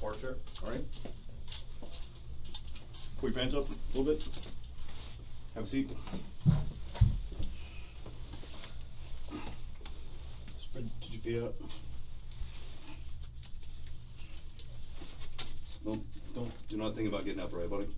Portrait. All right. Pull your pants up a little bit. Have a seat. Spread your feet out. Do not think about getting up, right, buddy?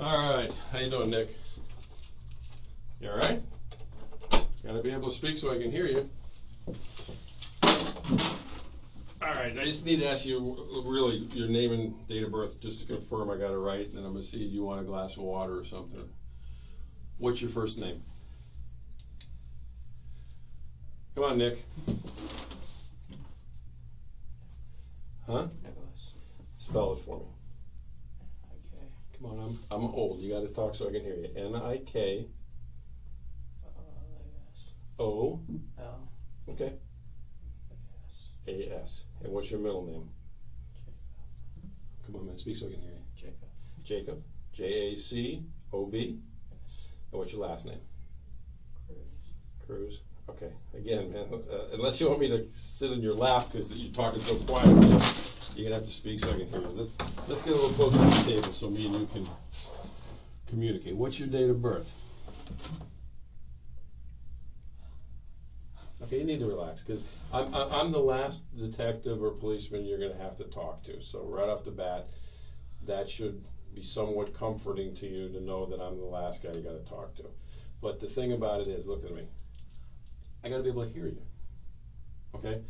All right, how you doing, Nick? You all right? Gotta be able to speak so I can hear you. All right, I just need to ask you really your name and date of birth just to confirm I got it right, and then I'm gonna see if you want a glass of water or something. What's your first name? Come on, Nick. Huh? Nikolas. Spell it for me. Okay. Come on, I'm old. You got to talk so I can hear you. N-I-K. O. L. Okay. A-S. And what's your middle name? Jacob. Come on, man. Speak so I can hear you. Jacob. Jacob. J-A-C-O-B. And what's your last name? Cruz. Cruz. Okay. Again, man, unless you want me to sit in your lap because you're talking so quiet, you're gonna have to speak so I can hear you. Let's get a little closer to the table so me and you can communicate. What's your date of birth? Okay, you need to relax, because I'm the last detective or policeman you're going to have to talk to. So right off the bat, that should be somewhat comforting to you to know that I'm the last guy you got to talk to. But the thing about it is, look at me. I got to be able to hear you. Okay?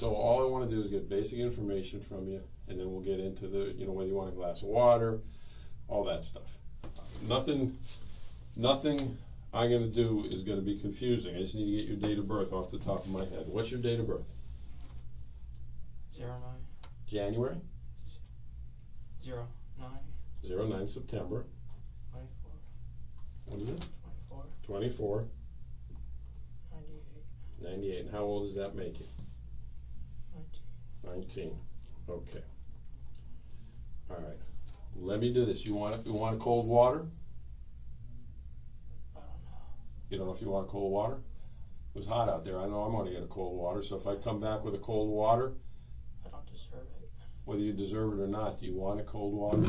So all I want to do is get basic information from you, and then we'll get into the, whether you want a glass of water, all that stuff. Nothing I'm going to do is going to be confusing. I just need to get your date of birth off the top of my head. What's your date of birth? 09. January? 09. 09 September. 24. What is it? 24. 24. 98. 98. And how old does that make you? 19. 19. Okay. All right. Let me do this. You want cold water? I don't know. You don't know if you want cold water? It was hot out there. I know I'm going to get a cold water. So if I come back with a cold water, I don't deserve it. whether you deserve it or not, do you want a cold water?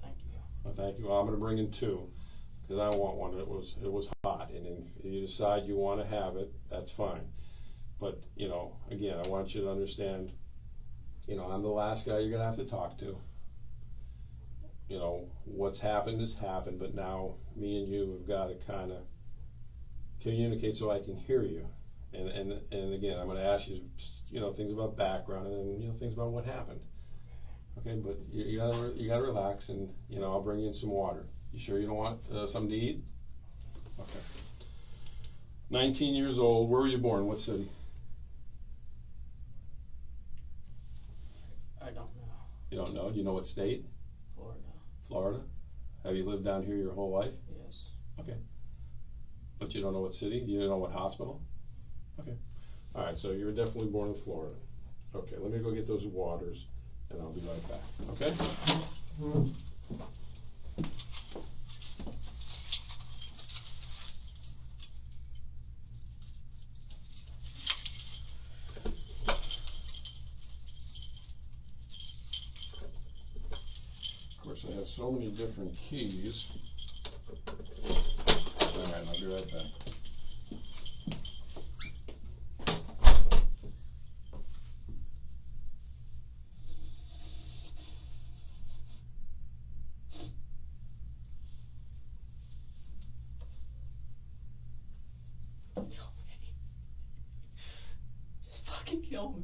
Thank you. Well, thank you. Well, I'm going to bring in 2, because I want one. It was hot, and if you decide you want to have it, that's fine. But again, I want you to understand. I'm the last guy you're going to have to talk to. What's happened has happened, but now me and you have got to kind of communicate so I can hear you. And again, I'm going to ask you, things about background and then, things about what happened. Okay, but you gotta relax, and I'll bring you in some water. You sure you don't want something to eat? Okay. 19 years old. Where were you born? What city? I don't know. You don't know? Do you know what state? Florida. Florida. Have you lived down here your whole life? Yes. Okay. But you don't know what city? You don't know what hospital? Okay. All right, so you were definitely born in Florida. Okay, let me go get those waters, and I'll be right back. Okay? Of course, I have so many different keys. All right, I'll be right back. Just fucking kill me.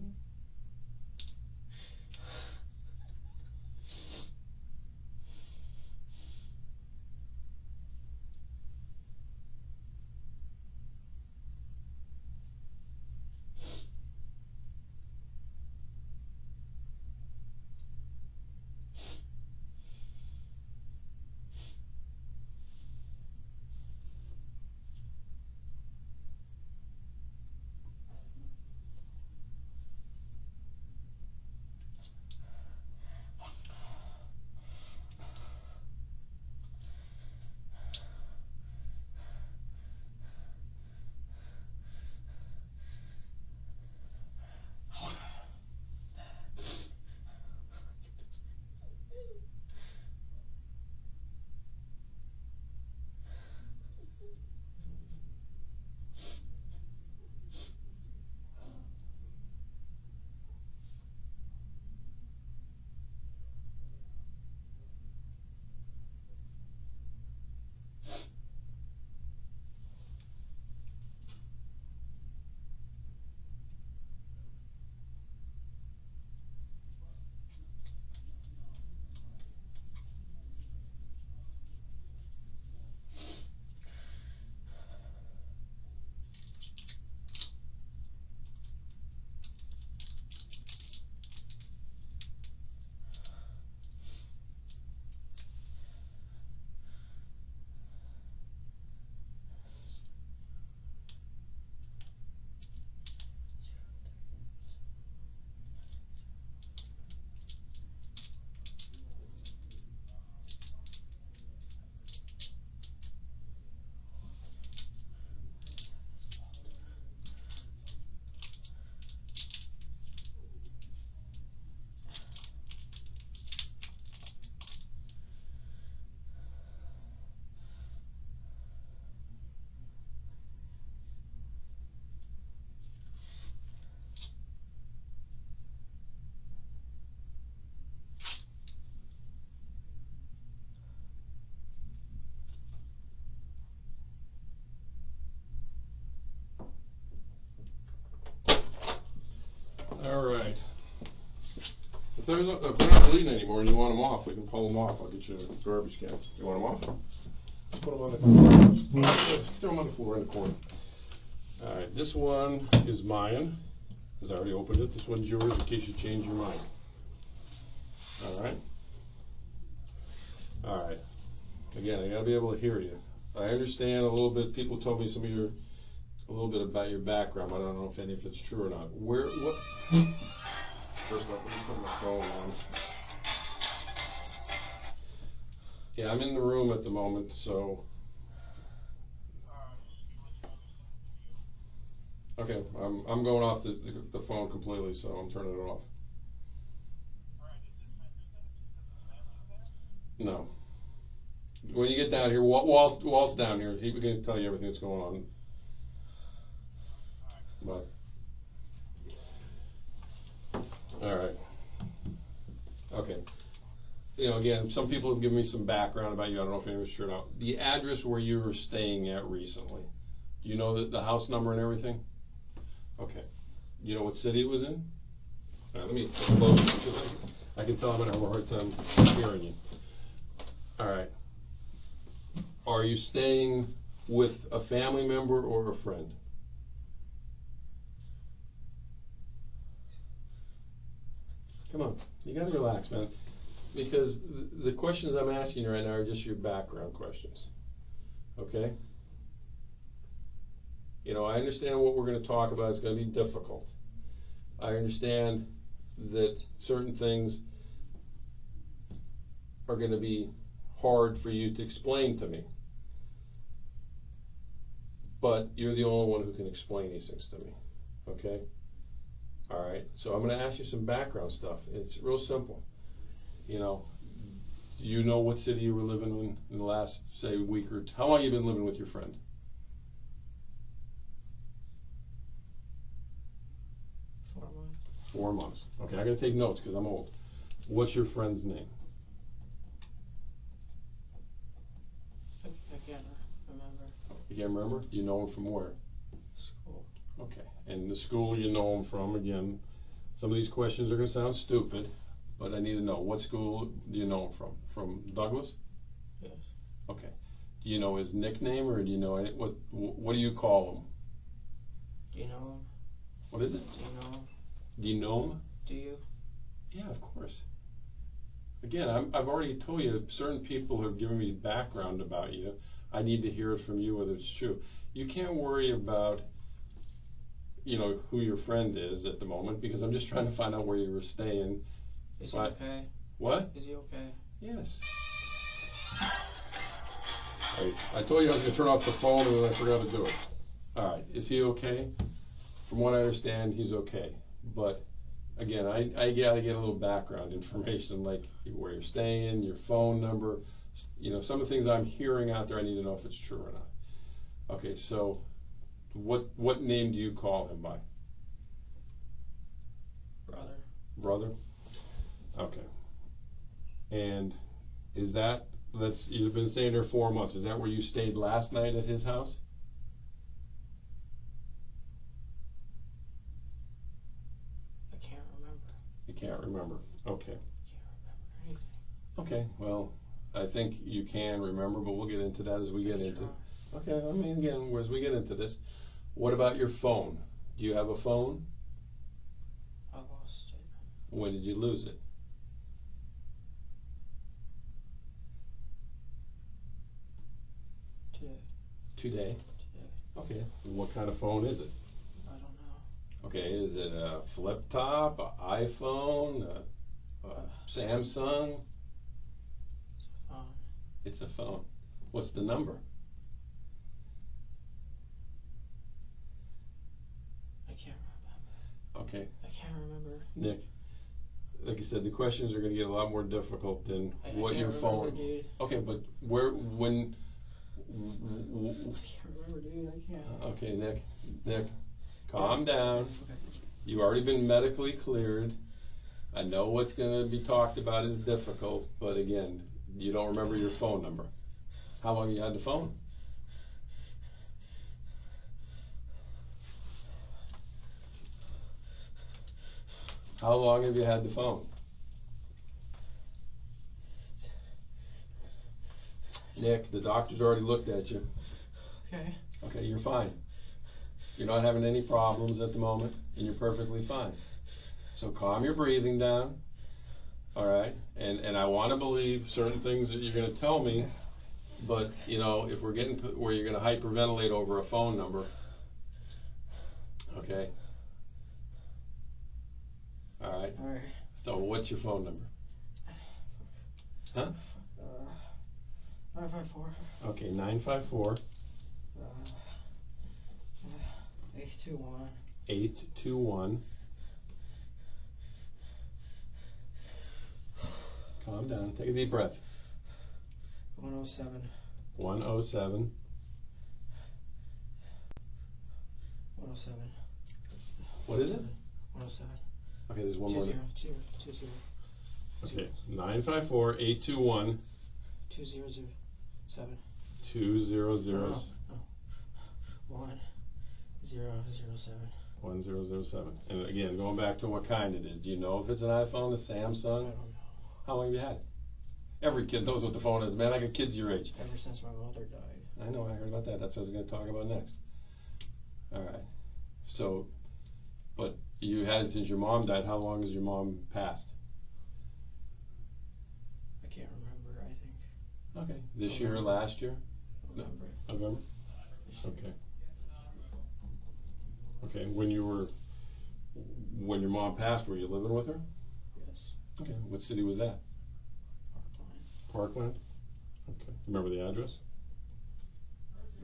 All right. If they're not bleeding anymore and you want them off, we can pull them off. I'll get you a garbage can. You want them off? Just put them on the floor. Throw them on the floor in the corner. All right. This one is mine, because I already opened it. This one's yours in case you change your mind. All right. All right. Again, I gotta be able to hear you. I understand a little bit. People told me a little bit about your background. I don't know if any of it's true or not. What? First off, let me put my phone on. Yeah, I'm in the room at the moment, so. Okay, I'm going off the phone completely, so I'm turning it off. No. When you get down here, Walt's down here. He can tell you everything that's going on. But. All right. Okay. You know, again, some people have given me some background about you. I don't know if anyone's sure or not. The address where you were staying at recently. Do you know the house number and everything? Okay. Do you know what city it was in? All right, let me sit close because I can tell I'm going to have a hard time hearing you. All right. Are you staying with a family member or a friend? Come on, you gotta relax, man. Because the questions I'm asking you right now are just your background questions. Okay? You know, I understand what we're going to talk about is going to be difficult. I understand that certain things are going to be hard for you to explain to me. But you're the only one who can explain these things to me. Okay? All right, so I'm going to ask you some background stuff. It's real simple. You know, do you know what city you were living in the last, say, week or two? How long have you been living with your friend? 4 months. 4 months. Okay, I got to take notes because I'm old. What's your friend's name? I can't remember. You can't remember? Do you know him from where? School. Okay, and the school you know him from, again, some of these questions are going to sound stupid, but I need to know, what school do you know him from? From Douglas? Yes. Okay. Do you know his nickname, or do you know what do you call him? Do you know him? What is it? Do you know him? Do you know him? Do you? Yeah, of course. Again, I've already told you, certain people have given me background about you. I need to hear it from you whether it's true. You can't worry about, you know, who your friend is at the moment, because I'm just trying to find out where you were staying. Is he okay? What? Is he okay? Yes. I told you I was going to turn off the phone and then I forgot to do it. All right. Is he okay? From what I understand, he's okay. But again, I got to get a little background information, like where you're staying, your phone number. You know, some of the things I'm hearing out there, I need to know if it's true or not. Okay, so what name do you call him by? Brother. Brother? Okay. And is you've been staying there 4 months. Is that where you stayed last night at his house? I can't remember. You can't remember. Okay. I can't remember anything. Okay, well, I think you can remember, but we'll get into that as we get into it. Okay, I mean, again, as we get into this. What about your phone? Do you have a phone? I lost it. When did you lose it? Today. Today? Today. Okay. What kind of phone is it? I don't know. Okay, is it a flip top, an iPhone, a Samsung? It's a phone. What's the number? I can't remember. Okay. I can't remember. Nick, like I said, the questions are going to get a lot more difficult than what your phone. Dude. Okay, but when? I can't remember, dude. I can't. Okay, Nick, calm down. Okay. You've already been medically cleared. I know what's going to be talked about is difficult, but again, you don't remember your phone number. How long you had the phone? How long have you had the phone? Nick, the doctor's already looked at you. Okay. Okay, you're fine. You're not having any problems at the moment, and you're perfectly fine. So calm your breathing down, all right? And I want to believe certain things that you're going to tell me, but, you know, if we're getting to where you're going to hyperventilate over a phone number, okay? All right? All right. So what's your phone number? Huh? 954. Okay, 954. 821. 821. Calm down. Take a deep breath. 107. 107. 107. What is it? 107. Okay, there's one more. 20. Okay, 954 821 2007. 2007. 1007. 1007. And again, going back to what kind it is. Do you know if it's an iPhone, a I Samsung? don't know. How long have you had it? Every kid knows what the phone is, man. I got kids your age. Ever since my mother died. I know, I heard about that. That's what I was going to talk about next. All right. So, but you had it since your mom died. How long has your mom passed? I can't remember, I think. Okay. This year or last year? November. November? Okay. Okay. When your mom passed, were you living with her? Yes. Okay. What city was that? Parkland. Parkland? Okay. Remember the address?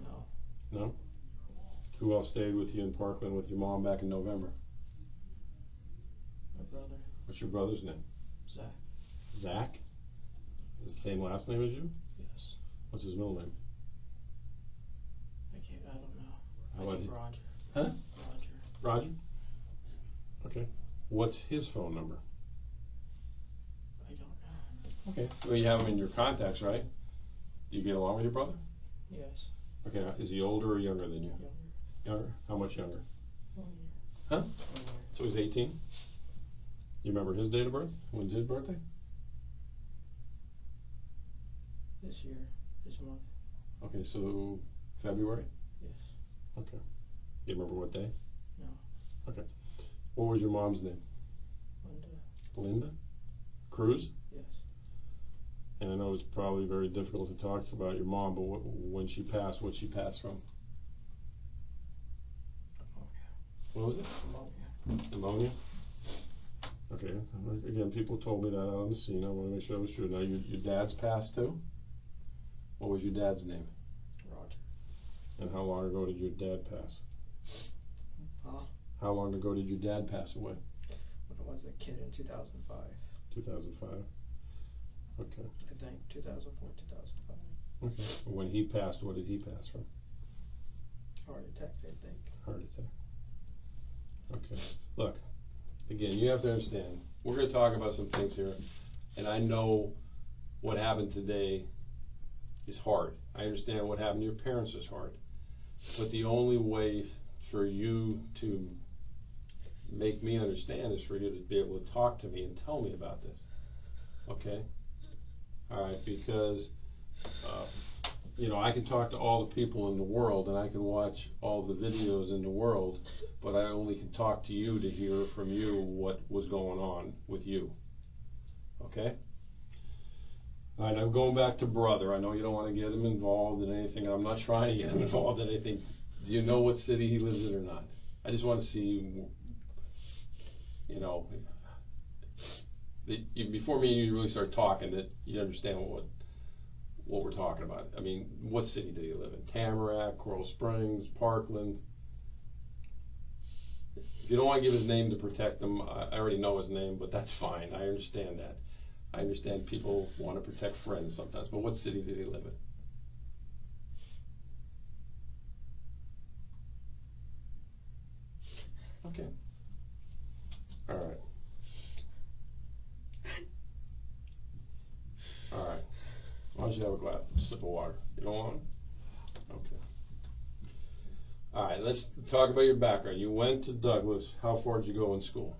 No. No? Who else stayed with you in Parkland with your mom back in November? My brother. What's your brother's name? Zach. Zach? The same last name as you? Yes. What's his middle name? I don't know. How I about think he- Roger. Huh? Roger. Roger? Okay. What's his phone number? I don't know. Okay. Well, you have him in your contacts, right? Do you get along with your brother? Yes. Okay. Is he older or younger than you? Younger. Younger? How much younger? 1 year. Huh? 1 year. So he's 18? You remember his date of birth? When's his birthday? This year. This month. Okay, so February? Yes. Okay. You remember what day? No. Okay. What was your mom's name? Linda. Linda? Cruz? Yes. And I know it's probably very difficult to talk about your mom, but when she passed, what'd she pass from? What was it? Pneumonia. Pneumonia? Okay. Again, people told me that out on the scene. I want to make sure that was true. Now, your dad's passed too? What was your dad's name? Roger. And how long ago did your dad pass? Huh? How long ago did your dad pass away? When I was a kid in 2005. 2005. Okay. I think 2004, 2005. Okay. When he passed, what did he pass from? Heart attack, I think. Heart attack. Okay. Look, again, you have to understand, we're going to talk about some things here, and I know what happened today is hard. I understand what happened to your parents is hard. But the only way for you to make me understand is for you to be able to talk to me and tell me about this. Okay? All right, because I can talk to all the people in the world and I can watch all the videos in the world, but I only can talk to you to hear from you what was going on with you. Okay? All right, I'm going back to brother. I know you don't want to get him involved in anything, and I'm not trying to get him involved in anything. Do you know what city he lives in or not? I just want to see, before me and you really start talking, that you understand what we're talking about. I mean, what city do you live in? Tamarack, Coral Springs, Parkland? If you don't want to give his name to protect him, I already know his name, but that's fine. I understand that. I understand people want to protect friends sometimes, but what city do they live in? Okay. All right. All right. Why don't you have a sip of water? You don't want one? Okay. All right, let's talk about your background. You went to Douglas. How far did you go in school?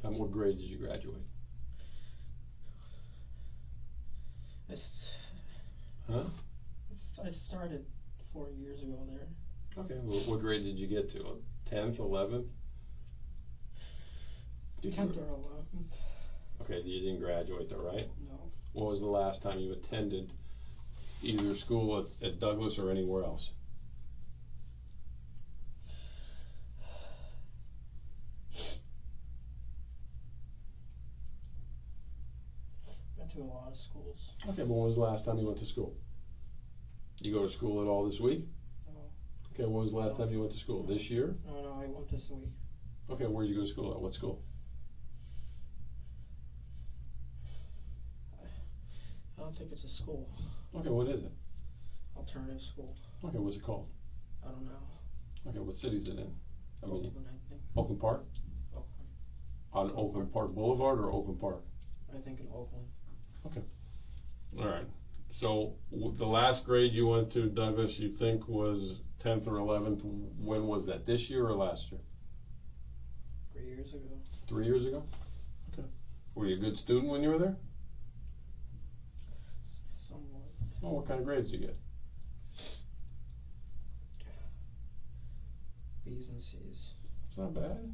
What grade did you graduate? Huh? I started 4 years ago there. Okay, well, what grade did you get to? 10th, 11th? 10th or 11th. Okay, you didn't graduate though, right? No. When was the last time you attended either school at Douglas or anywhere else? Went to a lot of schools. Okay, but when was the last time you went to school? You go to school at all this week? No. Okay, when was the last time you went to school? This year? No, I went this week. Okay, where did you go to school at? What school? I don't think it's a school. Okay, what is it? Alternative school. Okay, what's it called? I don't know. Okay, what city is it in? Oakland, I think. Oakland Park? Oakland. On Oakland Park Boulevard or Oakland Park? I think in Oakland. Okay. All right. So the last grade you went to, Douglas, you think was 10th or 11th. When was that? This year or last year? 3 years ago. 3 years ago? Okay. Were you a good student when you were there? Somewhat. Oh, what kind of grades did you get? B's and C's. It's not bad.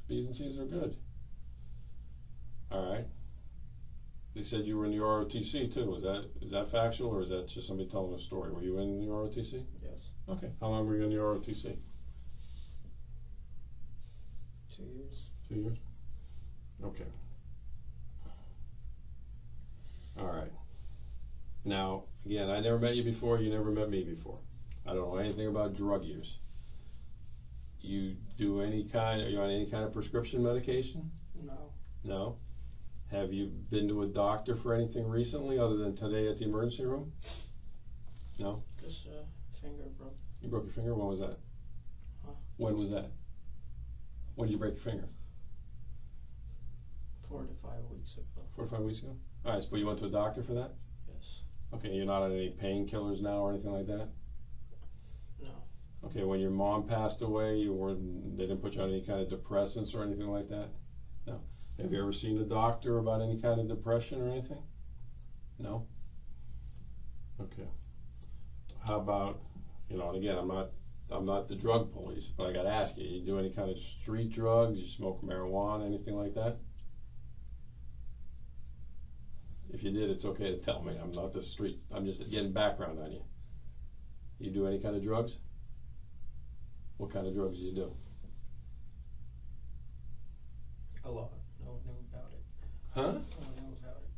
B's and C's are good. All right. They said you were in the ROTC too. Is that factual or is that just somebody telling a story? Were you in the ROTC? Yes. Okay. How long were you in the ROTC? 2 years. 2 years? Okay. All right. Now, again, I never met you before. You never met me before. I don't know anything about drug use. Are you on any kind of prescription medication? No. No? Have you been to a doctor for anything recently other than today at the emergency room? No? Just a finger broke. You broke your finger? When was that? Huh? When was that? When did you break your finger? 4 to 5 weeks ago. 4 to 5 weeks ago? Alright, so you went to a doctor for that? Yes. Okay, you're not on any painkillers now or anything like that? No. Okay, when your mom passed away, they didn't put you on any kind of depressants or anything like that? No. Have you ever seen a doctor about any kind of depression or anything? No? Okay. How about, and again, I'm not the drug police, but I gotta ask you, you do any kind of street drugs, you smoke marijuana, anything like that? If you did, it's okay to tell me. I'm not the street. I'm just getting background on you. You do any kind of drugs? What kind of drugs do you do? A lot. No one knew about it. Huh? No one knew about it.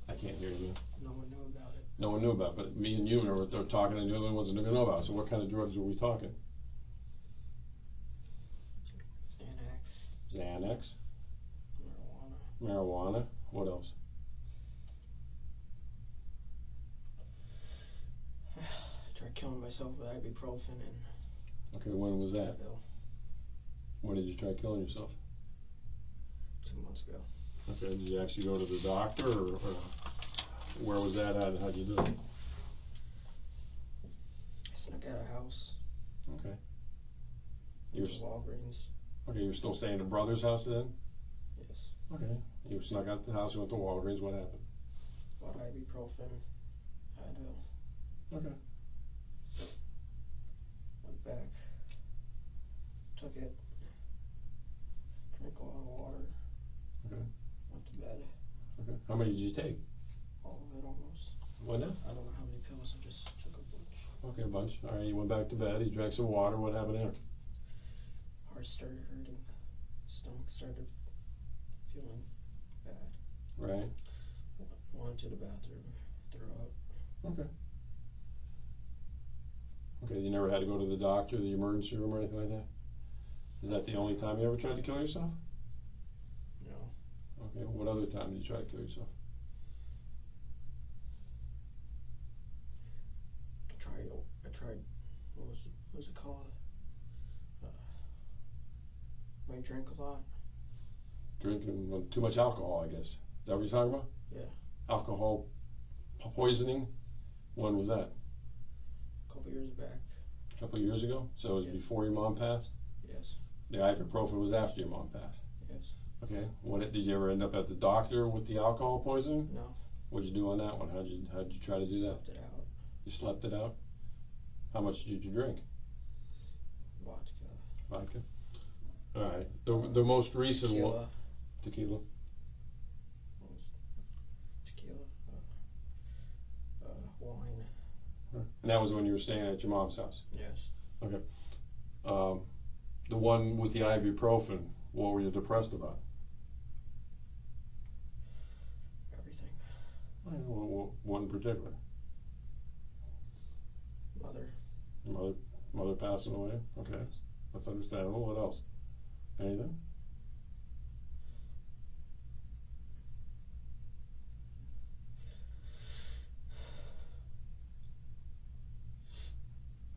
I can't hear you. No one knew about it. No one knew about it, but me and you are talking and the other one wasn't going to know about it. So what kind of drugs are we talking? Xanax. Xanax? Marijuana. Marijuana? What else? I tried killing myself with ibuprofen and Okay, when was that? Advil. When did you try killing yourself? 2 months ago. Okay, did you actually go to the doctor or where was that at and how'd you do it? I snuck out of house. Okay. You're Walgreens. Okay, you're still staying at a brother's house then? Yes. Okay. You snuck out the house, you went to Walgreens, what happened? Bought ibuprofen, Advil. Okay. Went back. Took it. Drank a lot of water. Okay. Went to bed. Okay. How many did you take? All of it almost. What now? I don't know how many pills, I just took a bunch. Okay, a bunch. Alright, you went back to bed, you drank some water, what happened there? Heart started hurting. Stomach started feeling bad. Right. Went to the bathroom. Threw up. Okay. Okay, you never had to go to the doctor, the emergency room or anything like that? Is that the only time you ever tried to kill yourself? No. Okay, what other time did you try to kill yourself? I tried, what was it called? I drank a lot. Drinking too much alcohol, I guess. Is that what you're talking about? Yeah. Alcohol poisoning? When was that? A couple years back. A couple of years ago? So it was Yeah. before your mom passed? Yes. The ibuprofen was after your mom passed? Yes. Okay, did you ever end up at the doctor with the alcohol poisoning? No. What'd you do on that one? How'd you try to do that? Slept it out. You slept it out? How much did you drink? Vodka. Vodka? Alright, the most recent one. Tequila. Tequila? Tequila. Wine. And that was when you were staying at your mom's house? Yes. Okay. The one with the ibuprofen, what were you depressed about? Everything. What in particular? Mother passing away? Okay, that's understandable. What else? Anything?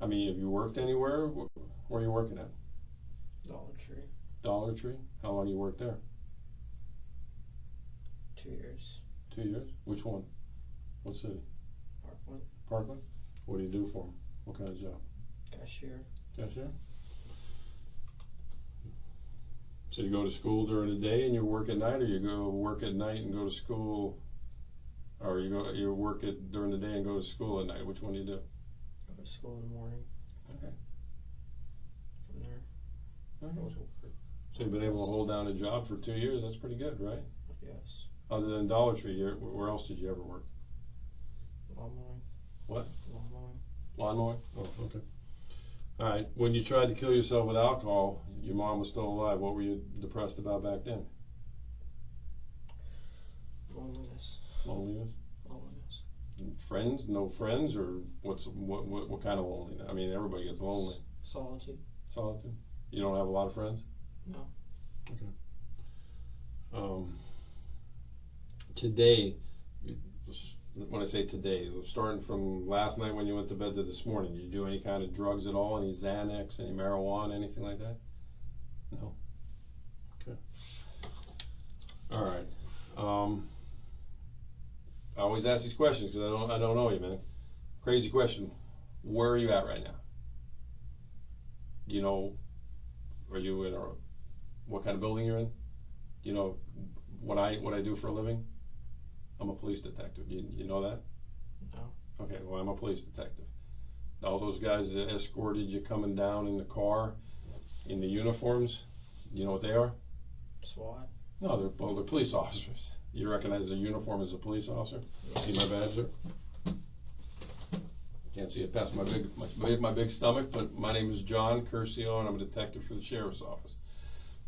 I mean, have you worked anywhere? Where are you working at? Dollar Tree. Dollar Tree? How long you worked there? 2 years. 2 years? Which one? What city? Parkland. Parkland? What do you do for them? What kind of job? Cashier. Cashier? So you go to school during the day and you work at night, or you go work at night and go to school, or you work during the day and go to school at night? Which one do you do? Go to school in the morning. Okay. From there. Okay. So you've been able to hold down a job for 2 years. That's pretty good, right? Yes. Other than Dollar Tree, where else did you ever work? Lawn mowing. What? Lawn mowing. Lawn mowing? Oh, okay. All right. When you tried to kill yourself with alcohol, your mom was still alive. What were you depressed about back then? Loneliness. Loneliness? Loneliness. Friends? No friends? Or what kind of loneliness? I mean, everybody gets lonely. Solitude. Solitude? You don't have a lot of friends? No. Okay. Today, when I say today, starting from last night when you went to bed to this morning, did you do any kind of drugs at all? Any Xanax, any marijuana, anything like that? No? Okay. All right. I always ask these questions because I don't know you, man. Crazy question. Where are you at right now? Do you know, are you in what kind of building you're in? Do you know what I do for a living? I'm a police detective. You know that? No. Okay, well, I'm a police detective. All those guys that escorted you coming down in the car in the uniforms, you know what they are? SWAT. No, they're police officers. You recognize their uniform as a police officer? Yeah. See my badge there? Can't see it past my big stomach, but my name is John Curcio, and I'm a detective for the sheriff's office.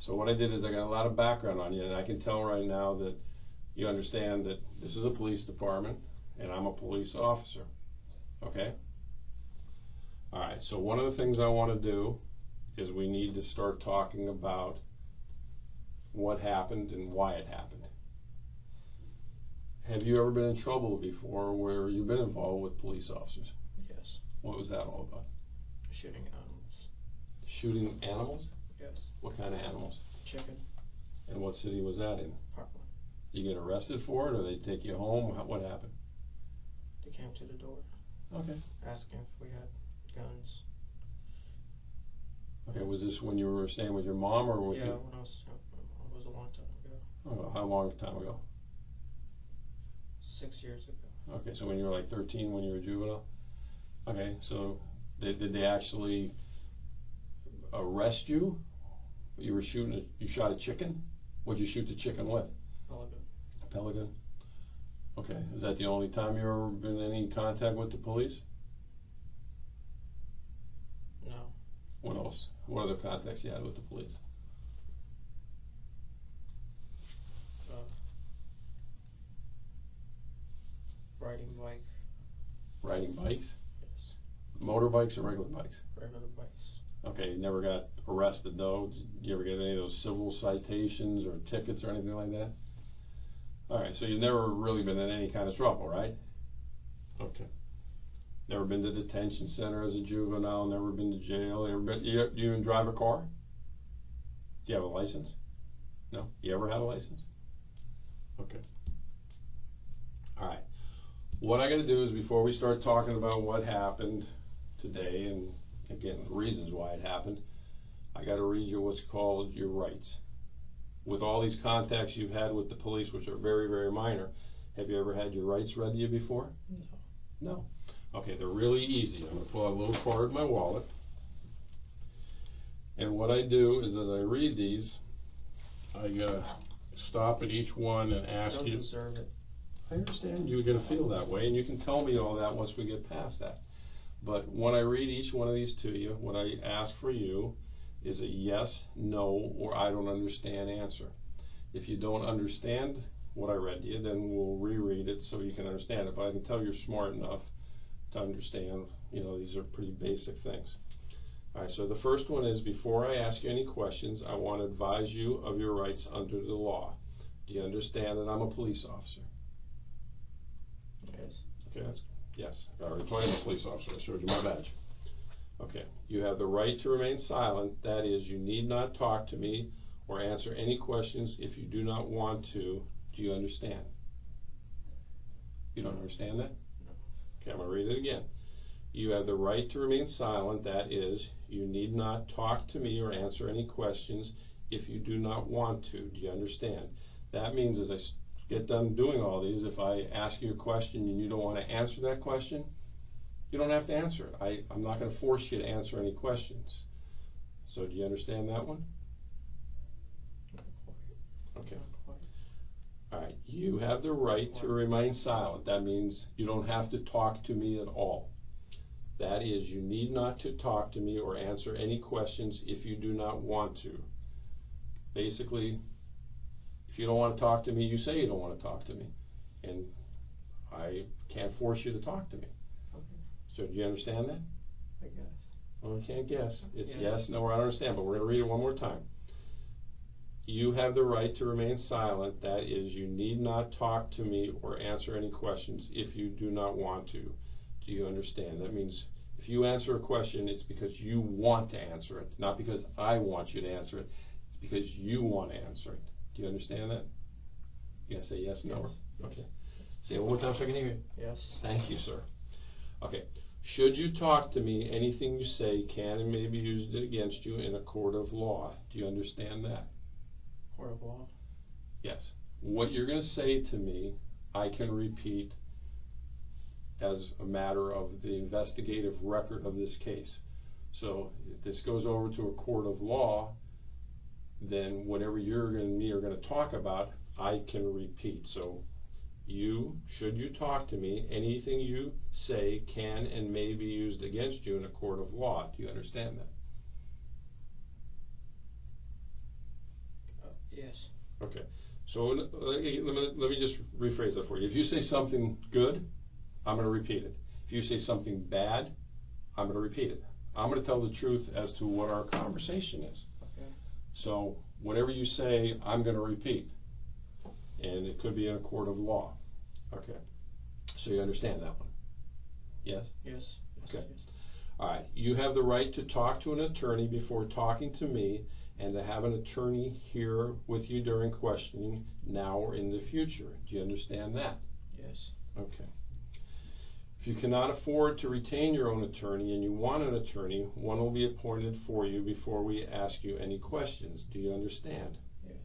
So what I did is I got a lot of background on you, and I can tell right now that you understand that this is a police department, and I'm a police officer. Okay? Alright, so one of the things I want to do is we need to start talking about what happened and why it happened. Have you ever been in trouble before where you've been involved with police officers? Yes. What was that all about? Shooting animals. Shooting animals? Yes. What kind of animals? Chicken. And what city was that in? Parkland. Did you get arrested for it, or they take you home? What happened? They came to the door. Okay. Asking if we had guns. Okay, was this when you were staying with your mom, or with Yeah, you? when I was a long time ago. Oh, how long time ago? 6 years ago. Okay, so when you were like 13, when you were a juvenile? Okay, so did they actually arrest you? You were you shot a chicken? What'd you shoot the chicken with? Pelican. A pelican? Okay, is that the only time you ever been in any contact with the police? No. What else? What other contacts you had with the police? Riding bike. Riding bikes? Yes. Motorbikes or regular bikes? Regular bikes. Okay, you never got arrested though? Did you ever get any of those civil citations or tickets or anything like that? Alright, so you've never really been in any kind of trouble, right? Okay. Never been to detention center as a juvenile, never been to jail, you even drive a car? Do you have a license? No? You ever had a license? Okay. Alright. What I gotta do is, before we start talking about what happened today, and again, the reasons why it happened, I gotta read you what's called your rights. with all these contacts you've had with the police, which are very, very minor, have you ever had your rights read to you before? No. No. Okay, they're really easy. I'm going to pull out a little card in my wallet. And what I do is, as I read these, I stop at each one and ask Don't you. deserve it. I understand you're going to feel that way, and you can tell me all that once we get past that. But when I read each one of these to you, what I ask for you is a yes, no, or I don't understand answer. If you don't understand what I read to you, then we'll reread it so you can understand it. But I can tell you're smart enough to understand, these are pretty basic things. All right, so the first one is, before I ask you any questions, I want to advise you of your rights under the law. Do you understand that I'm a police officer? Yes. Okay, yes. I already told you I'm a police officer. I showed you my badge. Okay. You have the right to remain silent. That is, you need not talk to me or answer any questions if you do not want to. Do you understand? You don't understand that? No. Okay, I'm going to read it again. You have the right to remain silent. That is, you need not talk to me or answer any questions if you do not want to. Do you understand? That means, as I get done doing all these, if I ask you a question and you don't want to answer that question, you don't have to answer it. I'm not going to force you to answer any questions. So do you understand that one? Not quite. Okay. Not quite. All right. You have the right to remain silent. That means you don't have to talk to me at all. That is, you need not to talk to me or answer any questions if you do not want to. Basically, if you don't want to talk to me, you say you don't want to talk to me. And I can't force you to talk to me. Okay. So do you understand that? I guess. Well, I can't guess. It's Yeah. yes, no, or I don't understand, but we're going to read it one more time. You have the right to remain silent. That is, you need not talk to me or answer any questions if you do not want to. Do you understand? That means if you answer a question, it's because you want to answer it, not because I want you to answer it. It's because you want to answer it. Do you understand that? You gotta say yes, no, or okay. Say it one more time so I can hear you. Yes. Thank you, sir. Okay. Should you talk to me, anything you say can and may be used against you in a court of law. Do you understand that? Court of law. Yes. What you're going to say to me, I can repeat as a matter of the investigative record of this case. So if this goes over to a court of law, then whatever you're and me are going to talk about, I can repeat. So should you talk to me, anything you say can and may be used against you in a court of law. Do you understand that? Yes. Okay. So let me just rephrase that for you. If you say something good, I'm going to repeat it. If you say something bad, I'm going to repeat it. I'm going to tell the truth as to what our conversation is. Okay. So whatever you say, I'm going to repeat. And it could be in a court of law. Okay. So you understand that one? Yes? Yes. Okay. Yes. All right. You have the right to talk to an attorney before talking to me, and to have an attorney here with you during questioning now or in the future. Do you understand that? Yes. Okay. If you cannot afford to retain your own attorney and you want an attorney, one will be appointed for you before we ask you any questions. Do you understand? Yes.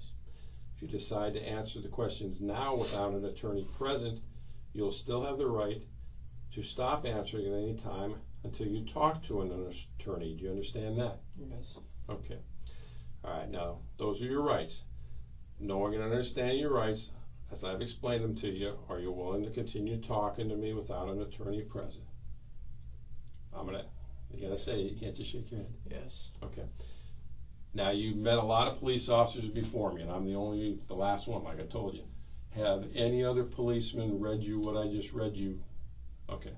If you decide to answer the questions now without an attorney present, you'll still have the right to stop answering at any time until you talk to an attorney. Do you understand that? Yes. Okay. All right, now, those are your rights. Knowing and understanding your rights, as I've explained them to you, are you willing to continue talking to me without an attorney present? You gotta say it, you can't just shake your head. Yes. Okay. Now, you've met a lot of police officers before me, and I'm the last one, like I told you. Have any other policemen read you what I just read you? Okay.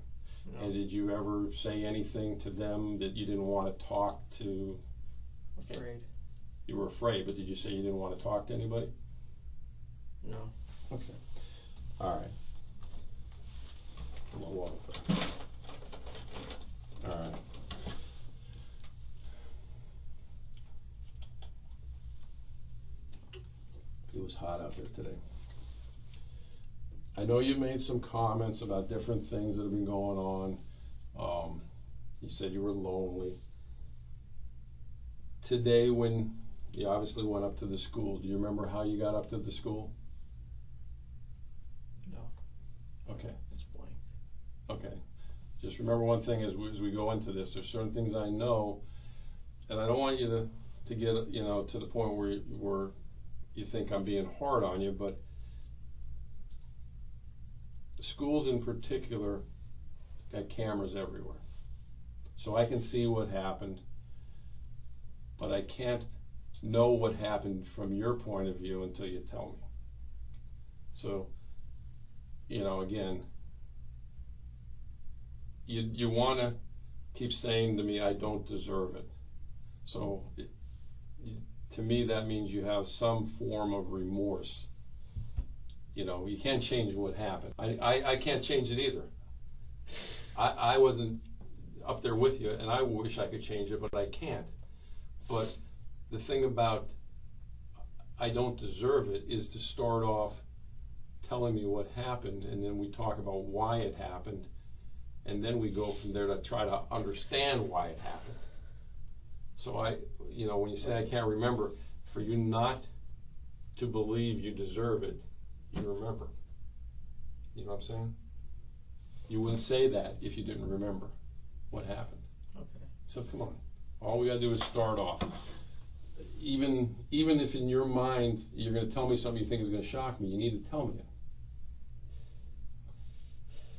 No. And did you ever say anything to them that you didn't want to talk to? Okay. Afraid. You were afraid, but did you say you didn't want to talk to anybody? No. Okay. All right. Come on, walk. All right. It was hot out there today. I know you made some comments about different things that have been going on. You said you were lonely. Today, when You obviously went up to the school. Do you remember how you got up to the school? No. Okay. It's blank. Okay. Just remember one thing as we go into this. There's certain things I know, and I don't want you to get, you know, to the point where you think I'm being hard on you, but schools in particular got cameras everywhere. So I can see what happened, but I can't know what happened from your point of view until you tell me. So, you know, again, you want to keep saying to me, I don't deserve it. So, to me, that means you have some form of remorse. You know, you can't change what happened. I can't change it either. I wasn't up there with you, and I wish I could change it, but I can't. But the thing about I don't deserve it is to start off telling me what happened, and then we talk about why it happened, and then we go from there to try to understand why it happened. So you know, when you say I can't remember, for you not to believe you deserve it, you remember. You know what I'm saying? You wouldn't say that if you didn't remember what happened. Okay. So come on. All we gotta do is start off. Even if in your mind you're gonna tell me something you think is gonna shock me, you need to tell me it.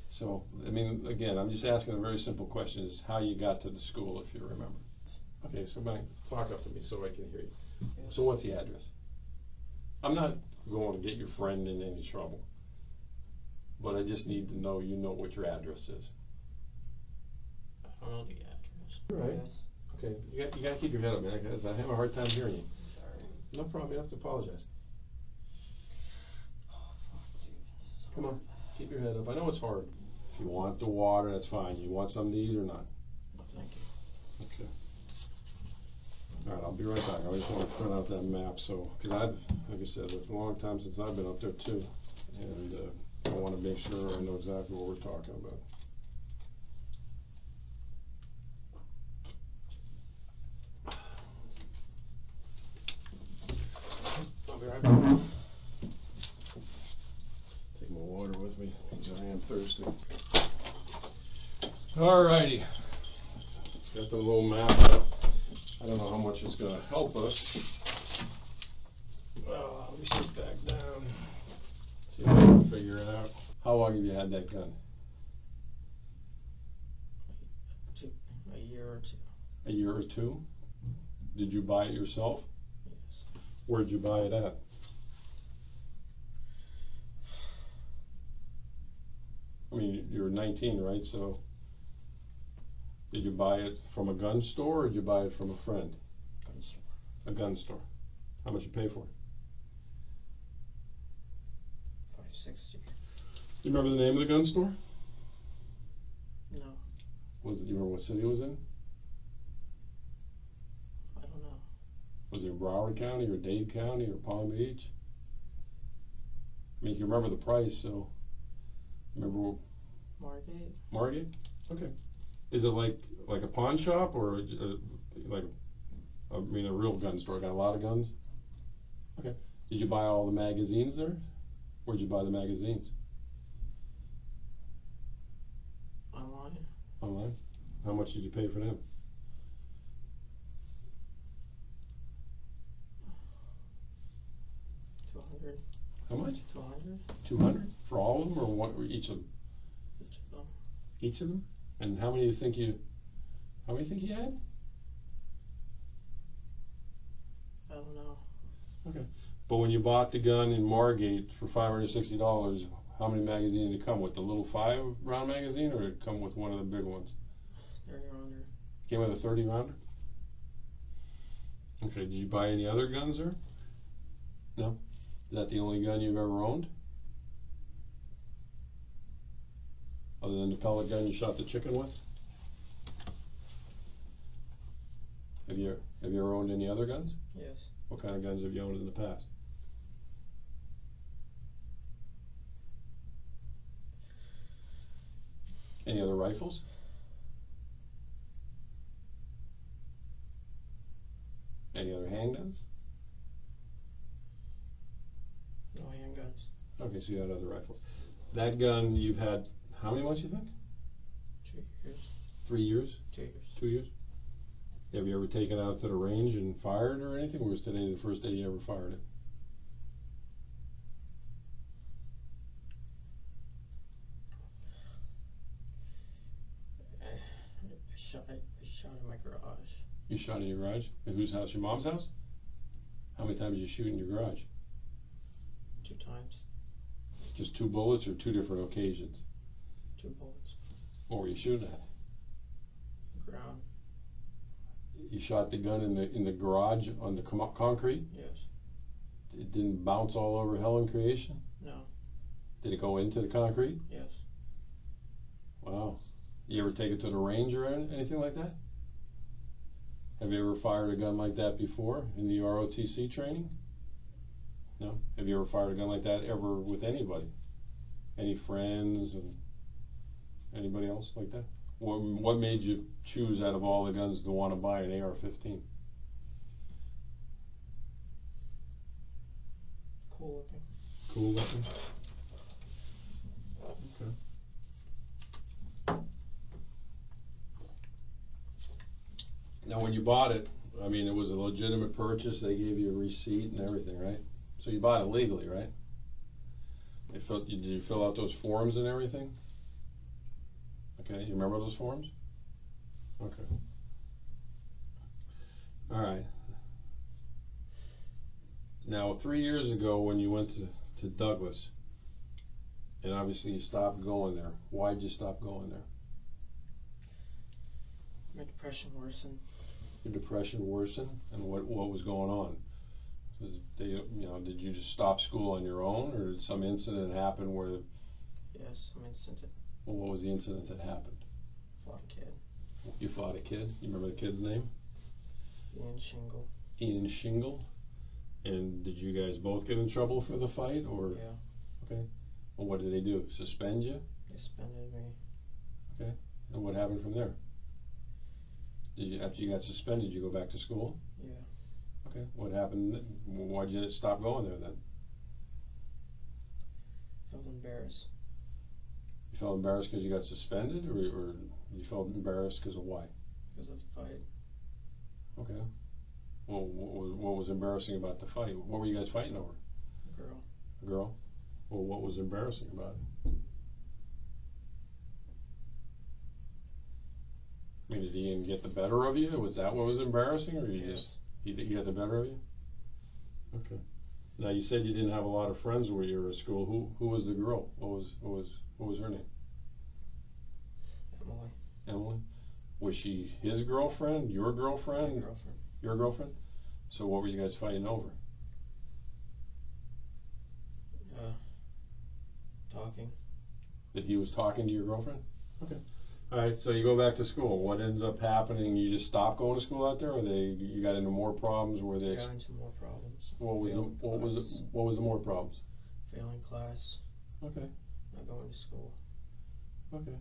So, I mean, again, I'm just asking a very simple question, is how you got to the school, if you remember. Okay, so talk up to me so I can hear you. Yeah. So what's the address? I'm not going to get your friend in any trouble, but I just need to know you know what your address is. I don't know the address. All right. Yes. Okay, you gotta keep your head up, man, because I have a hard time hearing you. Sorry. No problem, you don't have to apologize. Oh, fuck, dude. This is Come on, hard. keep your head up. I know it's hard. If you want the water, that's fine. You want something to eat or not? No, thank you. Okay. All right, I'll be right back. I just want to print out that map, so, because like I said, it's a long time since I've been up there too, and I want to make sure I know exactly what we're talking about. I'll be right back. Take my water with me, because I am thirsty. All righty. Got the little map up. I don't know how much it's going to help us. Let me sit back down. See if I can figure it out. How long have you had that gun? A year or two. A year or two? Did you buy it yourself? Yes. Where'd you buy it at? I mean, you're 19, right? So, did you buy it from a gun store, or did you buy it from a friend? Gun store. A gun store. How much you pay for it? $5.60. Do you remember the name of the gun store? No. You remember what city it was in? I don't know. Was it in Broward County, or Dade County, or Palm Beach? I mean, you remember the price, so remember. Margate. Margate? Okay. Is it like a pawn shop, or like a real gun store? Got a lot of guns? Okay. Did you buy all the magazines there? Where'd you buy the magazines? Online. Online? How much did you pay for them? $200. How much? 200. 200 for all of them, or what? Or each of them? Each of them. Each of them? And how many do you think you? How many think you had? I don't know. Okay. But when you bought the gun in Margate for $560, how many magazines did it come with? The little 5-round magazine, or did it come with one of the big ones? 30-rounder. Came with a 30-rounder? Okay, did you buy any other guns there? No? Is that the only gun you've ever owned? Other than the pellet gun you shot the chicken with? Have you ever owned any other guns? Yes. What kind of guns have you owned in the past? Any other rifles? Any other handguns? Okay, so you had other rifles. That gun you've had how many months, you think? 2 years. 3 years? 2 years. 2 years? Have you ever taken it out to the range and fired or anything? Or was today the first day you ever fired it? I shot in my garage. You shot in your garage? In whose house? Your mom's house? How many times did you shoot in your garage? 2 times. Just 2 bullets or 2 different occasions? 2 bullets. What were you shooting at? The ground. You shot the gun in the garage on the concrete? Yes. It didn't bounce all over hell and creation? No. Did it go into the concrete? Yes. Wow. You ever take it to the range or anything like that? Have you ever fired a gun like that before in the ROTC training? No? Have you ever fired a gun like that ever with anybody? Any friends and anybody else like that? What made you choose out of all the guns to want to buy an AR-15? Cool looking. Cool looking? Okay. Now when you bought it, I mean, it was a legitimate purchase. They gave you a receipt and everything, right? So you bought it legally, right? Did you fill out those forms and everything? Okay, you remember those forms? Okay. All right. Now, 3 years ago when you went to Douglas, and obviously you stopped going there, why'd you stop going there? My depression worsened. Your depression worsened? And what was going on? Did you just stop school on your own, or did some incident happen where... Yes, some incident. Well, what was the incident that happened? Fought a kid. You fought a kid? You remember the kid's name? Ian Shingle. Ian Shingle? And did you guys both get in trouble for the fight, or? Yeah. Okay. Well, what did they do? Suspend you? They suspended me. Okay. And what happened from there? After you got suspended, you go back to school? Yeah. Okay. What happened? Why'd you stop going there then? Felt embarrassed. You felt embarrassed because you got suspended, or you felt embarrassed because of why? Because of the fight. Okay. Well, what was embarrassing about the fight? What were you guys fighting over? A girl. A girl? Well, what was embarrassing about it? I mean, did Ian get the better of you? Was that what was embarrassing, or Yes. He got the better of you? Okay. Now you said you didn't have a lot of friends where you were at school. Who was the girl? What was her name? Emily. Emily. Was she his girlfriend? Your girlfriend? My girlfriend. Your girlfriend? So what were you guys fighting over? Talking. That he was talking to your girlfriend? Okay. All right, so you go back to school. What ends up happening? You just stop going to school out there, or you got into more problems? Got into more problems. What was the more problems? Failing class. Okay. Not going to school. Okay.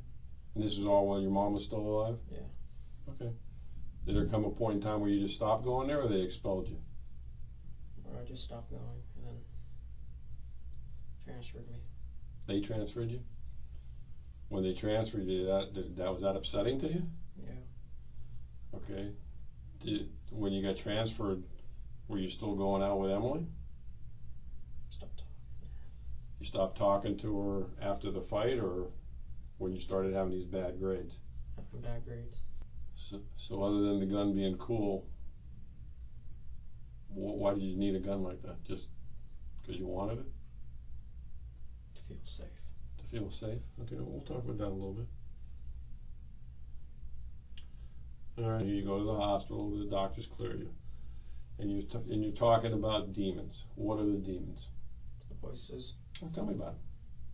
And this was all while your mom was still alive? Yeah. Okay. Did there come a point in time where you just stopped going there, or they expelled you? Or I just stopped going and then transferred me. They transferred you? When they transferred you, was that upsetting to you? Yeah. Okay. When you got transferred, were you still going out with Emily? Stopped talking. You stopped talking to her after the fight, or when you started having these bad grades? Having bad grades. So other than the gun being cool, why did you need a gun like that? Just because you wanted it? To feel safe. To feel safe? Okay, we'll talk about that a little bit. All right, you go to the hospital, the doctors clear you, and you're talking about demons. What are the demons? The voices. Well, tell me about it.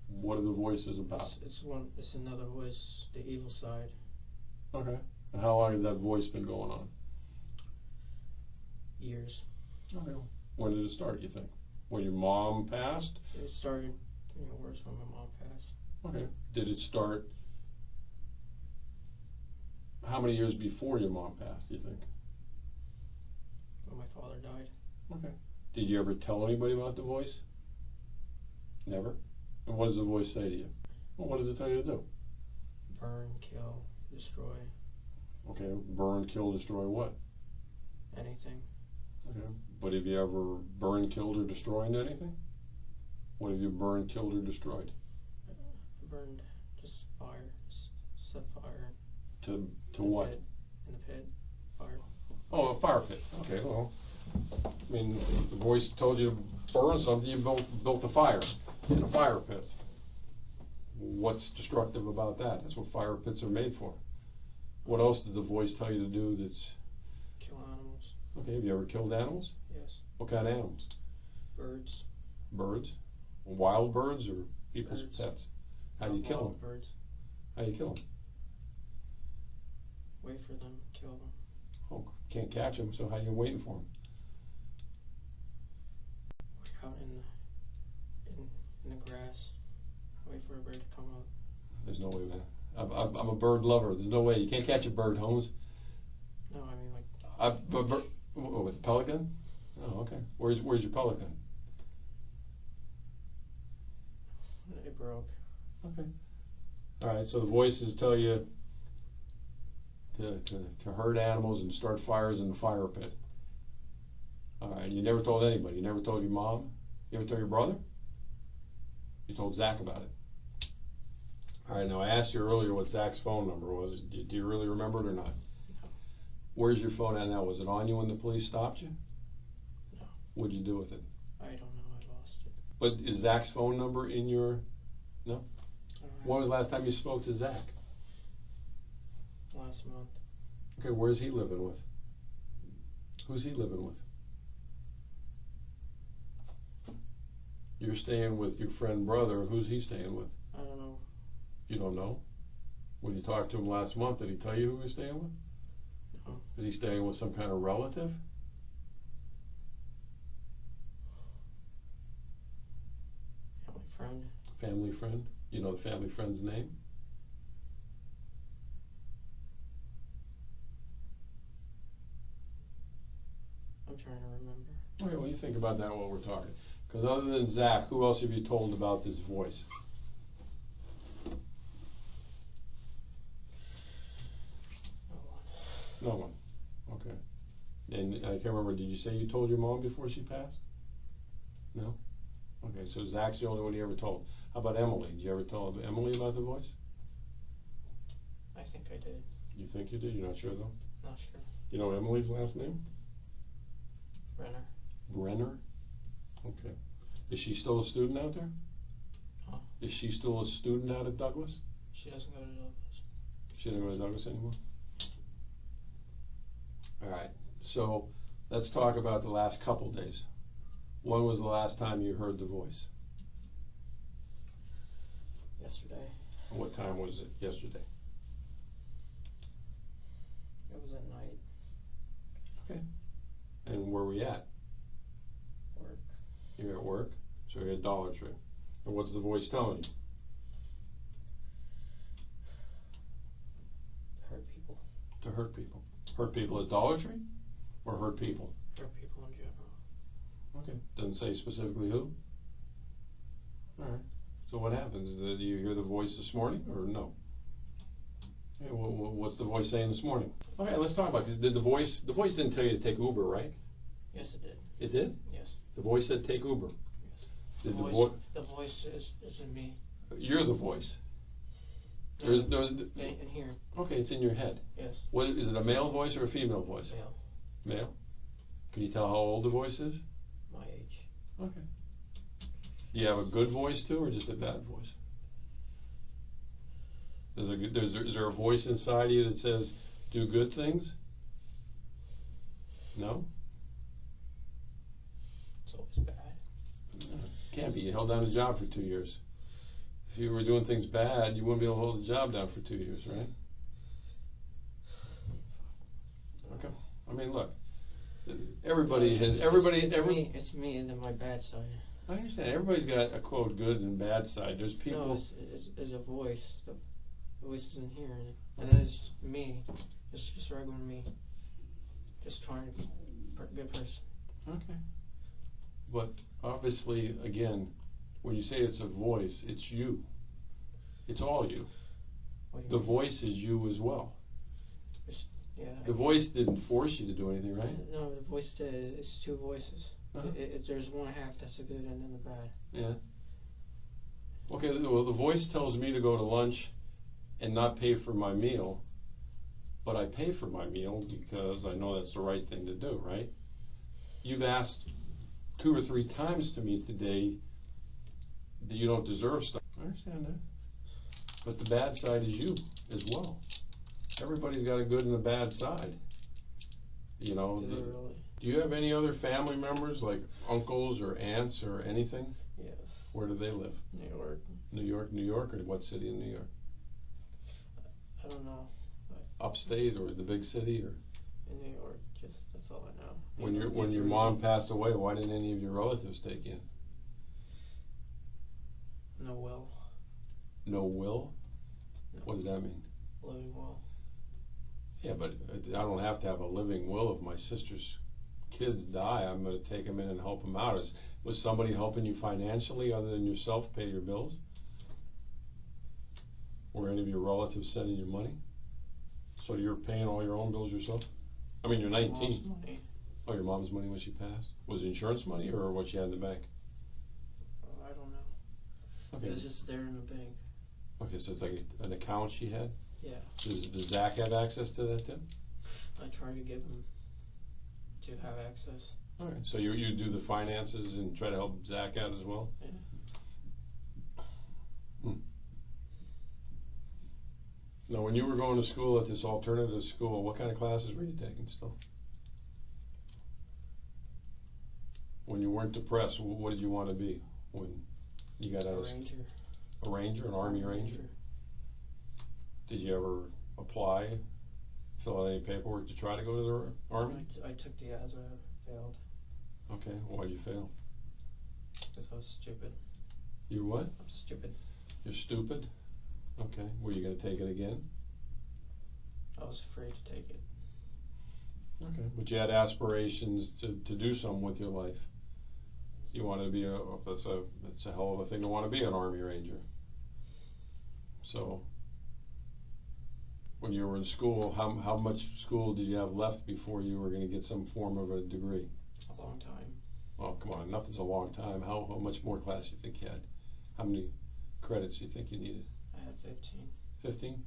What are the voices about? It's another voice, the evil side. Okay. And how long has that voice been going on? Years. Okay. When did it start, you think? When your mom passed? It started worse when my mom passed. Okay. Did it start how many years before your mom passed, do you think? When my father died. Okay. Did you ever tell anybody about the voice? Never? And what does the voice say to you? Well, what does it tell you to do? Burn, kill, destroy, Okay, burn, kill, destroy what? anything. Okay, but have you ever burned, killed, or destroyed anything? What have you burned, killed, or destroyed? Burned, just fire, set fire. To in what? The pit, in the pit, fire. Oh, a fire pit. Okay, well, I mean, the voice told you to burn something, you built a fire in a fire pit. What's destructive about that? That's what fire pits are made for. What else did the voice tell you to do that's... Kill animals. Okay, have you ever killed animals? Yes. What kind of animals? Birds. Birds? Wild birds or people's Birds. pets? How do you kill them? Birds. How do you kill them? Wait for them, kill them. Oh, can't catch them, so how are you waiting for them? Out in the grass. Wait for a bird to come up. There's no way, man. I'm a bird lover. There's no way. You can't catch a bird, Holmes. No, I mean like. With a pelican? Oh, okay. Where's your pelican? It broke. Okay. All right. So the voices tell you to hurt animals and start fires in the fire pit. All right. You never told anybody. You never told your mom. You ever told your brother? You told Zach about it. All right. Now I asked you earlier what Zach's phone number was. Do you really remember it or not? No. Where's your phone at now? Was it on you when the police stopped you? No. What'd you do with it? I don't know. I lost it. But is Zach's phone number in your... No? When was the last time you spoke to Zach? Last month. Okay, where's he living with? Who's he living with? You're staying with your friend brother. Who's he staying with? I don't know. You don't know? When you talked to him last month, did he tell you who he was staying with? No. Is he staying with some kind of relative? Family friend. Family friend? You know the family friend's name? I'm trying to remember. Okay, well, you think about that while we're talking. Because other than Zach, who else have you told about this voice? No one. No one. Okay. And I can't remember, did you say you told your mom before she passed? No? Okay, so Zach's the only one you ever told. How about Emily? Did you ever tell Emily about the voice? I think I did. You think you did? You're not sure, though? Not sure. You know Emily's last name? Brenner. Brenner? Okay. Is she still a student out there? Huh? Is she still a student out at Douglas? She doesn't go to Douglas. She doesn't go to Douglas anymore? All right. So let's talk about the last couple days. When was the last time you heard the voice? Yesterday. What time was it yesterday? It was at night. Okay. And where were you at? Work. You're at work? So you're at Dollar Tree. And what's the voice telling you? Hurt people. To hurt people. Hurt people at Dollar Tree? Or hurt people? Hurt people in general. Okay. Doesn't say specifically who? Alright. So what happens? Do you hear the voice this morning or no? Okay, what's the voice saying this morning? Okay, let's talk about it. Did the voice didn't tell you to take Uber, right? Yes, it did. It did? Yes. The voice said take Uber. Yes. Did The voice isn't me. You're the voice. No, There's in here. Okay, it's in your head. Yes. What is it, a male voice or a female voice? Male. Male? Can you tell how old the voice is? My age. Okay. Do you have a good voice too, or just a bad voice? Is there a voice inside you that says, do good things? No? It's always bad. Can't be. You held down a job for 2 years. If you were doing things bad, you wouldn't be able to hold the job down for 2 years, right? Okay. I mean, look. It's me and then my bad side. I understand. Everybody's got a quote good and bad side. There's people. No, it's a voice. The voice isn't here, and then it's me. It's just regular me. Just trying to be a good person. Okay. But obviously, again, When you say it's a voice, it's you. It's all you. What do The you mean? voice is you as well. Yeah. The voice didn't force you to do anything, right? No, the voice it's two voices. Uh-huh. There's one half that's the good and then the bad. Yeah. Okay, well, the voice tells me to go to lunch and not pay for my meal, but I pay for my meal because I know that's the right thing to do, right? You've asked 2 or 3 times to me today that you don't deserve stuff. I understand that. But the bad side is you as well. Everybody's got a good and a bad side. You know, Do they really? do you have any other family members, like uncles or aunts or anything? Yes. Where do they live? New York. New York, New York, or what city in New York? I don't know. Upstate or the big city, or? In New York, just that's all I know. When your mom passed away, why didn't any of your relatives take you in? No will. No will? No. What does that mean? Living will. Yeah, but I don't have to have a living will. If my sister's kids die, I'm going to take them in and help them out. Was somebody helping you financially other than yourself pay your bills? Were any of your relatives sending you money? So you're paying all your own bills yourself? I mean, you're 19. Mom's money. Oh, your mom's money when she passed? Was it insurance money or what she had in the bank? I don't know. Okay. It was just there in the bank. Okay, so it's like an account she had? Yeah. Does Zach have access to that too? I try to get him to have access. All right, so you do the finances and try to help Zach out as well? Yeah. Now, when you were going to school at this alternative school, what kind of classes were you taking still? When you weren't depressed, what did you want to be when you got out of school? Ranger. A ranger, an Army Ranger? Did you ever apply, fill out any paperwork to try to go to the Army? I took the ASVAB, failed. Okay, why'd you fail? Because I was stupid. You what? I'm stupid. You're stupid? Okay, were you going to take it again? I was afraid to take it. Okay, but you had aspirations to do something with your life. You wanted to be that's a hell of a thing to want to be an Army Ranger. So, when you were in school, how much school did you have left before you were going to get some form of a degree? A long time. Oh, come on, nothing's a long time. How much more class do you think you had? How many credits do you think you needed? I had 15. 15?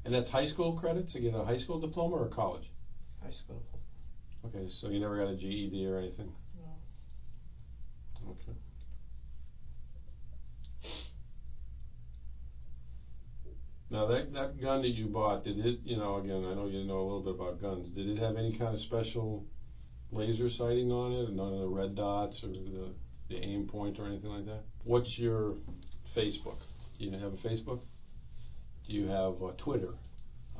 And that's high school credits to get a high school diploma or college? High school. Okay, so you never got a GED or anything? No. Okay. Now that gun that you bought, did it, again, I know you know a little bit about guns, did it have any kind of special laser sighting on it, or none of the red dots or the aim point or anything like that? What's your Facebook? Do you have a Facebook? Do you have Twitter?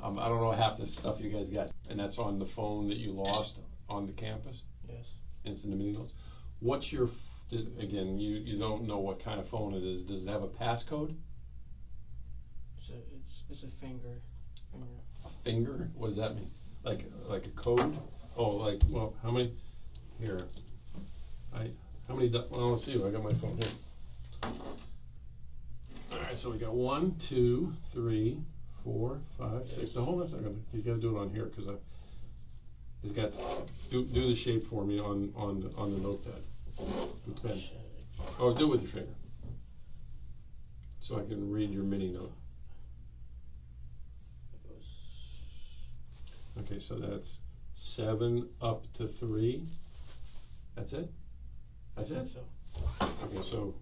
I don't know half the stuff you guys got. And that's on the phone that you lost on the campus? Yes. It's in the mini notes. What's your, again, you don't know what kind of phone it is. Does it have a passcode? It's a finger. A finger? What does that mean? Like a code? Oh, well, how many? Here. Well, let's see. I got my phone here. Alright, so we got 1, 2, 3, 4, 5, 6. Now hold on a second. You got to do it on here because it's got do the shape for me on the notepad. The pen. Oh, do it with your finger, so I can read your mini note. Okay, so that's 7 up to 3. That's it? That's it? So. Okay, so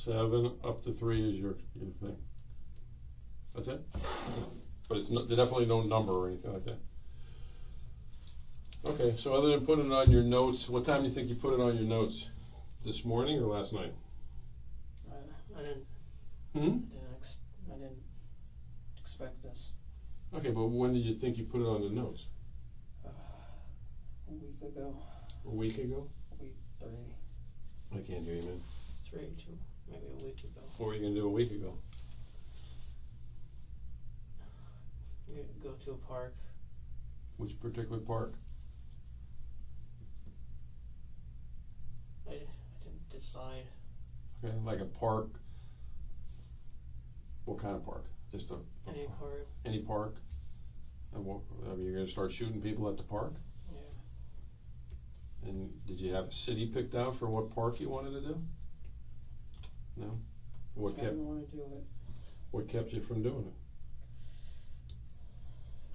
7 up to 3 is your thing. That's it? But it's not, definitely no number or anything like that. Okay, so other than putting it on your notes, what time do you think you put it on your notes? This morning or last night? I didn't. I didn't expect this. Okay, but when did you think you put it on the notes? A week ago. A week ago? Week 3. I can't hear you, man. 3, 2, maybe a week ago. What were you going to do a week ago? Go to a park. Which particular park? I didn't decide. Okay, like a park. What kind of park? Just Any park. Any park? And what, I mean, you're gonna start shooting people at the park? Yeah. And did you have a city picked out for what park you wanted to do? No? What I kept, didn't want to do it. what kept you from doing it?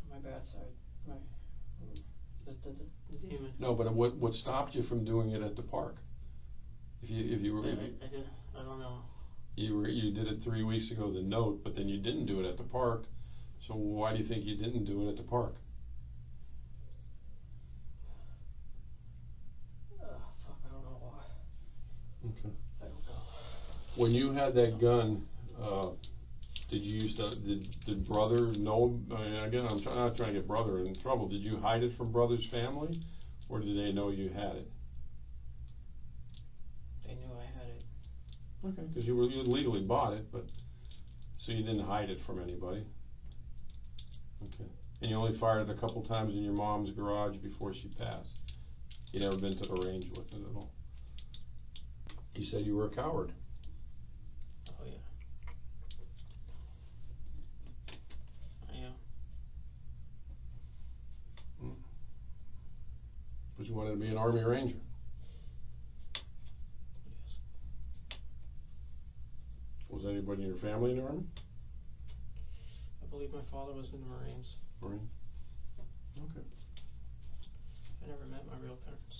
My bad side. The demon. No, but what stopped you from doing it at the park? If you were, I don't know. you did it 3 weeks ago, the note, but then you didn't do it at the park. So why do you think you didn't do it at the park? Fuck, I don't know why. Okay. I don't know. When you had that gun, did you used to, did brother know, again, I'm not trying to get brother in trouble, did you hide it from brother's family, or did they know you had it? They knew I had it. Okay, because you legally bought it, but, so you didn't hide it from anybody. Okay. And you only fired it a couple times in your mom's garage before she passed. You never been to the range with it at all. You said you were a coward. Oh yeah. I am. But you wanted to be an Army Ranger. Yes. Was anybody in your family in the Army? I believe my father was in the Marines. Marine? Okay. I never met my real parents.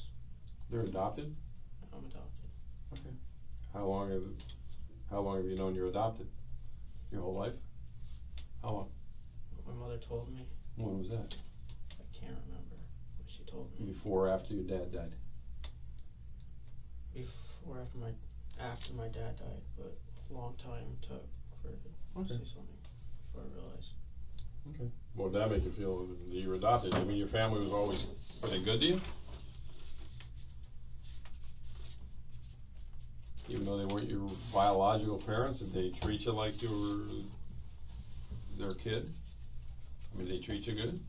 They're adopted? I'm adopted. Okay. How long have you known you're adopted? Your whole life? How long? My mother told me. When was that? I can't remember what she told me. Before or after your dad died? Before, after my dad died, but a long time took for her to say something before I realized. Okay. What would that make you feel that you were adopted? I mean, your family was always, were they good to you? Even though they weren't your biological parents, did they treat you like you were their kid? I mean, did they treat you good?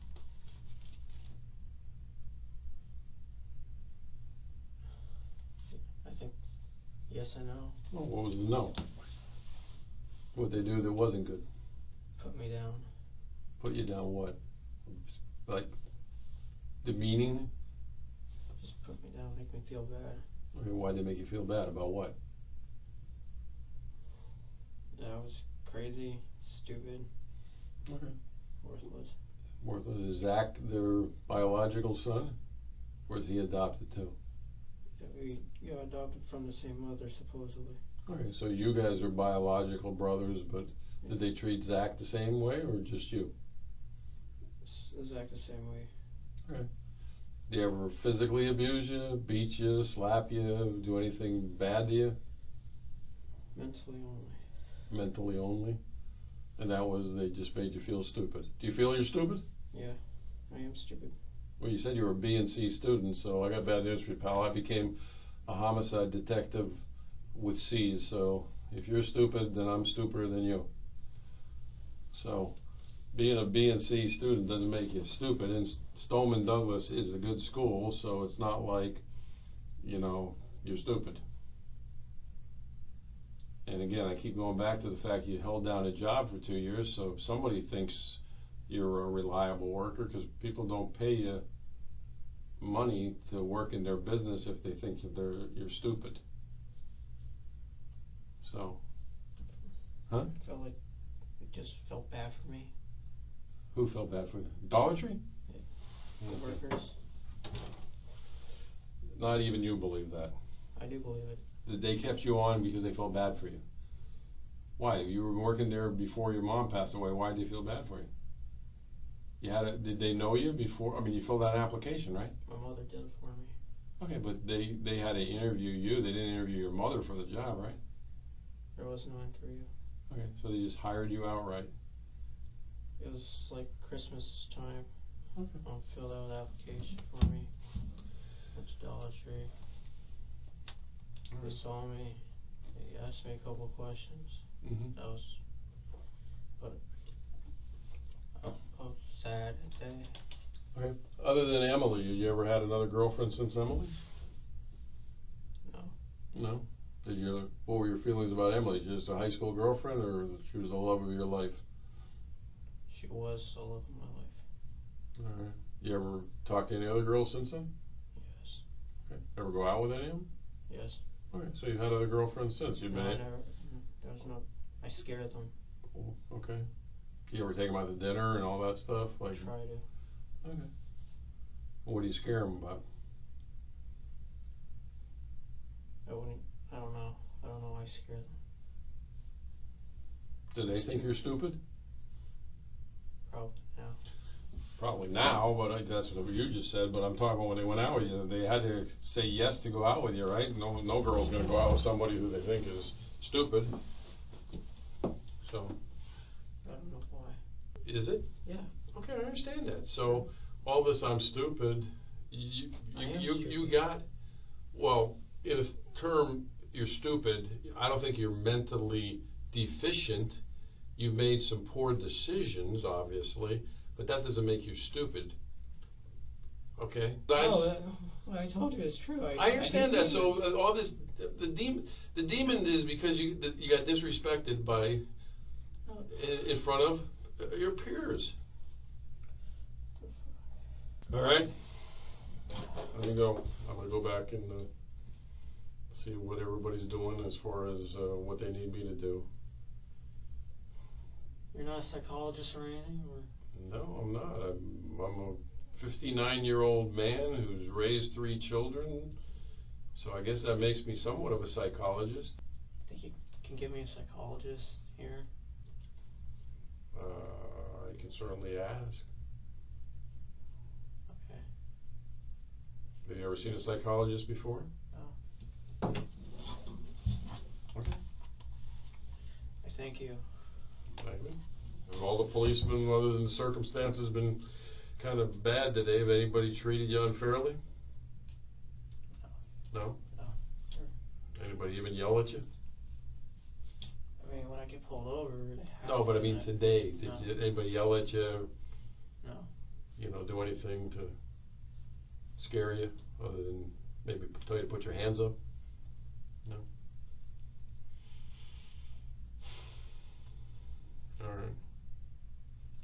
I think, yes and no. Well, what was the no? What'd they do that wasn't good? Put me down. Put you down what? Like, demeaning? Just put me down, make me feel bad. Okay, why'd they make you feel bad? About what? That I was crazy, stupid. Okay. Worthless. Worthless. Is Zach their biological son? Or is he adopted too? Yeah, we got adopted from the same mother, supposedly. Okay, so you guys are biological brothers, but did they treat Zach the same way, or just you? Zach the same way. Okay. Did they ever physically abuse you, beat you, slap you, do anything bad to you? Mentally only. Mentally only? And that was, they just made you feel stupid. Do you feel you're stupid? Yeah, I am stupid. Well, you said you were a B and C student, so I got bad news for you, pal. I became a homicide detective with C's, so if you're stupid, then I'm stupider than you. So, being a B and C student doesn't make you stupid, and Stoneman Douglas is a good school, so it's not like, you know, you're stupid. And again, I keep going back to the fact you held down a job for 2 years, so if somebody thinks you're a reliable worker, because people don't pay you money to work in their business if they think that you're stupid. So, huh? I felt like it just felt bad for me. Who felt bad for you? Dollar Tree? Yeah. The workers. Not even you believe that. I do believe it. That they kept you on because they felt bad for you. Why? You were working there before your mom passed away. Why did they feel bad for you? Did they know you before? I mean, you filled out an application, right? My mother did it for me. Okay, but they had to interview you. They didn't interview your mother for the job, right? There was no interview. Okay, so they just hired you outright. It was like Christmas time. Okay. Filled out an application for me. Went to Dollar Tree. They saw me. They asked me a couple questions. Mm-hmm. That was, but I was sad that day. Okay. Other than Emily, you ever had another girlfriend since Emily? No. No? What were your feelings about Emily? Just a high school girlfriend, or she was the love of your life? She was the love of my life. All right. You ever talked to any other girls since then? Yes. Okay. Ever go out with any of them? Yes. Okay. So you've had other girlfriends since? You've No, been. I never. There was no. I scared them. Oh, okay. You ever take them out to dinner and all that stuff? Like. Try to. Okay. What do you scare them about? I wouldn't. I don't know. I don't know why I scared them. Do they think you're stupid? Probably now. Probably now, but that's what you just said. But I'm talking about when they went out with you. They had to say yes to go out with you, right? No girl's going to go out with somebody who they think is stupid. So. I don't know why. Is it? Yeah. Okay, I understand that. So all this, I'm stupid. You got. Well, in a term, you're stupid. I don't think you're mentally deficient. You made some poor decisions, obviously, but that doesn't make you stupid. Okay? No, what I told you is true. I understand that. So all this, the demon is because you got disrespected by in front of your peers. All right. Let me go. I'm gonna go back and see what everybody's doing as far as what they need me to do. You're not a psychologist or anything, or? No, I'm not. I'm a 59-year-old man who's raised 3 children, so I guess that makes me somewhat of a psychologist. Think you can give me a psychologist here? I can certainly ask. Okay. Have you ever seen a psychologist before? No. Okay. I thank you. Thank you. Have all the policemen, other than the circumstances, been kind of bad today? Have anybody treated you unfairly? No? No. Sure. Anybody even yell at you? I mean, when I get pulled over, they have. No, but I mean today. Did No. anybody yell at you? No. You know, do anything to scare you, other than maybe tell you to put your hands up? No? All right.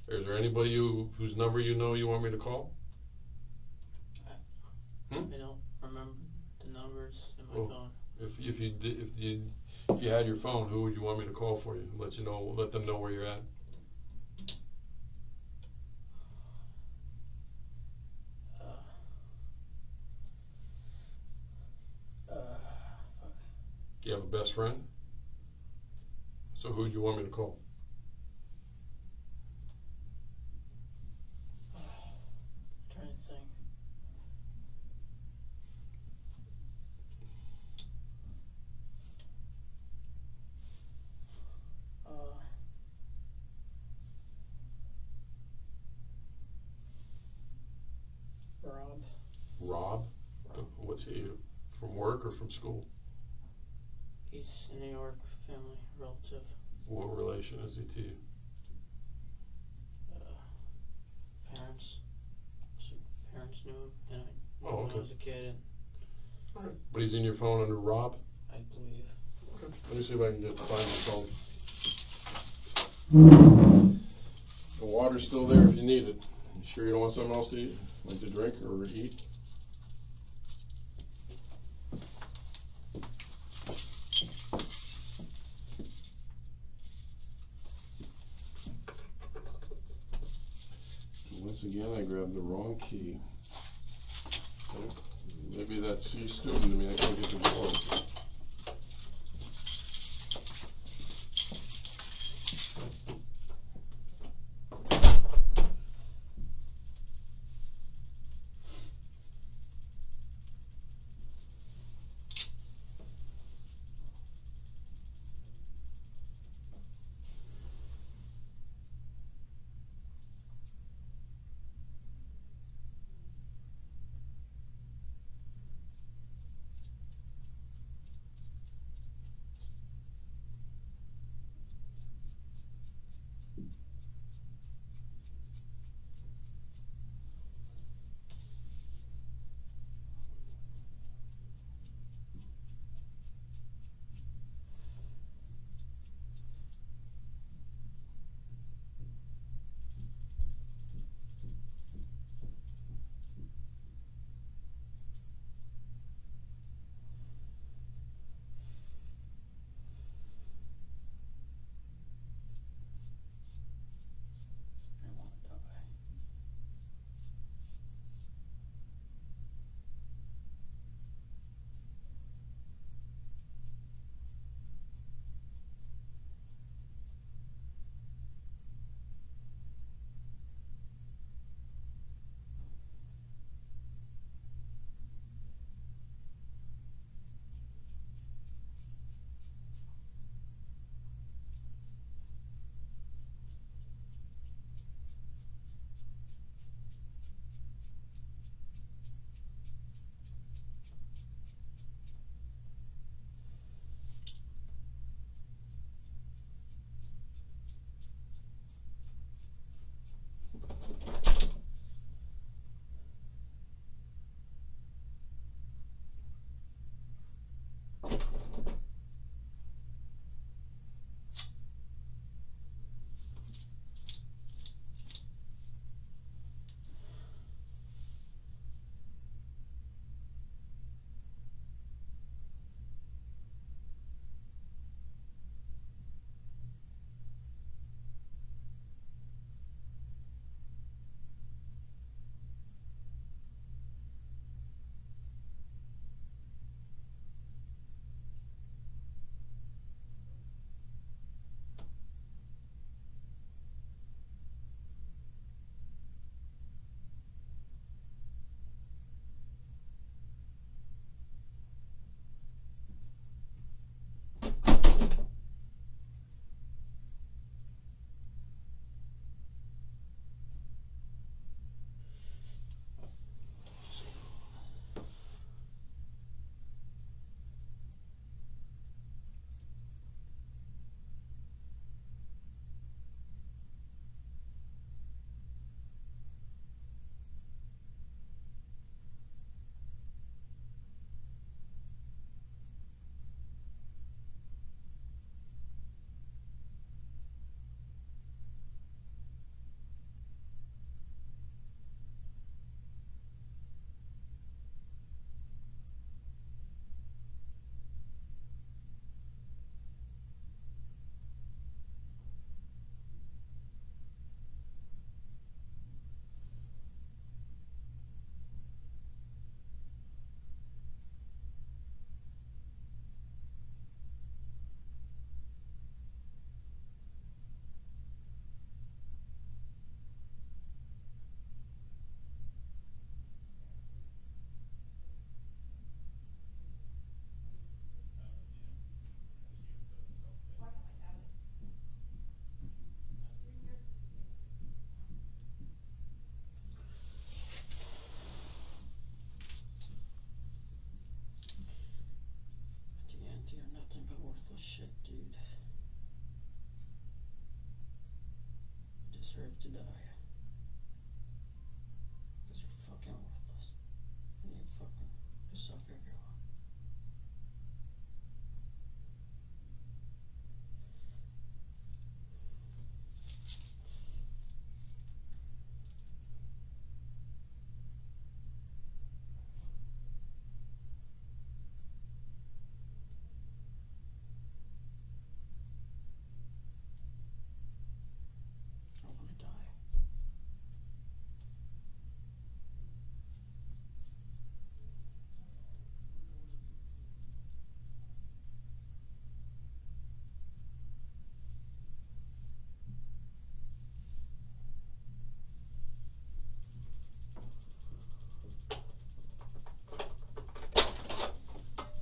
Is there anybody whose number you know you want me to call? I don't remember the numbers in my phone. If you had your phone, who would you want me to call for you? Let them know where you're at. Do you have a best friend? So who do you want me to call? I'm trying to think. Rob. Rob? What's he? From work or from school? He's a New York family relative. What relation is he to you? Parents. Parents knew him, and I Oh, when okay. I was a kid, and All right. But he's in your phone under Rob? I believe. Okay. Let me see if I can find his phone. The water's still there if you need it. You sure you don't want something else to eat? Like to drink or eat? Once again, I grabbed the wrong key. Okay. Maybe that's he's student to me. I can't get the door. die. Because you're fucking worthless. And you fucking piss off everyone. I want to die.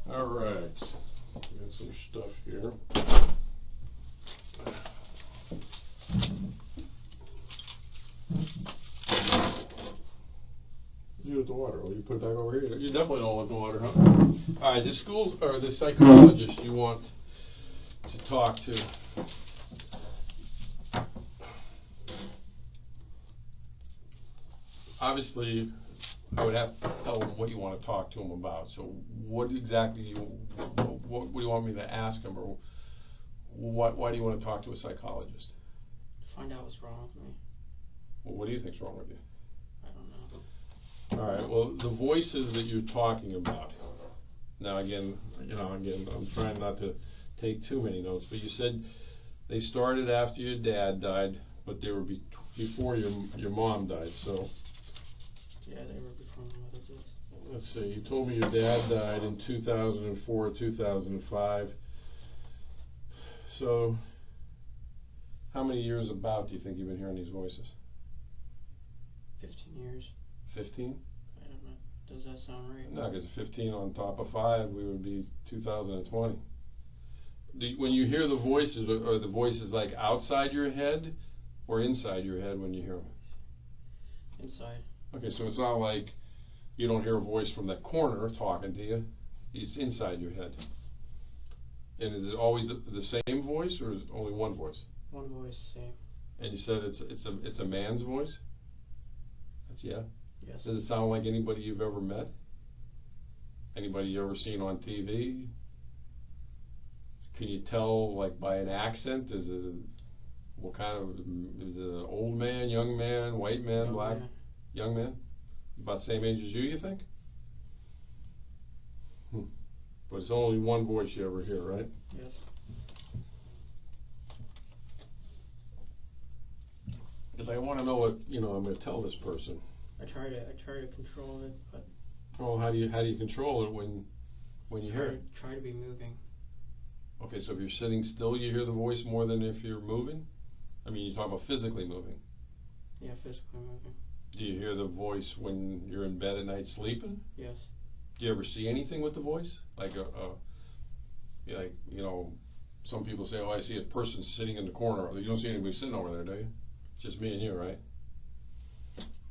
All right, got some stuff here. You with the water? Will you put it back over here? You definitely don't want the water, huh? All right, the school or the psychologist you want to talk to. Obviously, I would have to tell him what you want to talk to him about. So, what exactly what do you want me to ask him, or why do you want to talk to a psychologist? Find out what's wrong with me. Well, what do you think's wrong with you? I don't know. All right. Well, the voices that you're talking about. Now, again, I'm trying not to take too many notes, but you said they started after your dad died, but they were before your mom died. So. Yeah, they were before my mother did. Let's see, you told me your dad died in 2004, 2005. So, how many years about do you think you've been hearing these voices? 15 years. 15? I don't know. Does that sound right? No, because 15 on top of 5, we would be 2020. When you hear the voices, are the voices like outside your head or inside your head when you hear them? Inside. Okay, so it's not like you don't hear a voice from that corner talking to you. It's inside your head. And is it always the same voice, or is it only one voice? One voice, same. And you said it's a man's voice? That's yeah. Yes. Does it sound like anybody you've ever met? Anybody you ever seen on TV? Can you tell, like, by an accent? Is it what kind of? Is it an old man, young man, white man, Young black? man. Young man? About the same age as you think? But it's only one voice you ever hear, right? Yes. Because I want to know what I'm going to tell this person. I try to control it, but. Oh, how do you control it when you hear it? Try to be moving. Okay, so if you're sitting still, you hear the voice more than if you're moving? I mean, you talk about physically moving. Yeah, physically moving. Do you hear the voice when you're in bed at night sleeping? Yes. Do you ever see anything with the voice? Like some people say, oh, I see a person sitting in the corner. You don't see anybody sitting over there, do you? It's just me and you, right?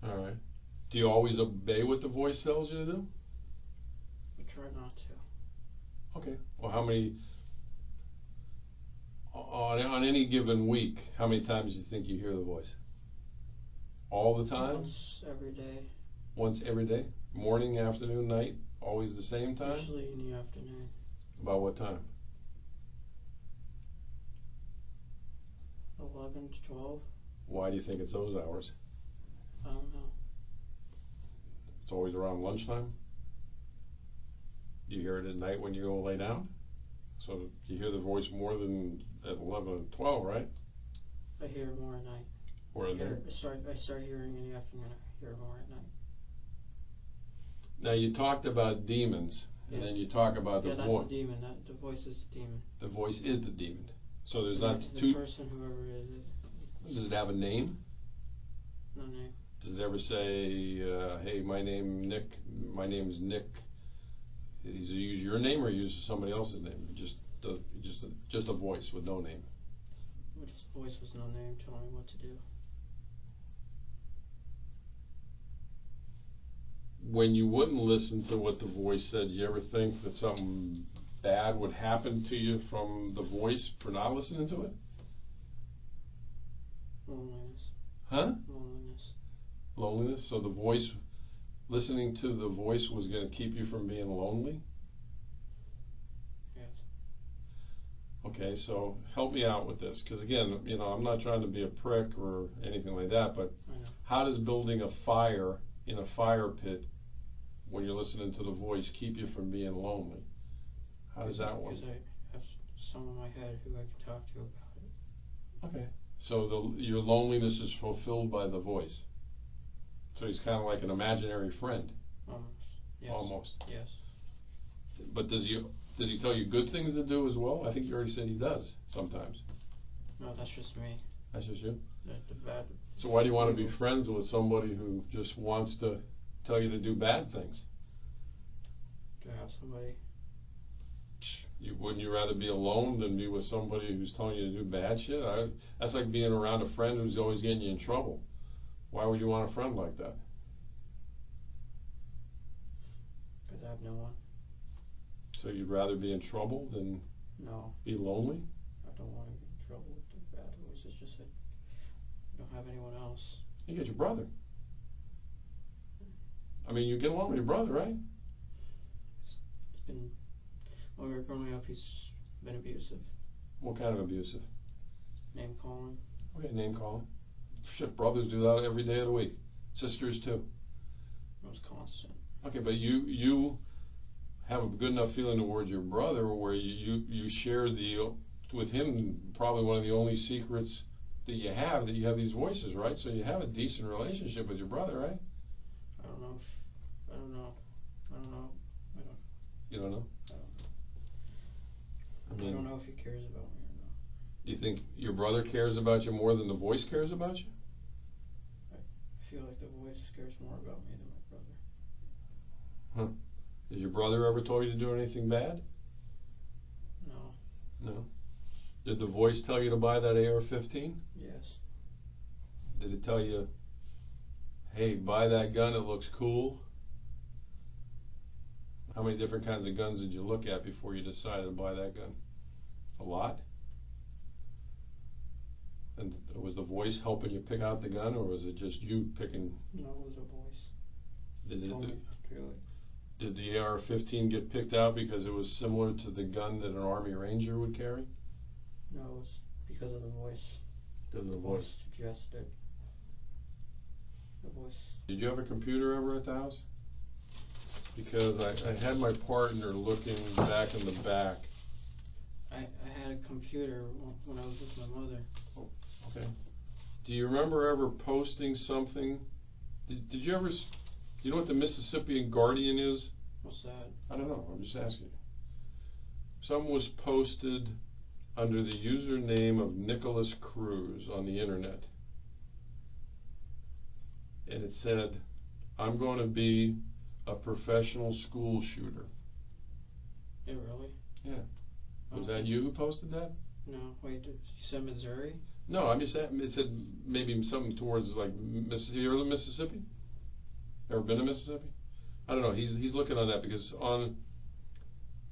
All right. Do you always obey what the voice tells you to do? I try not to. Okay. Well, how many, on any given week, how many times do you think you hear the voice? All the time? Once every day. Once every day? Morning, afternoon, night? Always the same time? Usually in the afternoon. About what time? 11 to 12. Why do you think it's those hours? I don't know. It's always around lunchtime? Do you hear it at night when you go lay down? So you hear the voice more than at 11 and 12, right? I hear it more at night. Or at night? I start hearing in the afternoon. I hear it more at night. Now you talked about demons, and then you talk about the voice. Yeah, that's the demon. The voice is the demon. The voice is the demon. So there's not the two. person, whoever it is. Does it have a name? No name. Does it ever say, "Hey, my name's Nick. Does it use your name or use somebody else's name? Just a voice with no name. Just a voice with no name telling me what to do. When you wouldn't listen to what the voice said, you ever think that something bad would happen to you from the voice for not listening to it? Loneliness. Huh? Loneliness. Loneliness? So the voice, listening to the voice was going to keep you from being lonely? Yes. Okay, so help me out with this, because again, you know, I'm not trying to be a prick or anything like that, but I know. how does building a fire in a fire pit when you're listening to the voice keep you from being lonely? How does that work? Because I have someone in my head who I can talk to about it. Okay, so your loneliness is fulfilled by the voice. So he's kind of like an imaginary friend. Almost. Yes. Almost. Yes. But does he tell you good things to do as well? I think you already said he does sometimes. No, that's just me. That's just you? The bad. So why do you want to be friends with somebody who just wants to tell you to do bad things? To have somebody. Wouldn't you rather be alone than be with somebody who's telling you to do bad shit? That's like being around a friend who's always getting you in trouble. Why would you want a friend like that? Because I have no one. So you'd rather be in trouble than No. be lonely? I don't want to get in trouble with the bad voices. Just that I don't have anyone else. You got your brother. I mean, you get along with your brother, right? It's been, when we were growing up, he's been abusive. What kind of abusive? Name calling. Okay, name calling. Shit, brothers do that every day of the week. Sisters too. It was constant. Okay, but you have a good enough feeling towards your brother where you share with him probably one of the only secrets that you have these voices, right? So you have a decent relationship with your brother, right? I don't know. You don't know? I don't know if he cares about me or not. Do you think your brother cares about you more than the voice cares about you? I feel like the voice cares more about me than my brother. Huh. Has your brother ever told you to do anything bad? No. No. Did the voice tell you to buy that AR-15? Yes. Did it tell you, hey, buy that gun, it looks cool? How many different kinds of guns did you look at before you decided to buy that gun? A lot? And was the voice helping you pick out the gun, or was it just you picking? No, it was a voice. Did the AR-15 get picked out because it was similar to the gun that an Army Ranger would carry? No, it was because of the voice. Because of the voice. Suggested. The voice. Did you have a computer ever at the house? Because I had my partner looking back in the back. I had a computer when I was with my mother. Oh, okay. Do you remember ever posting something? Did you ever? You know what the Mississippian Guardian is? What's that? I don't know. I'm just asking. Something was posted under the username of Nikolas Cruz on the internet. And it said, I'm going to be a professional school shooter. Yeah, really? Yeah. Was that you who posted that? No. Wait, you said Missouri? No, I'm just saying, it said maybe something towards like Mississippi. You ever lived in Mississippi? Ever been to Mississippi? I don't know. He's looking on that because on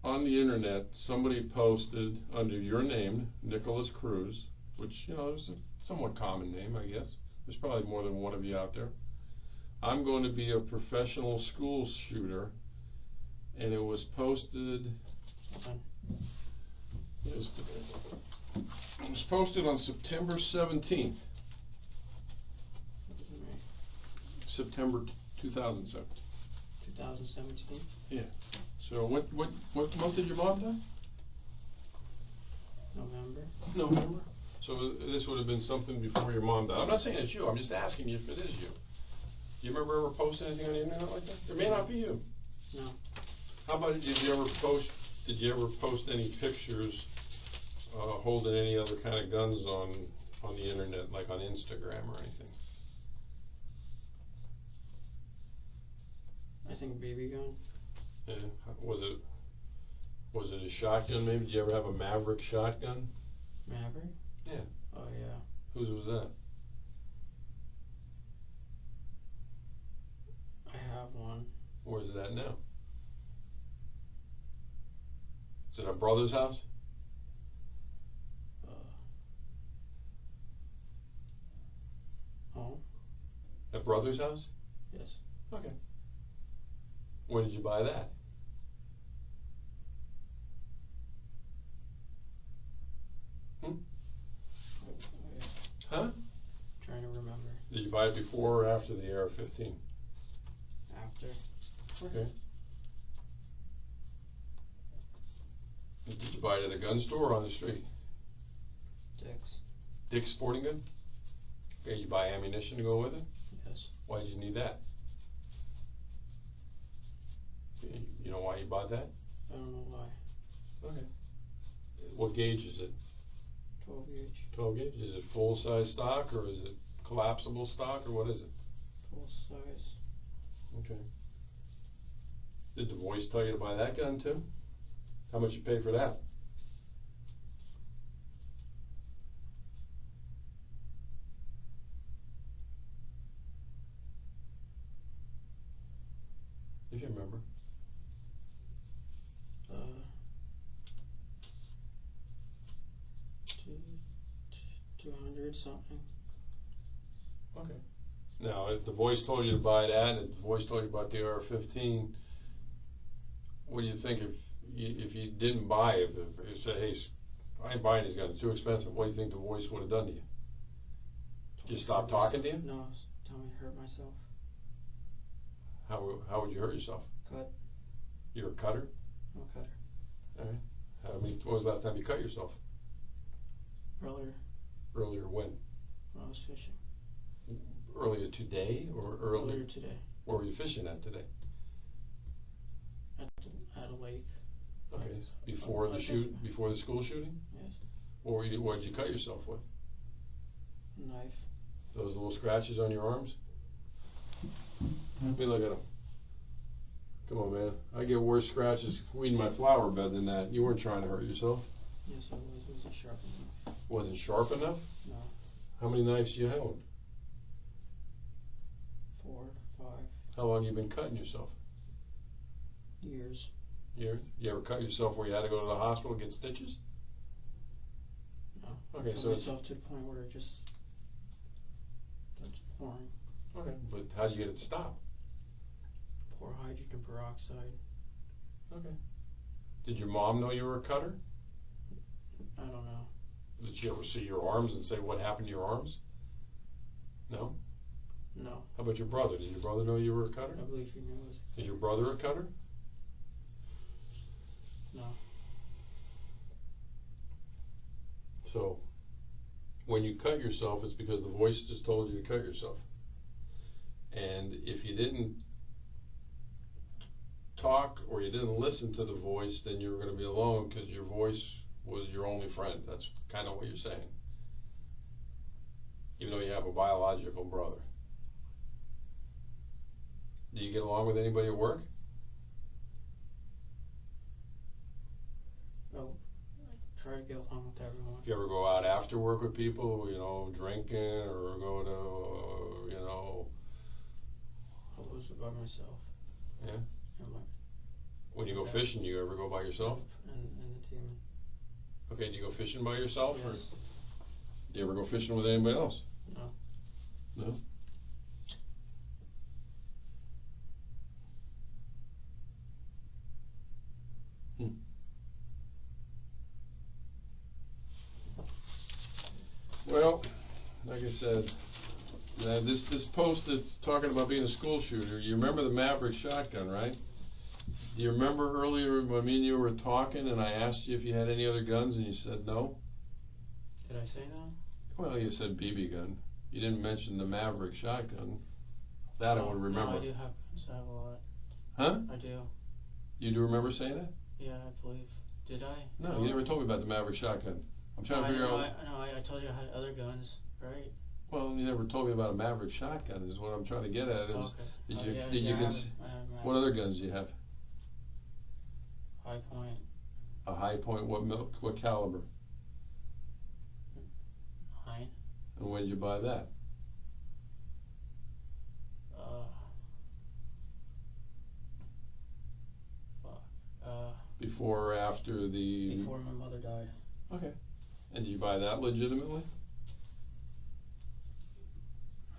the internet somebody posted under your name, Nikolas Cruz, which is a somewhat common name, I guess. There's probably more than one of you out there. I'm going to be a professional school shooter, and it was posted. It was posted on September 17th. September 2007. 2017? Yeah. So what month did your mom die? November. So this would have been something before your mom died. I'm not saying it's you. I'm just asking you if it is you. Do you remember ever posting anything on the internet like that? It may not be you. No. How about did you ever post any pictures holding any other kind of guns on the internet, like on Instagram or anything? I think BB gun. Yeah. Was it a shotgun maybe? Did you ever have a Maverick shotgun? Maverick? Yeah. Oh yeah. Whose was that? I have one. Where's it at now? Is it at brother's house? Home? brother's house? Yes. Okay. When did you buy that? Huh? Trying to remember. Did you buy it before or after the AR-15? After. Okay. Did you buy it at a gun store or on the street? Dick's. Dick's Sporting Good? Okay, you buy ammunition to go with it? Yes. Why did you need that? You know why you bought that? I don't know why. Okay. What gauge is it? 12 gauge. 12 gauge? Is it full size stock or is it collapsible stock or what is it? Full size. Okay. Did the voice tell you to buy that gun too? How much you pay for that? If you remember. 200 something. Okay. Now, if the voice told you to buy that, and if the voice told you about the AR-15, what do you think if you didn't buy it? If you said, "Hey, I ain't buying these guns; it's too expensive," what do you think the voice would have done to you? Just stop talking to you? No, tell me to hurt myself. How would you hurt yourself? Cut. You're a cutter? I'm a cutter. All right. When was the last time you cut yourself? Earlier. Earlier when? When I was fishing. Earlier today or earlier? Earlier today. Where were you fishing at today? At a lake. Okay. Before the school shooting? Yes. What did you cut yourself with? Knife. Those little scratches on your arms? Let me look at them. Come on, man. I get worse scratches weeding my flower bed than that. You weren't trying to hurt yourself. Yes, I was. It wasn't sharp enough. Wasn't sharp enough? No. How many knives do you own? 4, 5. How long have you been cutting yourself? Years. Years? You ever cut yourself where you had to go to the hospital and get stitches? No. Okay, I so cut myself to the point where it just starts pouring. Okay, but how do you get it to stop? Pour hydrogen peroxide. Okay. Did your mom know you were a cutter? I don't know. Did she ever see your arms and say what happened to your arms? No? No. How about your brother? Did your brother know you were a cutter? I believe he knew it. Is your brother a cutter? No. So, when you cut yourself, it's because the voice just told you to cut yourself. And if you didn't talk or you didn't listen to the voice, then you were going to be alone because your voice was your only friend. That's kind of what you're saying. Even though you have a biological brother. Do you get along with anybody at work? No. I try to get along with everyone. Do you ever go out after work with people, drinking or go to, I was by myself. Yeah? And When you go fishing, do you ever go by yourself? And the team. Okay, do you go fishing by yourself? Yes. Or do you ever go fishing with anybody else? No. No? Well, like I said, this post that's talking about being a school shooter, you remember the Maverick shotgun, right? Do you remember earlier when me and you were talking and I asked you if you had any other guns and you said no? Did I say no? Well, you said BB gun. You didn't mention the Maverick shotgun. That I would remember. No, I do have guns. I have a lot. Huh? I do. You do remember saying that? Yeah, I believe. Did I? No, you never told me about the Maverick shotgun. I'm trying to figure out. I told you I had other guns, right? Well, you never told me about a Maverick shotgun. Is what I'm trying to get at. Is okay. What other guns do you have? High point. A high point. What caliber? 9. And when did you buy that? Before or after the? Before my mother died. Okay. And did you buy that legitimately?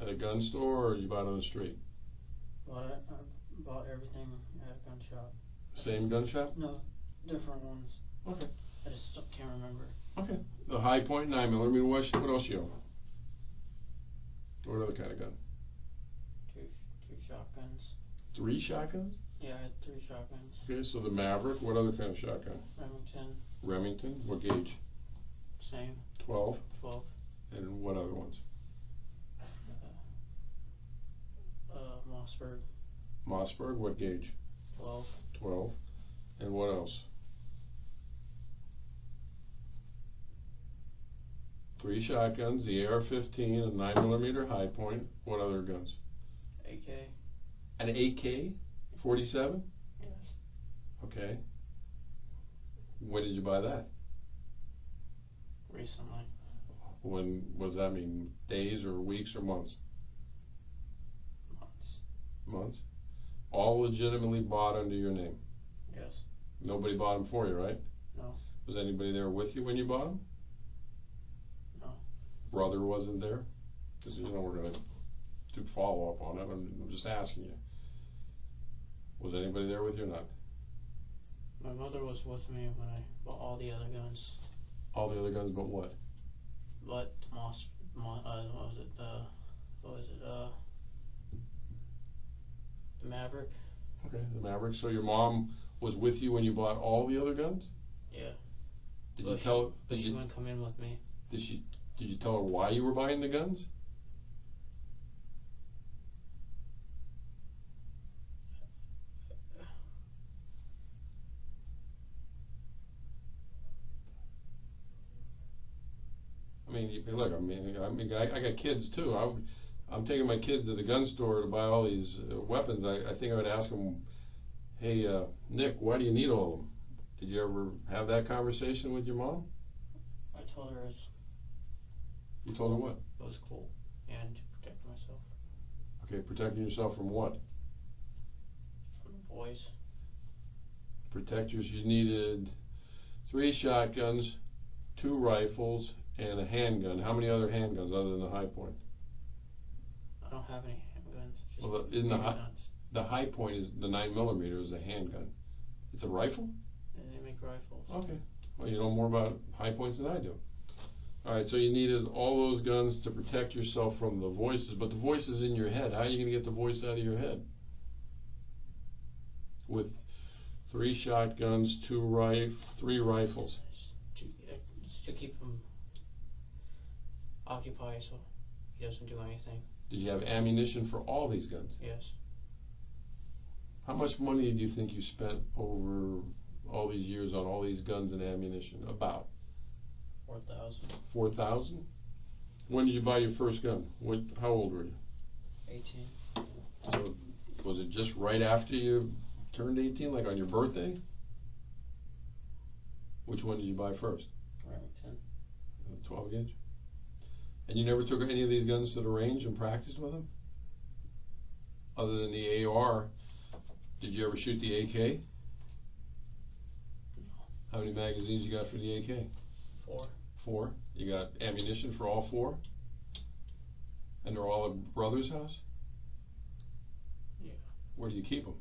At a gun store, or you bought it on the street? I bought everything at a gun shop. Same gun shop? No, different ones. Okay. I just can't remember. Okay. The high point 9mm. What else you own? What other kind of gun? Two shotguns. 3 shotguns? Yeah, I had 3 shotguns. Okay, so the Maverick. What other kind of shotgun? Remington. Remington. What gauge? Same. 12. 12. And what other ones? Mossberg. Mossberg. What gauge? 12. 12. And what else? 3 shotguns, the AR-15, a 9mm high point. What other guns? AK. An AK-47? Yes. Okay. When did you buy that? Recently. When, what does that mean? Days or weeks or months? Months. Months? All legitimately bought under your name? Yes. Nobody bought them for you, right? No. Was anybody there with you when you bought them? No. Brother wasn't there? Because, we're going to do follow-up on it. I'm just asking you. Was anybody there with you or not? My mother was with me when I bought all the other guns. All the other guns but what? But what was it? The Maverick. Okay, the Maverick. So your mom was with you when you bought all the other guns? Yeah. Did you tell? But she wouldn't come in with me. Did you tell her why you were buying the guns? Look, I got kids too. I'm taking my kids to the gun store to buy all these weapons. I think I would ask them, hey, Nick, why do you need all of them? Did you ever have that conversation with your mom? I told her You told her what? it was cool and to protect myself. Okay, protecting yourself from what? From the boys. Protect yourself. You needed 3 shotguns, 2 rifles, and a handgun. How many other handguns other than the high point? I don't have any handguns. Just Well, isn't guns. the high point is the 9mm is a handgun. It's a rifle? And they make rifles. Okay. Well, you know more about high points than I do. Alright, so you needed all those guns to protect yourself from the voices, but the voice is in your head. How are you going to get the voice out of your head? With 3 shotguns, 3 rifles. Just to keep him occupied so he doesn't do anything. Did you have ammunition for all these guns? Yes. How much money do you think you spent over all these years on all these guns and ammunition? About? 4,000. 4,000? When did you buy your first gun? How old were you? 18. So, was it just right after you turned 18, like on your birthday? Which one did you buy first? Remington. 12 gauge? And you never took any of these guns to the range and practiced with them? Other than the AR, did you ever shoot the AK? No. How many magazines you got for the AK? 4. 4? You got ammunition for all 4? And they're all at brother's house? Yeah. Where do you keep them?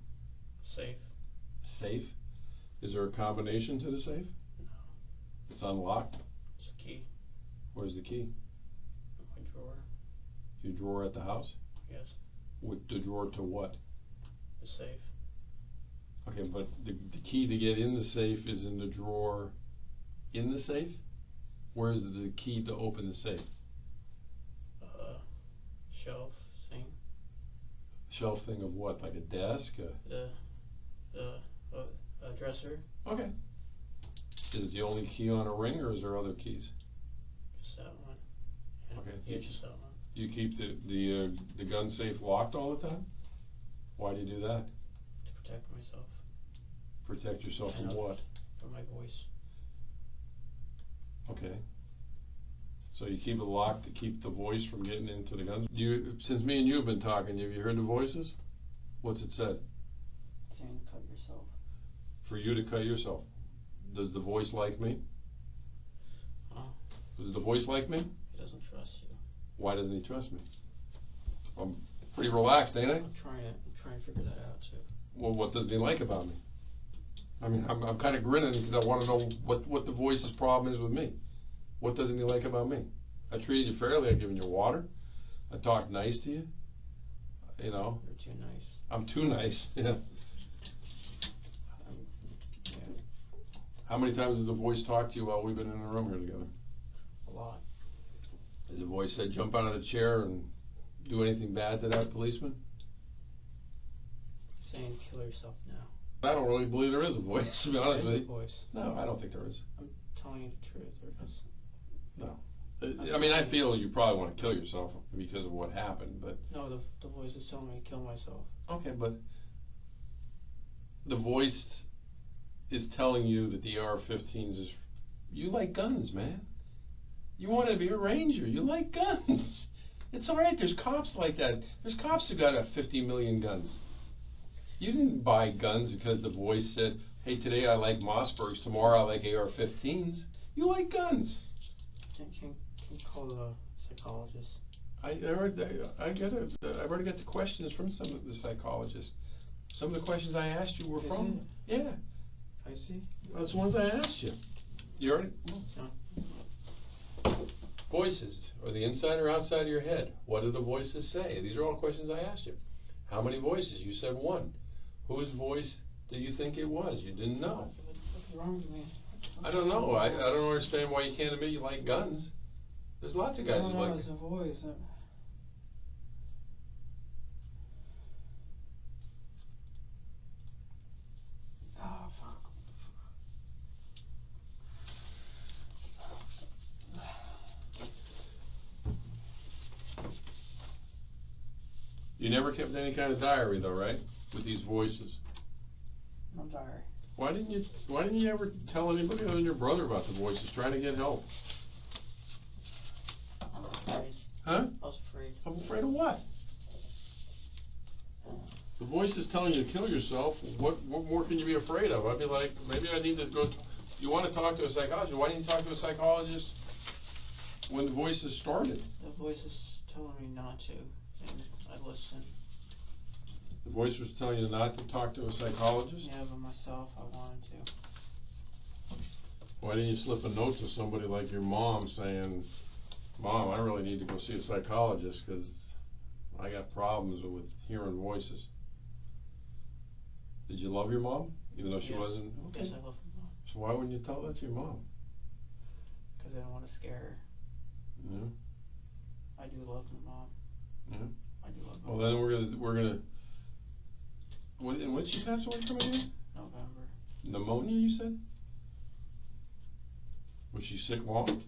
Safe. Safe? Is there a combination to the safe? No. It's unlocked? It's a key. Where's the key? My drawer. Your drawer at the house? Yes. With the drawer to what? The safe. Okay, but the key to get in the safe is in the drawer in the safe? Where is the key to open the safe? Shelf thing. Shelf thing of what? Like a desk? A dresser. Okay. Is it the only key on a ring, or is there other keys? Just that one. And Okay. Yeah, just that one. You keep the gun safe locked all the time? Why do you do that? To protect myself. Protect yourself from what? From my voice. Okay. So you keep it locked to keep the voice from getting into the guns? Since me and you have been talking, have you heard the voices? What's it said? Saying cut yourself. For you to cut yourself. Does the voice like me? Huh? Does the voice like me? He doesn't trust you. Why doesn't he trust me? I'm pretty relaxed, ain't I? I'm trying to figure that out too. Well, what doesn't he like about me? I mean, I'm kind of grinning because I want to know what the voice's problem is with me. What doesn't he like about me? I treated you fairly. I've given you water. I talked nice to you. You know. You're too nice. I'm too nice. Yeah. Yeah. How many times has the voice talked to you while we've been in the room here together? A lot. Has the voice said jump out of the chair and do anything bad to that policeman? Saying kill yourself now. I don't really believe there is a voice, to be honest with There is you. a voice. No, I don't think there is. I'm telling you the truth. There is. No. I mean, I feel you probably want to kill yourself because of what happened, but... No, the voice is telling me to kill myself. Okay, but the voice is telling you that the AR-15s is... You like guns, man. You want to be a ranger. You like guns. It's all right. There's cops like that. There's cops who got 50 million guns. You didn't buy guns because the voice said, hey, today I like Mossbergs, tomorrow I like AR-15s. You like guns. Can you call the psychologist? I've already got the questions from some of the psychologists. Some of the questions I asked you were from... Yeah. I see. That's the ones I asked you. You already... No. Voices. Are they inside or outside of your head? What do the voices say? These are all questions I asked you. How many voices? You said one. Whose voice do you think it was? You didn't know. What's wrong with me? I don't know. I don't understand why you can't admit you like guns. There's lots of guys who like... it's a voice. Oh, fuck. You never kept any kind of diary though, right? With these voices. No diary. Why didn't you ever tell anybody other than your brother about the voices, trying to get help? I was afraid. Huh? I was afraid. I'm afraid of what? The voice is telling you to kill yourself. What more can you be afraid of? I'd be like, maybe I need to go... You want to talk to a psychologist. Why didn't you talk to a psychologist when the voices started? The voice is telling me not to, and I listen. The voice was telling you not to talk to a psychologist? Yeah, but myself, I wanted to. Why didn't you slip a note to somebody like your mom saying, Mom, I really need to go see a psychologist because I got problems with hearing voices? Did you love your mom, even though she wasn't? Okay. Yes, I love my mom. So why wouldn't you tell that to your mom? Because I don't want to scare her. Yeah. I do love my mom. Yeah. I do love my Well, mom. then we're gonna. When did she pass away from again? November. Pneumonia, you said? Was she sick long?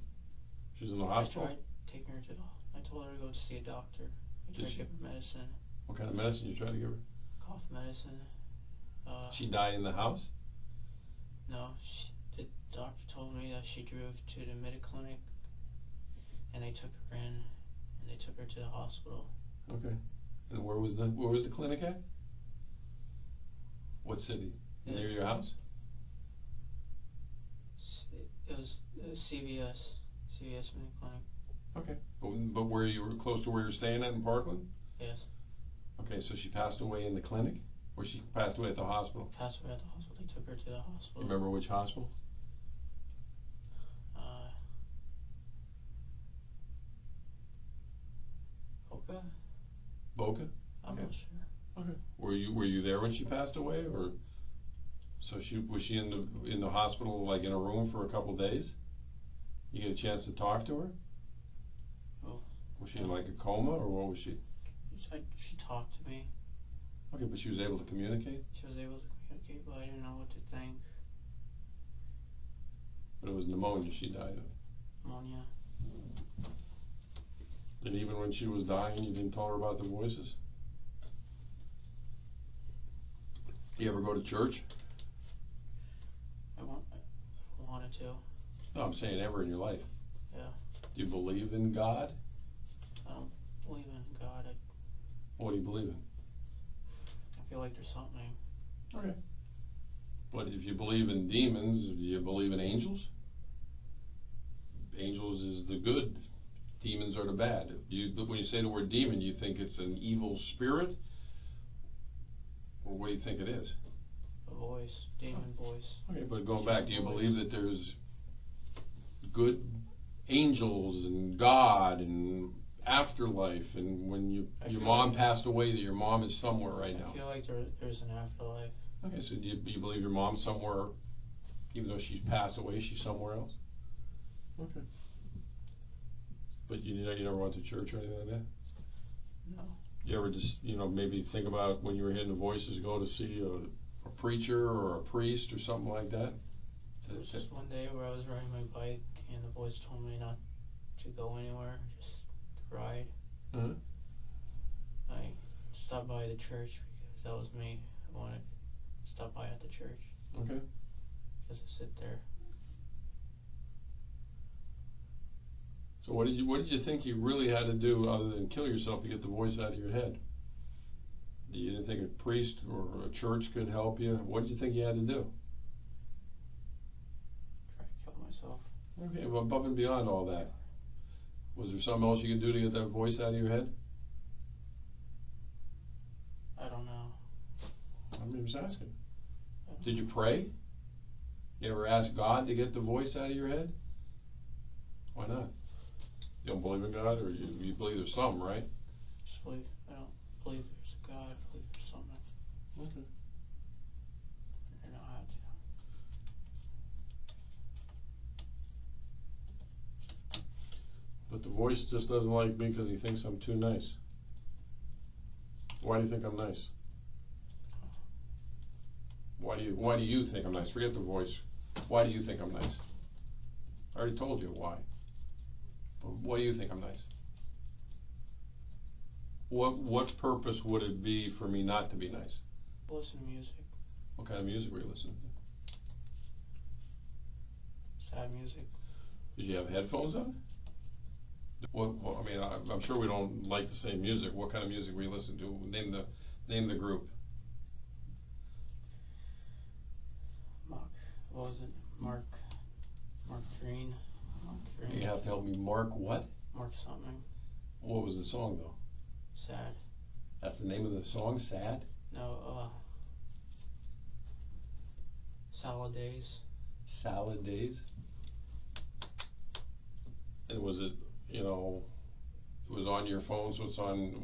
She was in the hospital? I tried taking her to the... I told her to go to see a doctor. I tried to give her medicine. What kind of medicine you tried to give her? Cough medicine. She died in the house? No, the doctor told me that she drove to the Mediclinic, and they took her in, and they took her to the hospital. Okay. And where was the clinic at? What city? Near your house? It was CVS Mediclinic. Okay. But where you were close to where you're staying at in Parkland? Yes. Okay, so she passed away in the clinic? Or she passed away at the hospital? Passed away at the hospital. They took her to the hospital. You remember which hospital? Boca? Boca? I'm Okay. not sure. Okay. Were you there when she passed away, or so was she in the hospital, like in a room for a couple days? You get a chance to talk to her? Oh. Was she in like a coma, or what was she? She talked to me. Okay, but she was able to communicate? She was able to communicate, but I didn't know what to think. But it was pneumonia she died of. Pneumonia. And even when she was dying, you didn't tell her about the voices? You ever go to church? I wanted to. No, I'm saying ever in your life. Yeah. Do you believe in God? I don't believe in God. What do you believe in? I feel like there's something. Okay. But if you believe in demons, do you believe in angels? Angels is the good. Demons are the bad? When you say the word demon, do you think it's an evil spirit? Or what do you think it is? A voice, demon voice. Okay, but going back, do you believe that there's good angels and God and afterlife, and when your mom passed away, that your mom is somewhere right now? I feel like there's an afterlife. Okay, so do you believe your mom's somewhere, even though she's passed away, she's somewhere else? Okay. But you never went to church or anything like that? No. You ever just, maybe think about when you were hearing the voices, go to see a preacher or a priest or something like that? It was just one day where I was riding my bike and the voice told me not to go anywhere, just to ride. Uh-huh. I stopped by the church because that was me. I wanted to stop by at the church. Okay. Just to sit there. So what did you think you really had to do other than kill yourself to get the voice out of your head? You didn't think a priest or a church could help you? What did you think you had to do? Try to kill myself. Okay, well, above and beyond all that, was there something else you could do to get that voice out of your head? I don't know. I'm just asking. Did you pray? You ever ask God to get the voice out of your head? Why not? You don't believe in God, or you believe there's something, right? I don't believe there's a God. I believe there's something. Okay. I don't know how to. But the voice just doesn't like me because he thinks I'm too nice. Why do you think I'm nice? Why do you think I'm nice? Forget the voice. Why do you think I'm nice? I already told you why. But why do you think I'm nice? What purpose would it be for me not to be nice? Listen to music. What kind of music were you listening to? Sad music. Did you have headphones on? I'm sure we don't like the same music. What kind of music were you listening to? Name the group. What was it? Mark Green. You have to help me. Mark what? Mark something. What was the song though? Sad. That's the name of the song, Sad? No, Salad Days. Salad Days? And was it, it was on your phone, so it's on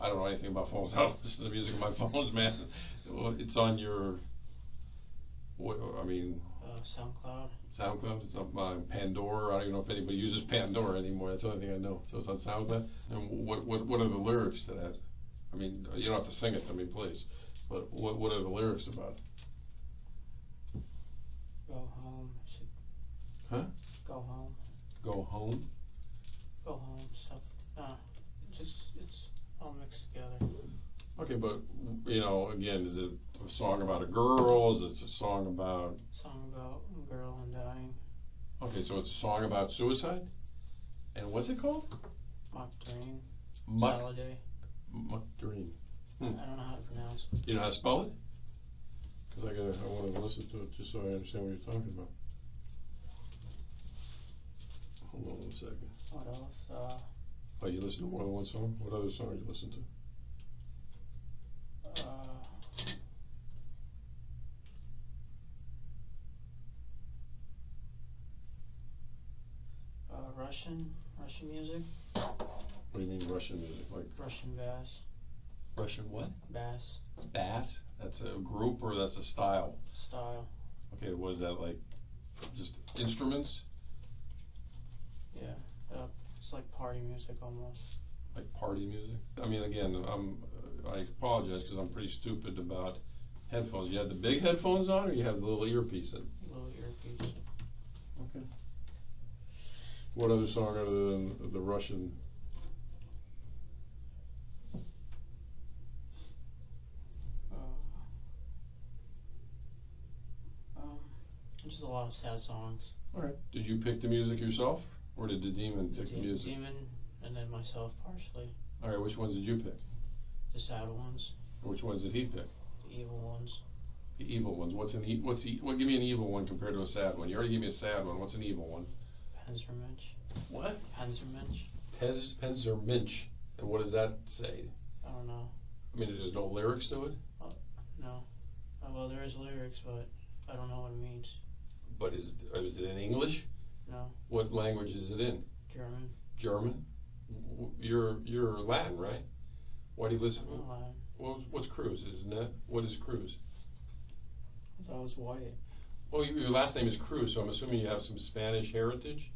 I don't know anything about phones. I don't listen to music on my phones, man. It's on your, SoundCloud. SoundCloud? It's on Pandora. I don't even know if anybody uses Pandora anymore. That's the only thing I know. So it's on SoundCloud. And what are the lyrics to that? I mean, you don't have to sing it to me, please. But what are the lyrics about? Go home. Huh? Go home. Go home? Go home. Stuff. It's all mixed together. Okay, but again, is it a song about a girl? Is it a song about? Song about a girl and dying. Okay, so it's a song about suicide. And what's it called? Mock Dream. Mock Dream. I don't know how to pronounce it. You know how to spell it? Because I want to listen to it just so I understand what you're talking about. Hold on one second. What else? Oh, you listen to more than one song? What other song do you listen to? Russian music. What do you mean Russian music? Like Russian bass. Russian what? Bass. Bass? That's a group or that's a style? Style. Okay, was that like just instruments? Yeah, it's like party music almost. Like party music? I mean, again, I apologize because I'm pretty stupid about headphones. You have the big headphones on, or you have the little earpiece in? Little earpiece. Okay. What other song other than the Russian? Just a lot of sad songs. All right. Did you pick the music yourself, or did the demon pick the music? The demon, and then myself partially. All right. Which ones did you pick? The sad ones. Which ones did he pick? The evil ones. The evil ones. Give me an evil one compared to a sad one. You already gave me a sad one. What's an evil one? Pen's Revenge. What? Panzermensch. Panzermensch. And what does that say? I don't know. I mean, there's no lyrics to it? No. Well, there is lyrics, but I don't know what it means. But is it in English? No. What language is it in? German. German? You're Latin, right? Why do you listen? I'm not Latin. What's Cruz? Isn't that? What is Cruz? I thought it was Wyatt. Oh, your last name is Cruz, so I'm assuming you have some Spanish heritage.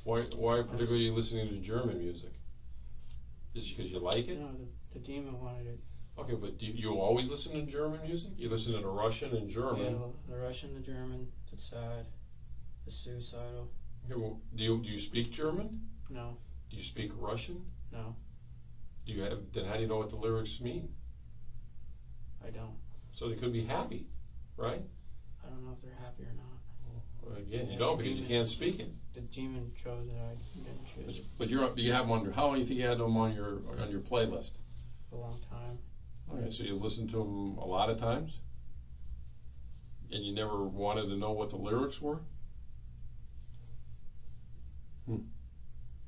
Why particularly are you listening to German music? Is it because you like it? No, the demon wanted it. Okay, but do you always listen to German music? You listen to the Russian and German. Yeah, the Russian, the German, the sad, the suicidal. Okay, well, do you speak German? No. Do you speak Russian? No. Then how do you know what the lyrics mean? I don't. So they could be happy, right? I don't know if they're happy or not. Well, again, you don't because you can't speak it. The demon chose that I didn't choose. But you have them under. How long do you think you had them on your playlist? A long time. Okay, so you listened to them a lot of times, and you never wanted to know what the lyrics were.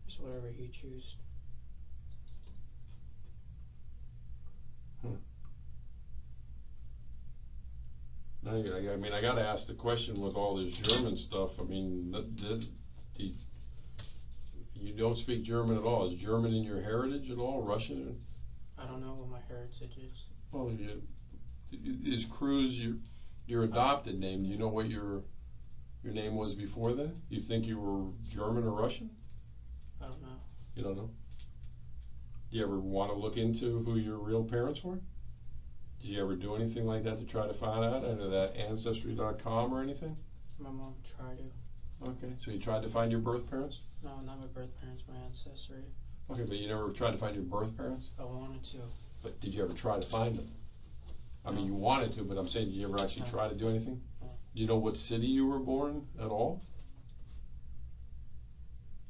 Just whatever he chooses. Now, I mean, I got to ask the question with all this German stuff. I mean, you don't speak German at all. Is German in your heritage at all? Russian? I don't know what my heritage is. Well, is Cruz your adopted name? Do you know what your name was before then? Do you think you were German or Russian? I don't know. You don't know? Do you ever want to look into who your real parents were? Did you ever do anything like that to try to find out, either that Ancestry.com or anything? My mom tried to. Okay, so you tried to find your birth parents? No, not my birth parents, my ancestry. Okay, but you never tried to find your birth parents? I wanted to. But did you ever try to find them? I mean, No. you wanted to, but I'm saying, did you ever actually try to do anything? No. Do you know what city you were born at all?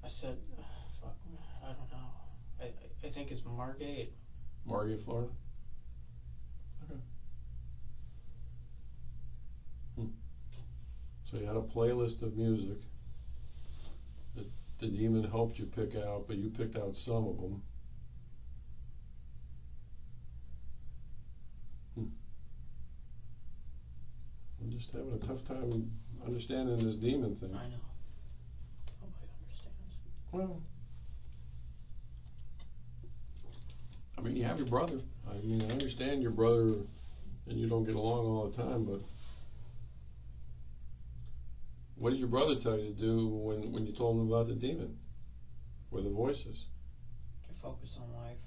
I said, fuck, I don't know. I think it's Margate. Margate, Florida? Okay. So you had a playlist of music that the demon helped you pick out, but you picked out some of them. I'm just having a tough time understanding this demon thing. I know. Nobody understands. Well, I mean, you have your brother. I mean, I understand your brother and you don't get along all the time, but what did your brother tell you to do when you told him about the demon? Or the voices? To focus on life.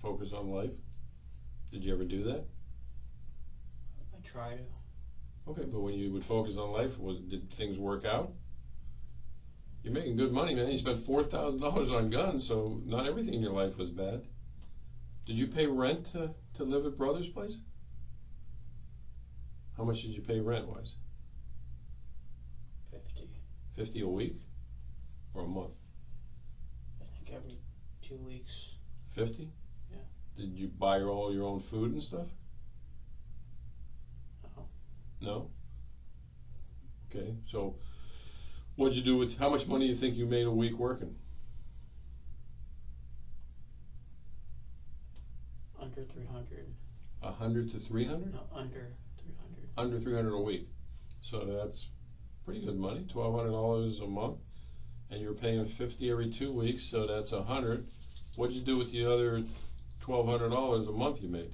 Focus on life? Did you ever do that? I try to. Okay, but when you would focus on life, did things work out? You're making good money, man. You spent $4,000 on guns, so not everything in your life was bad. Did you pay rent to live at Brother's place? How much did you pay rent-wise? 50. 50 a week? Or a month? I think every 2 weeks. 50? Yeah. Did you buy all your own food and stuff? No. No? Okay, so what'd you do with, how much money do you think you made a week working? Under 300. 100 to 300? No, under 300. Under 300 a week. So that's pretty good money, $1,200 a month. And you're paying 50 every 2 weeks, so that's 100. What'd you do with the other $1,200 a month you made?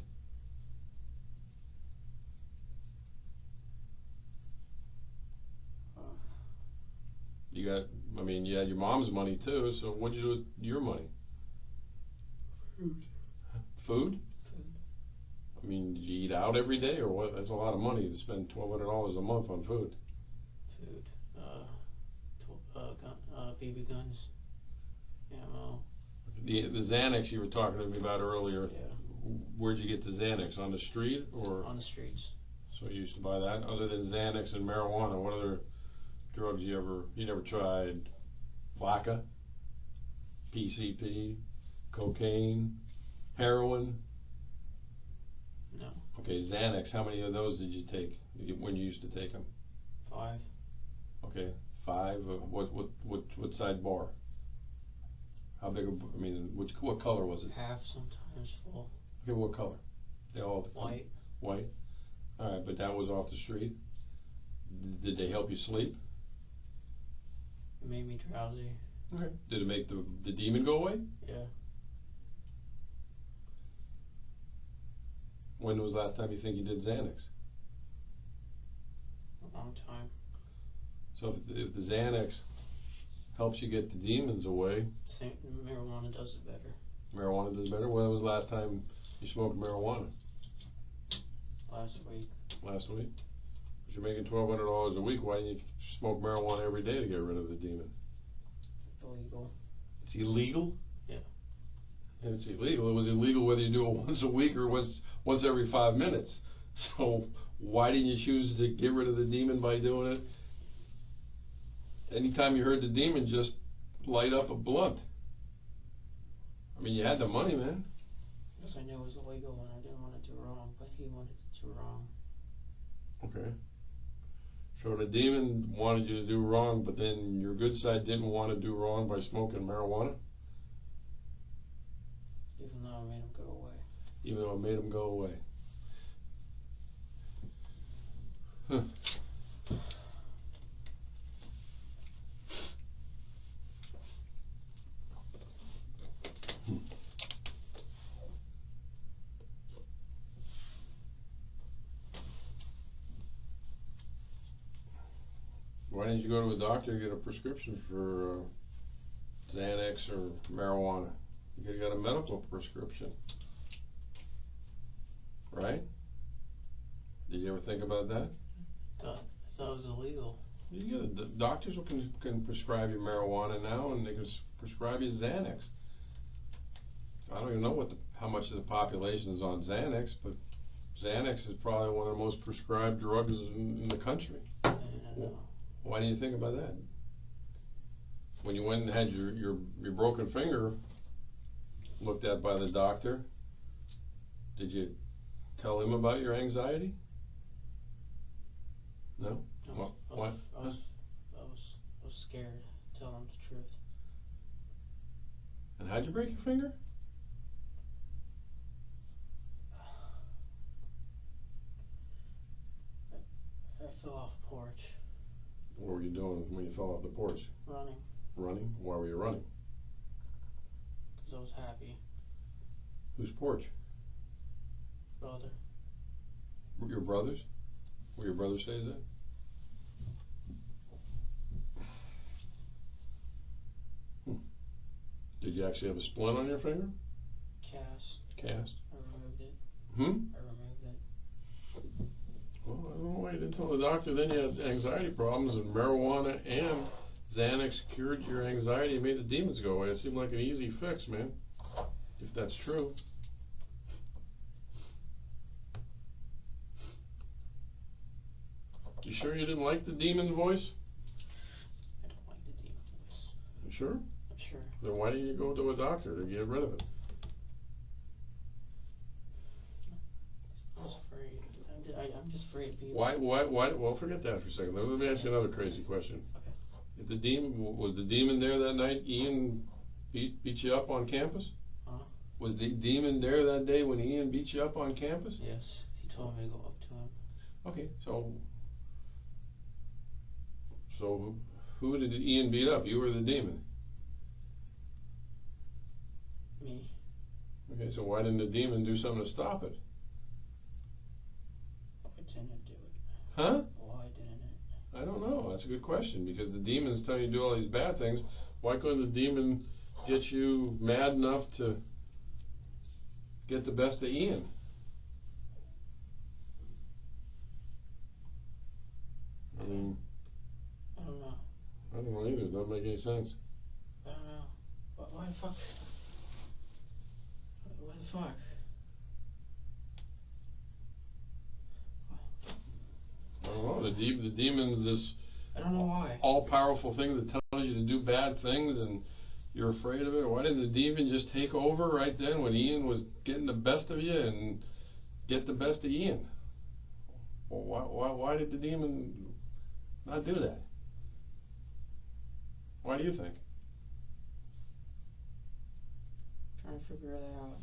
You got, I mean, you had your mom's money too, so what'd you do with your money? Food. Food? I mean, did you eat out every day, or what? That's a lot of money to spend $1,200 a month on food. Food. BB guns. Ammo. The Xanax you were talking to me about earlier. Yeah. Where'd you get the Xanax? On the street or? On the streets. So you used to buy that. Other than Xanax and marijuana, what other drugs you never tried? Flakka, PCP, cocaine, heroin? No. Okay, Xanax, how many of those did you take when you used to take them? 5. Okay, 5. What side bar? How big? I mean, what color was it? Half, sometimes full. Okay, what color? They all White. White. All right, but that was off the street. Did they help you sleep? It made me drowsy. Okay. Did it make the demon go away? Yeah. When was the last time you think you did Xanax? A long time. So if the Xanax helps you get the demons away, Marijuana does it better. Marijuana does better? When was the last time you smoked marijuana? Last week. Last week? Because you're making $1,200 a week. Why didn't you smoke marijuana every day to get rid of the demon? Illegal. It's illegal? Yeah. And it's illegal. It was illegal whether you do it once a week or once every 5 minutes. So why didn't you choose to get rid of the demon by doing it? Anytime you heard the demon, just light up a blunt. I mean, you had the money, man. Because I knew it was illegal and I didn't want to do wrong, but he wanted to do wrong. Okay. So the demon wanted you to do wrong, but then your good side didn't want to do wrong by smoking marijuana? Even though it made him go away. Even though it made him go away. Huh. Why didn't you go to a doctor and get a prescription for Xanax or marijuana? You could have got a medical prescription. Right? Did you ever think about that? I thought it was illegal. You get doctors can prescribe you marijuana now, and they can prescribe you Xanax. I don't even know how much of the population is on Xanax, but Xanax is probably one of the most prescribed drugs in the country. Why didn't you think about that? When you went and had your broken finger looked at by the doctor, did you tell him about your anxiety? No? Why? I was scared to tell him the truth. And how'd you break your finger? I fell off the porch. What were you doing when you fell off the porch? Running. Running? Why were you running? Because I was happy. Whose porch? Brother. Your brother's? Where your brother stays at? Did you actually have a splint on your finger? Cast? I removed it. I removed it. Well, I don't know why you didn't tell the doctor. Then you had anxiety problems, and marijuana and Xanax cured your anxiety and made the demons go away. It seemed like an easy fix, man. If that's true. You sure you didn't like the demon's voice? I don't like the demon voice. You sure? I'm sure. Then why didn't you go to a doctor to get rid of it? I was afraid. I'm just afraid of people. Why? Well, forget that for a second. Let me ask you another crazy question. Okay. If was the demon there that night? Ian beat you up on campus? Huh? Was the demon there that day when Ian beat you up on campus? Yes. He told me to go up to him. Okay, so who did Ian beat up? You or the demon? Me. Okay, so why didn't the demon do something to stop it? I didn't do it. Huh? Why didn't it? I don't know. That's a good question, because the demon's telling you to do all these bad things. Why couldn't the demon get you mad enough to get the best of Ian? I mean, I don't know. I don't know either. It doesn't make any sense. I don't know. Why the fuck? What the fuck? I don't know. The demon's this I don't know why. all-powerful thing that tells you to do bad things, and you're afraid of it. Why didn't the demon just take over right then when Ian was getting the best of you and get the best of Ian? Well, why did the demon not do that? Why do you think? trying to figure that out.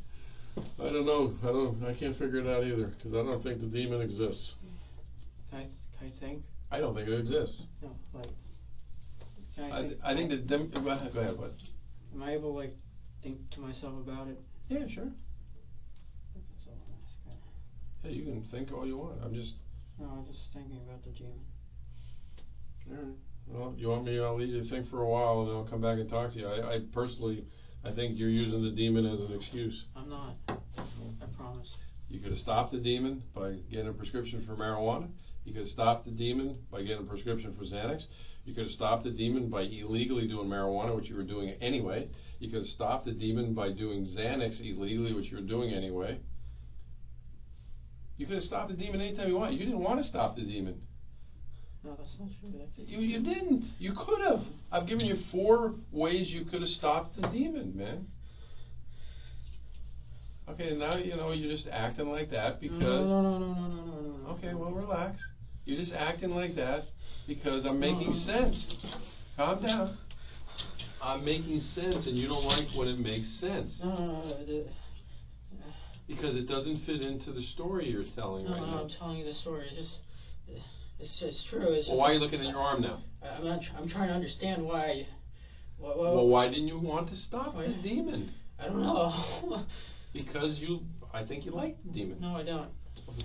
I don't know. I can't figure it out either, because I don't think the demon exists. Can I think? I don't think it exists. No, like. Can I think? I think that go ahead, bud. Am I able to like think to myself about it? Yeah, sure. That's all I'm asking. Yeah, you can think all you want. I'm just thinking about the demon. Alright. Well, you want me, I'll leave you to think for a while and then I'll come back and talk to you. I personally, I think you're using the demon as an excuse. I'm not. I promise. You could have stopped the demon by getting a prescription for marijuana. You could have stopped the demon by getting a prescription for Xanax. You could have stopped the demon by illegally doing marijuana, which you were doing anyway. You could have stopped the demon by doing Xanax illegally, which you were doing anyway. You could have stopped the demon anytime you want. You didn't want to stop the demon. No, that's not true. You didn't. You could have. I've given you 4 ways you could have stopped the demon, man. Okay, now you're just acting like that because. No. Okay, well, relax. You're just acting like that because I'm making sense. Calm down. I'm making sense, and you don't like when it makes sense. No. Because it doesn't fit into the story you're telling right now. No, I'm telling you the story. It's just true. Well, why are you looking at your arm now? I'm trying to understand why. Well, why didn't you want to stop the demon? I don't know. Because I think you like the demon. No, I don't.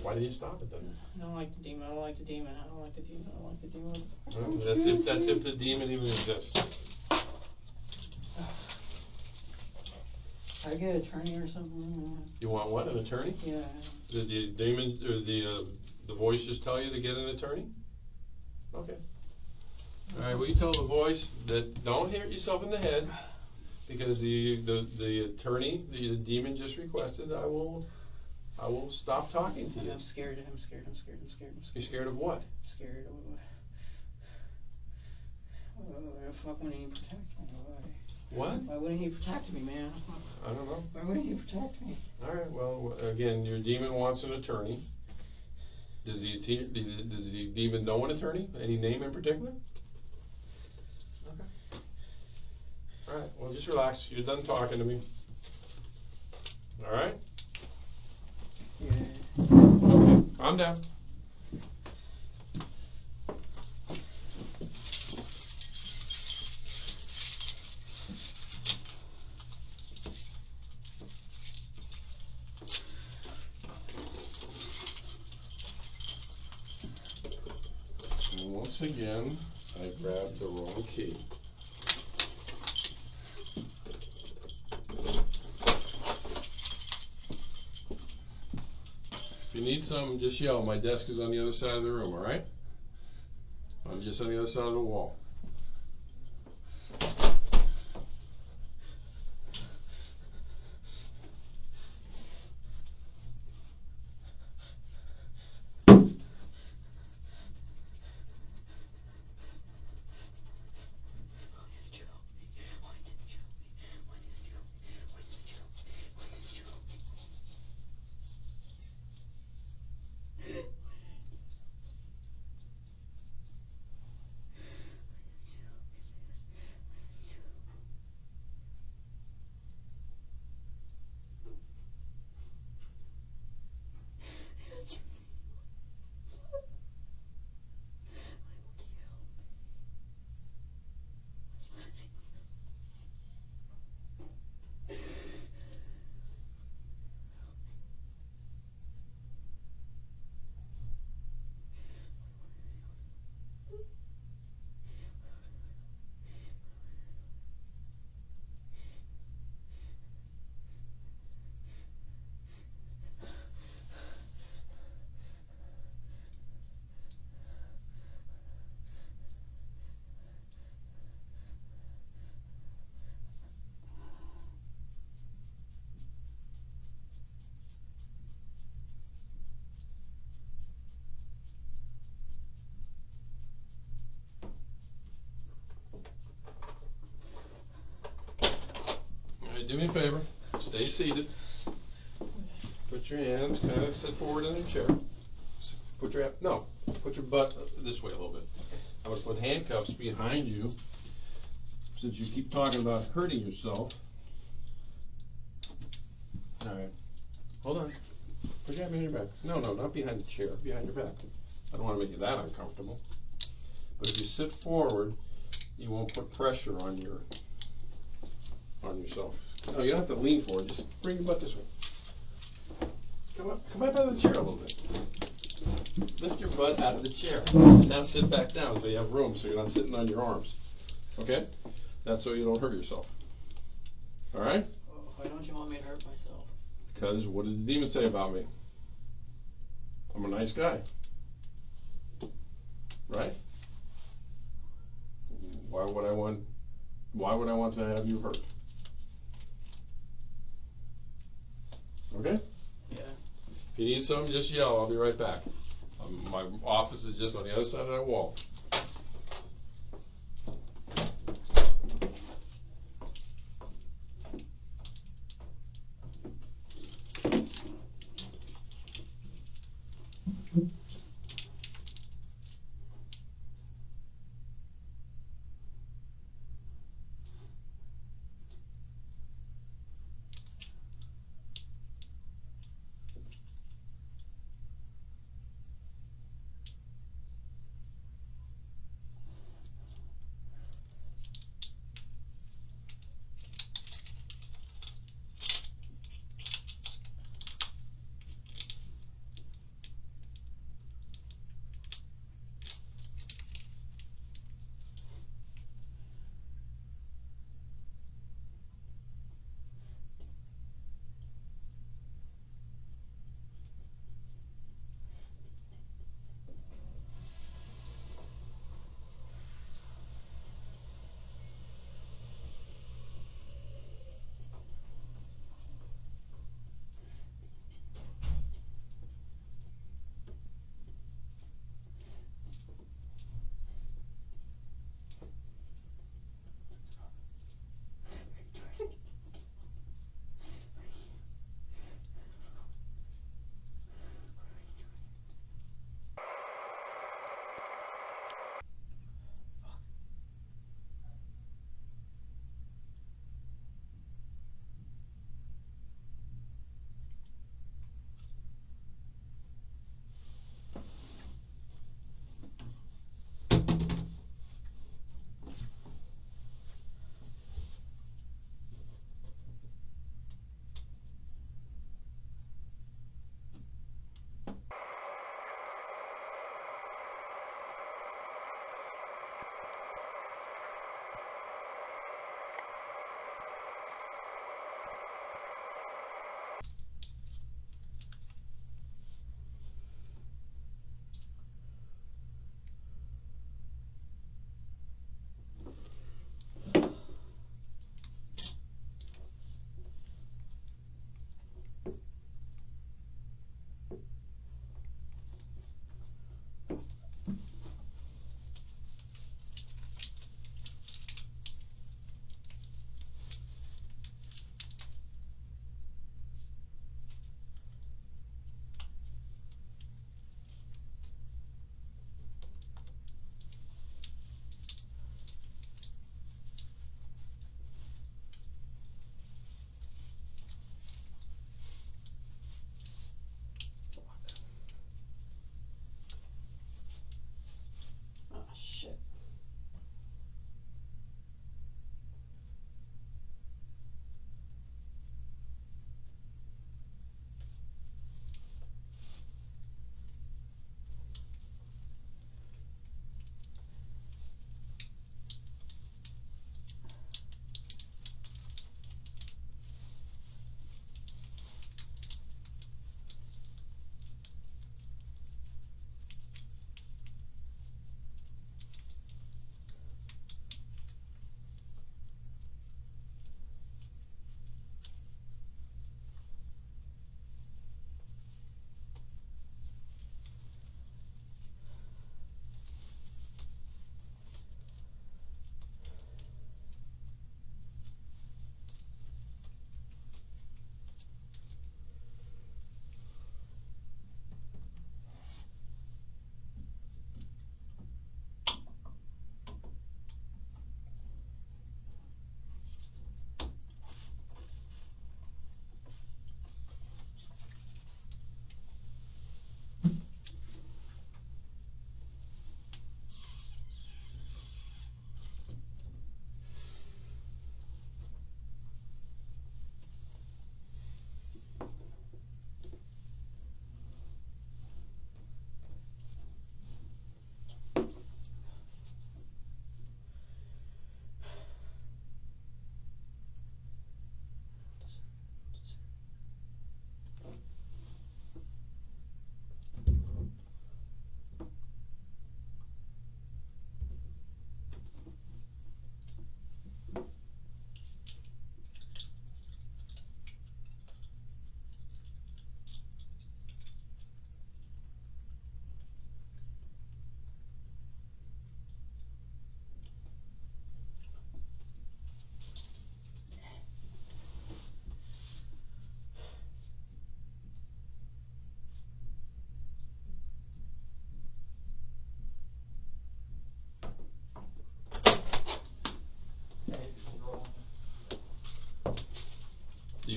Why didn't you stop it then? I don't like the demon. I don't like the demon. I don't like the demon. I don't like the demon. Well, that's if the demon even exists. Can I get an attorney or something? You want what? An attorney? Yeah. Did the demon or the voice just tell you to get an attorney? Okay. All right. Well, you tell the voice that don't hit yourself in the head, because the attorney, the demon just requested, I will stop talking to you. I'm scared. You're scared of what? Scared of what? Fuck, wouldn't he protect me? What? Why wouldn't he protect me, man? I don't know. Why wouldn't he protect me? All right. Well, again, your demon wants an attorney. Does the demon know an attorney? Any name in particular? Okay. All right. Well, just relax. You're done talking to me. All right? Yeah. Okay. Calm down. And once again, I grabbed the wrong key. If you need something, just yell. My desk is on the other side of the room, alright? I'm just on the other side of the wall. Alright, do me a favor. Stay seated. Put your hands kind of sit forward in the chair. Put your butt this way a little bit. I would put handcuffs behind you, since you keep talking about hurting yourself. Alright. Hold on. Put your hand behind your back. No, not behind the chair. Behind your back. I don't want to make you that uncomfortable. But if you sit forward, you won't put pressure on yourself. No, you don't have to lean forward. Just bring your butt this way. Come up out of the chair a little bit. Lift your butt out of the chair. Now sit back down so you have room, so you're not sitting on your arms. Okay? That's so you don't hurt yourself. All right? Why don't you want me to hurt myself? Because what did the demon say about me? I'm a nice guy. Right? Why would I want to have you hurt? Okay? Yeah. If you need something, just yell. I'll be right back. My office is just on the other side of that wall.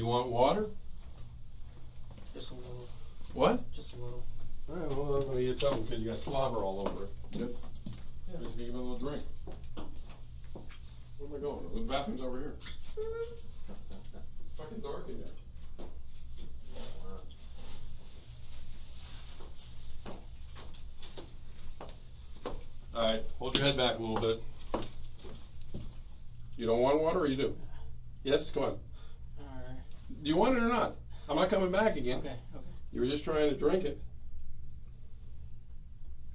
want water? Just a little. What? Just a little. Alright, well, I'm gonna get something because you got slobber all over it. Yep. Yeah, just give it a little drink. Where am I going? The bathroom's over here. Fucking dark in there. Alright, hold your head back a little bit. You don't want water or you do? Yes, come on. Alright. Do you want it or not? I'm not coming back again. Okay, okay. You were just trying to drink it.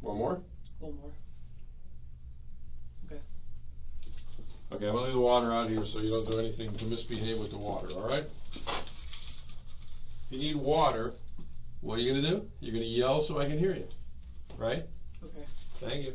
One more? One more. Okay. Okay, I'm gonna leave the water out here so you don't do anything to misbehave with the water, alright? If you need water, what are you gonna do? You're gonna yell so I can hear you. Right? Okay. Thank you.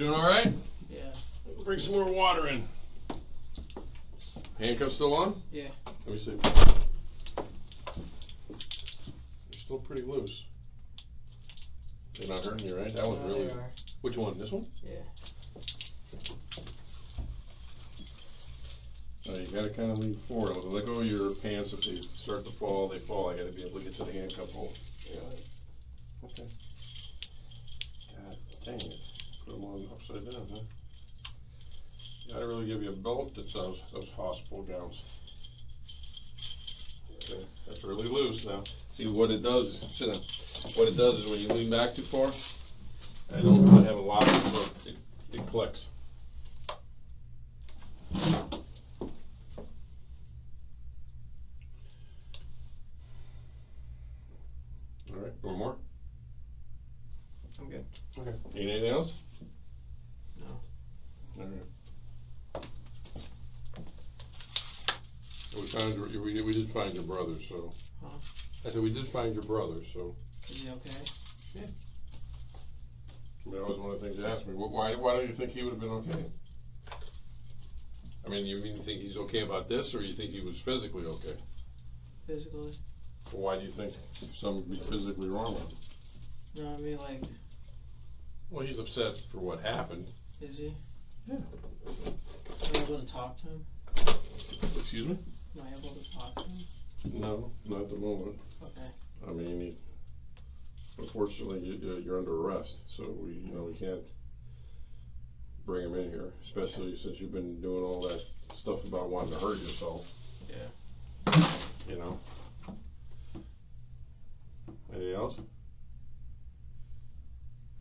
doing all right? Yeah. Bring some more water in. Handcuffs still on? Yeah. Let me see. You're still pretty loose. They're not hurting you, right? That one's No, really. they are. Which one? This one? Yeah. You gotta kind of lean forward. Let go of your pants. If they start to fall, they fall. I gotta be able to get to the handcuff hole. Really? Okay. God dang it. Put them on upside down, huh? Gotta really give you a belt that's those hospital gowns. Okay, that's really loose now. See what it does is, sit down. What it does is when you lean back too far, I don't really have a lock, so it clicks. Alright, one more? I'm good. Okay. Need anything else? No. Alright. We did find your brother, so. Huh? I said we did find your brother, so. Is he okay? Yeah. I mean, that was one of the things they asked me. Why don't you think he would have been okay? I mean, you think he's okay about this, or you think he was physically okay? Physically. Well, why do you think something would be physically wrong with him? No, I mean, like. Well, he's upset for what happened. Is he? Yeah. Am I able to talk to him? Excuse me? Am I able to talk to him? No, not at the moment. Okay. I mean, unfortunately, you're under arrest, so we can't bring him in here, especially since you've been doing all that stuff about wanting to hurt yourself. Yeah. You know. Anything else?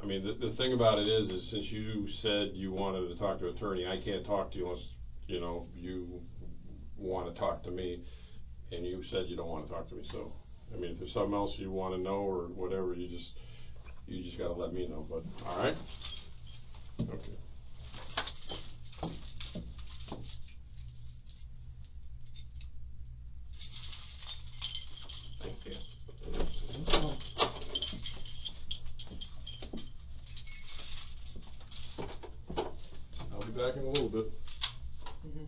I mean, the thing about it is since you said you wanted to talk to an attorney, I can't talk to you unless, you want to talk to me, and you said you don't want to talk to me, so, I mean, if there's something else you want to know or whatever, you just gotta let me know, but, alright? Okay. Thank you. I'll be back in a little bit. Mm-hmm.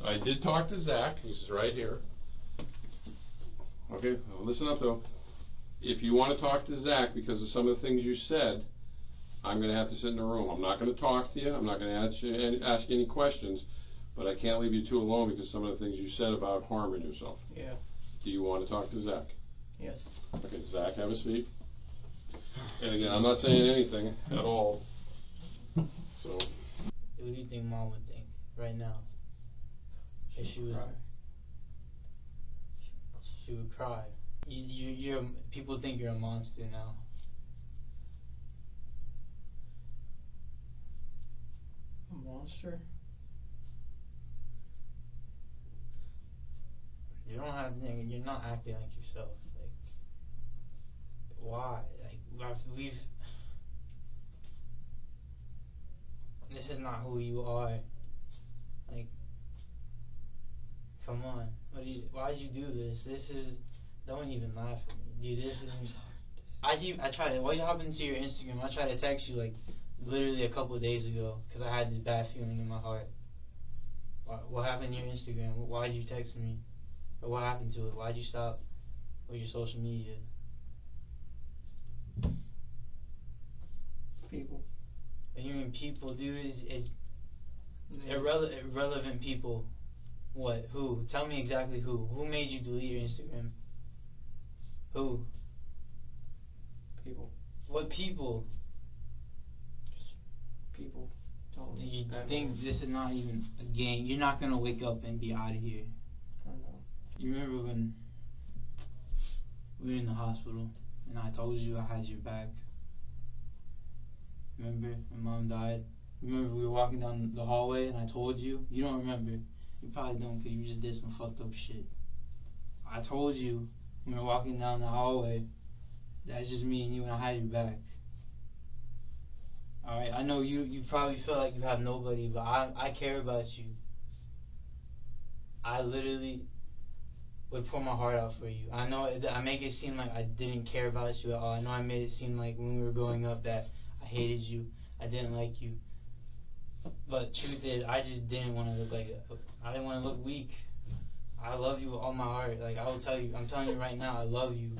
I did talk to Zach, he's right here. Okay, listen up though. If you want to talk to Zach because of some of the things you said, I'm going to have to sit in the room. I'm not going to talk to you. I'm not going to ask you any questions, but I can't leave you two alone because some of the things you said about harming yourself. Yeah. Do you want to talk to Zach? Yes. Okay, Zach, have a seat. And again, I'm not saying anything at all. So. What do you think Mom would think right now? If she was, she would cry. People think you're a monster now. A monster? You don't have, you're not acting like yourself. Like, why? Like, this is not who you are. Like, come on. Why'd you do this? Don't even laugh at me. Dude, this is, I tried to, what happened to your Instagram? I tried to text you, like, literally a couple of days ago, because I had this bad feeling in my heart. What happened to your Instagram? Why'd you text me? Or what happened to it? Why'd you stop with your social media? People. What do you mean people, dude? Is irrelevant people. What? Who? Tell me exactly who. Who made you delete your Instagram? Who? People. What people? Just people. Do you think this is not even a game? You're not gonna wake up and be out of here. I don't know. You remember when we were in the hospital and I told you I had your back? Remember when Mom died? Remember we were walking down the hallway and I told you? You don't remember. You probably don't because you just did some fucked up shit. I told you when we were walking down the hallway, that's just me and you and I had your back. Alright, I know you probably feel like you have nobody, but I care about you. I literally would pour my heart out for you. I know I make it seem like I didn't care about you at all. I know I made it seem like when we were growing up that I hated you, I didn't like you. But truth is, I just didn't want to look like I didn't want to look weak. I love you with all my heart. Like, I will tell you, I'm telling you right now, I love you.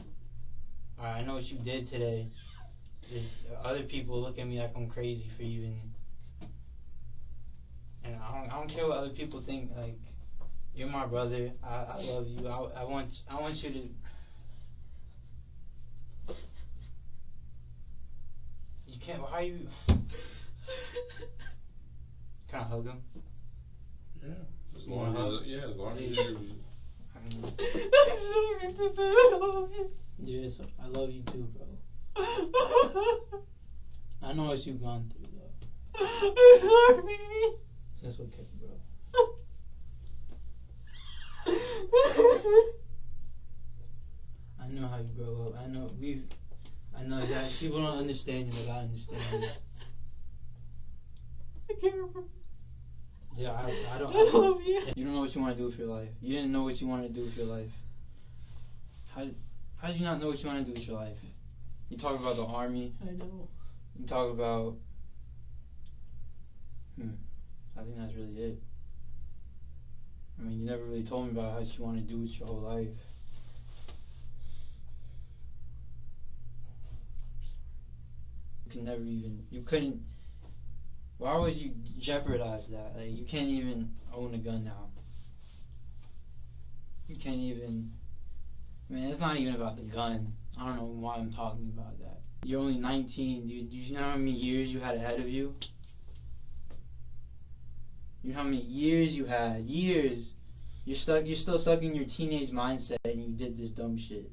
Alright, I know what you did today. Other people look at me like I'm crazy for you, and I don't care what other people think. Like, you're my brother. I love you. I want you to. You can't. Why are you? Can I hug him? Yeah. As long as you. Yes, I love you too, bro. I know what you've gone through, though. I'm sorry. That's okay, bro. I know how you grow up. I know that people don't understand you, but I understand you. I can't remember. Yeah, I don't. I love you. You don't know what you want to do with your life. You didn't know what you wanted to do with your life. How did you not know what you want to do with your life? You talk about the army. I know. You talk about. I think that's really it. I mean, you never really told me about how you want to do with your whole life. You couldn't. Why would you jeopardize that? Like, you can't even own a gun now. You can't even. I mean, it's not even about the gun. I don't know why I'm talking about that. You're only 19, dude. Do you know how many years you had ahead of you? You know how many years you had? Years. You're still stuck in your teenage mindset, and you did this dumb shit.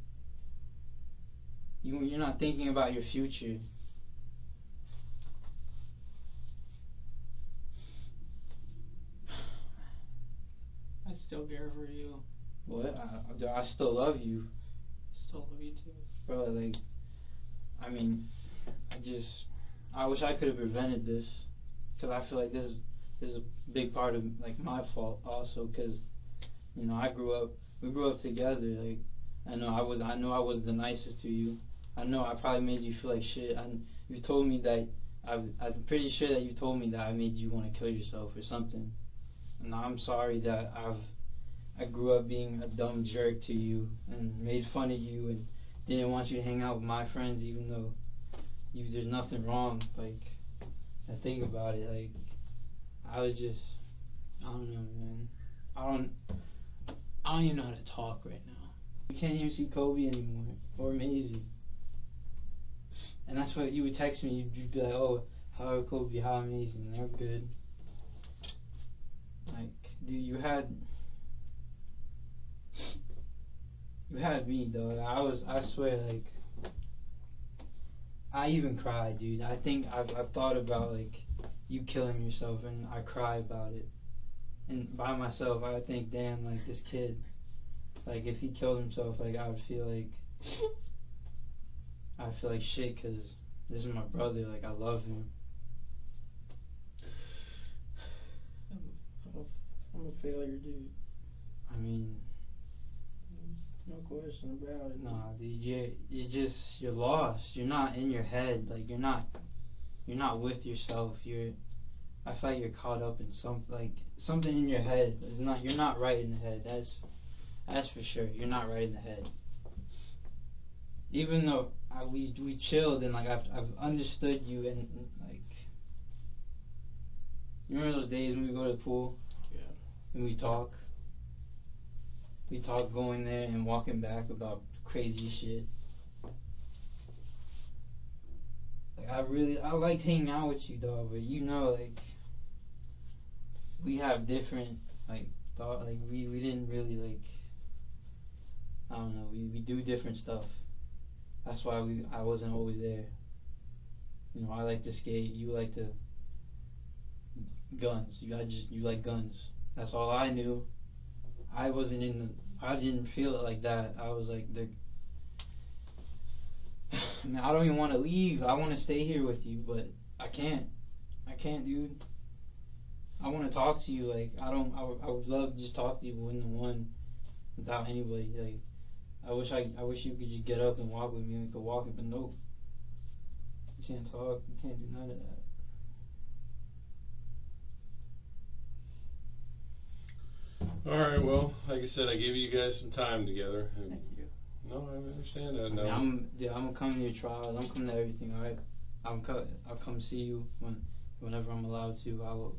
You're not thinking about your future. I still care for you. What? I still love you. Still love you too. Bro, like, I mean, I wish I could have prevented this, because I feel like this is a big part of, like, my fault also, because, you know, we grew up together. Like, I know I was the nicest to you. I know I probably made you feel like shit. You told me that, I'm pretty sure that you told me that I made you want to kill yourself or something. and I'm sorry that I grew up being a dumb jerk to you and made fun of you and didn't want you to hang out with my friends, even though there's nothing wrong. Like, I think about it, like, I was just, I don't know, man. I don't even know how to talk right now. You can't even see Kobe anymore, or Maisie. And that's what you would text me, you'd be like, oh, how are Kobe, how are Maisie, and they're good. Like, dude, you had me, dog. I swear, like, I even cried, dude. I think I've thought about, like, you killing yourself, and I cry about it. And by myself, I think, damn, like, this kid, like, if he killed himself, like, I would feel like shit, because this is my brother, like, I love him. I'm a failure, dude. I mean, no question about it. nah, dude, you're lost. You're not in your head. Like, you're not with yourself. I feel like you're caught up in something in your head. You're not right in the head. That's for sure. You're not right in the head. Even though we chilled and, like, I've understood you, and like, you remember those days when we go to the pool? Yeah. And we talk going there and walking back about crazy shit. Like, I liked hanging out with you, dog, but you know, like, we have different, like, thought, like, we didn't really, like, I don't know, we do different stuff. That's why I wasn't always there. You know, I like to skate, you like to guns. You like guns. That's all I knew. I didn't feel it like that. I was like, man, I don't even want to leave. I want to stay here with you, but I can't, dude. I want to talk to you. Like, I would love to just talk to you one without anybody. Like, I wish you could just get up and walk with me and we could walk it, but nope. You can't talk. You can't do none of that. Alright, well, like I said, I gave you guys some time together. Thank you. No, I understand that. No. I'm gonna come to your trials. I'm coming to everything. Alright, I'll come see you whenever I'm allowed to. I will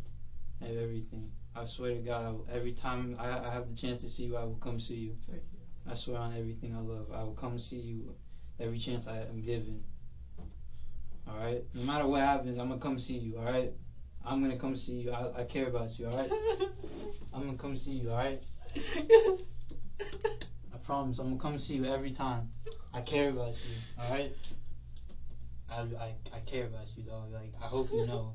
have everything. I swear to God, every time I have the chance to see you, I will come see you. Thank you. I swear on everything I love, I will come see you every chance I am given. Alright, no matter what happens, I'm gonna come see you. Alright, I'm gonna come see you. I care about you. Alright, I'm gonna come see you. Alright. I promise, I'm gonna come see you every time. I care about you, alright? I care about you, dog. Like, I hope you know.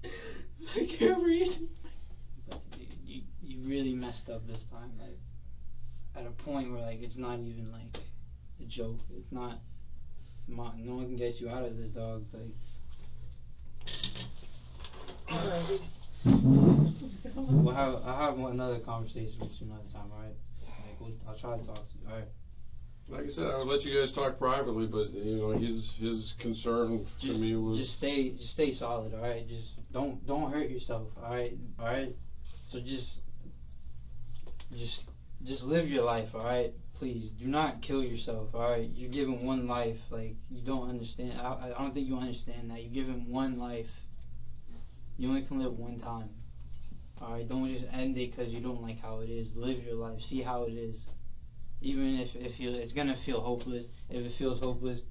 I can't breathe. But you really messed up this time. Like, at a point where, like, it's not even, like, a joke. It's not, no one can get you out of this, dog. Like, Alright. I'll have another conversation with you another time, alright? Like, I'll try to talk to you, alright? Like I said, I would let you guys talk privately, but you know, his concern to me was just stay solid, alright? Just don't hurt yourself, alright? Alright? So just live your life, alright? Please do not kill yourself, alright? You're given one life. Like, you don't understand. I don't think you understand that. You're given one life. You only can live one time. Alright, don't just end it because you don't like how it is. Live your life. See how it is. Even if it's gonna feel hopeless. If it feels hopeless,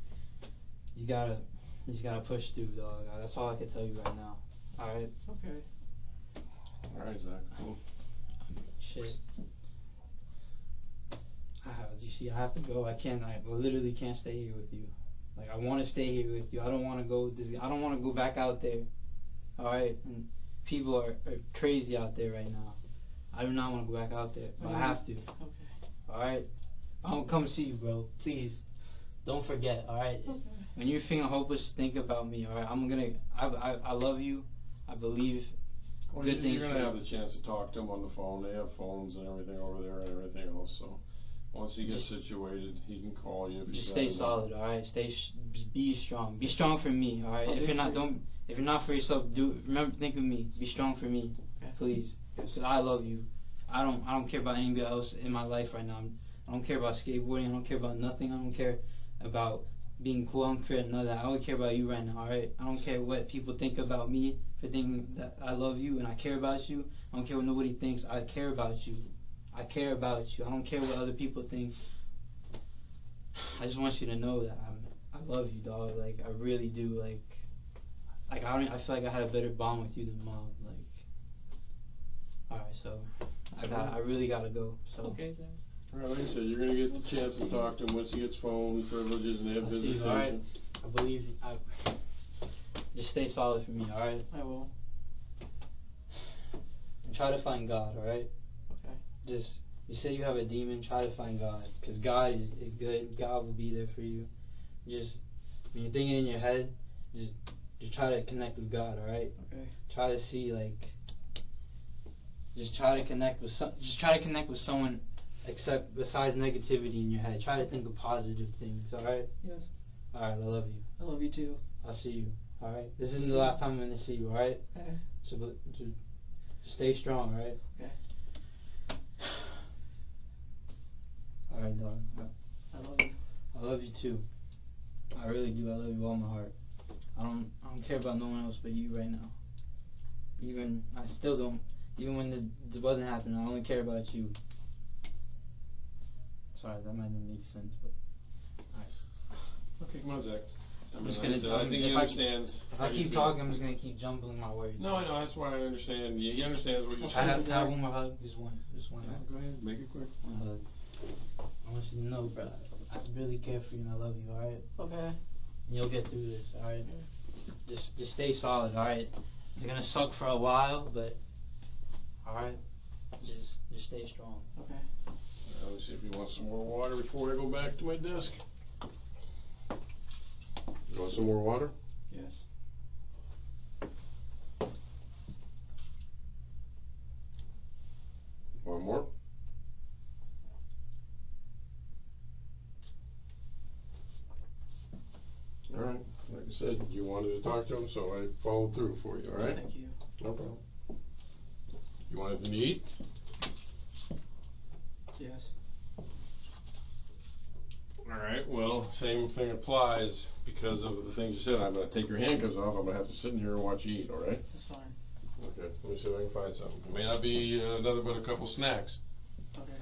you just gotta push through, dog. That's all I can tell you right now. Alright? Okay. alright, Zach. Cool. Shit. You see, I have to go. I literally can't stay here with you. Like, I want to stay here with you. I don't want to go back out there. Alright? And people are crazy out there right now. I do not want to go back out there, but I have to. Okay. Alright? I'm gonna come see you, bro. Please. Don't forget, alright? Okay. When you're feeling hopeless, think about me, alright? I love you. I believe Well, good things you're for gonna you. have the chance to talk to him on the phone. They have phones and everything over there and everything else. So once he gets situated, he can call you. If Just he's stay got solid, alright? Be strong. Be strong for me, alright? If you're not, If you're not for yourself, remember, think of me. Be strong for me, please. Because I love you. I don't care about anybody else in my life right now. I don't care about skateboarding. I don't care about nothing. I don't care about being cool. I don't care none of that. I only care about you right now, alright? I don't care what people think about me for thinking that I love you and I care about you. I don't care what nobody thinks. I care about you. I care about you. I don't care what other people think. I just want you to know that I love you, dog. Like, I really do. Like I feel like I had a better bond with you than Mom. Like, alright, so I really gotta go. So Okay, then. Alright, like I said, you're gonna get the chance to talk to him once he gets phone privileges and they have I see you, visitation. alright? I believe you. Just stay solid for me, alright? I will. And try to find God, alright? Okay. Just, you say you have a demon, try to find God. Because God is good. God will be there for you. Just, when you're thinking in your head, just try to connect with God, alright? Okay. Try to see, like, just try to connect with someone except besides negativity in your head. Try to think of positive things, alright? Yes. Alright, I love you. I love you too. I'll see you, alright? This isn't the last time I'm gonna see you, alright? Okay. So, just stay strong, alright? Okay. Alright, dog. I love you. I love you too. I really do. I love you with all my heart. I don't care about no one else but you right now. I still don't. Even when this wasn't happening, I only care about you. Sorry, that might not make sense, but alright. Okay, come on, Zach. I'm just gonna. I think he understands. If I keep talking, I'm just gonna keep jumbling my words. No, I know. That's why I understand. He understands what you're I saying. have one more hug. Just one. Yeah, go ahead. Make it quick. One hug. I want you to know, bro. I really care for you and I love you. All right. Okay. And you'll get through this. All right. Just stay solid. All right. It's gonna suck for a while, but all right. Just stay strong. Okay. Let me see if you want some more water before I go back to my desk. You want some more water? Yes. One more? Alright, like I said, you wanted to talk to him, so I followed through for you, alright? Thank you. No problem. You want anything to eat? Yes. Alright, well, same thing applies because of the things you said. I'm going to take your handcuffs off. I'm going to have to sit in here and watch you eat, alright? That's fine. Okay, let me see if I can find something. It may not be nothing but a couple snacks. Okay.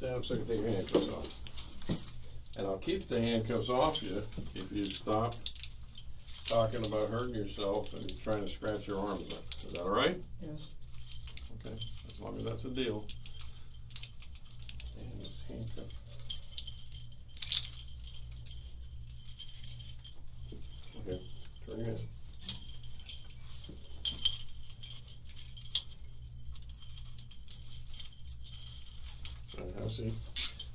stand up so I can take your handcuffs off. And I'll keep the handcuffs off you if you stop talking about hurting yourself and trying to scratch your arms up. Is that alright? Yes. Okay, as long as that's a deal. And this handcuff. Okay, turn your head. Alright, have a seat.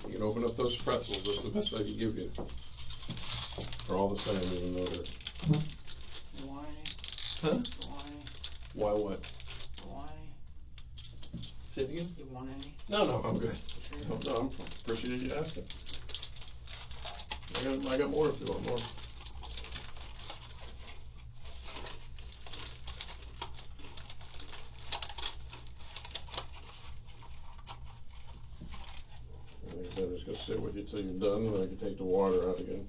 You can open up those pretzels, that's the best I can give you. They're all the same, even though they're... Why? Huh? Why? Why what? Why? Say it again? You want any? No, I'm good. Sure. No, I'm appreciate you asking. I got more if you want more. I'm just gonna sit with you till you're done, and I can take the water out again.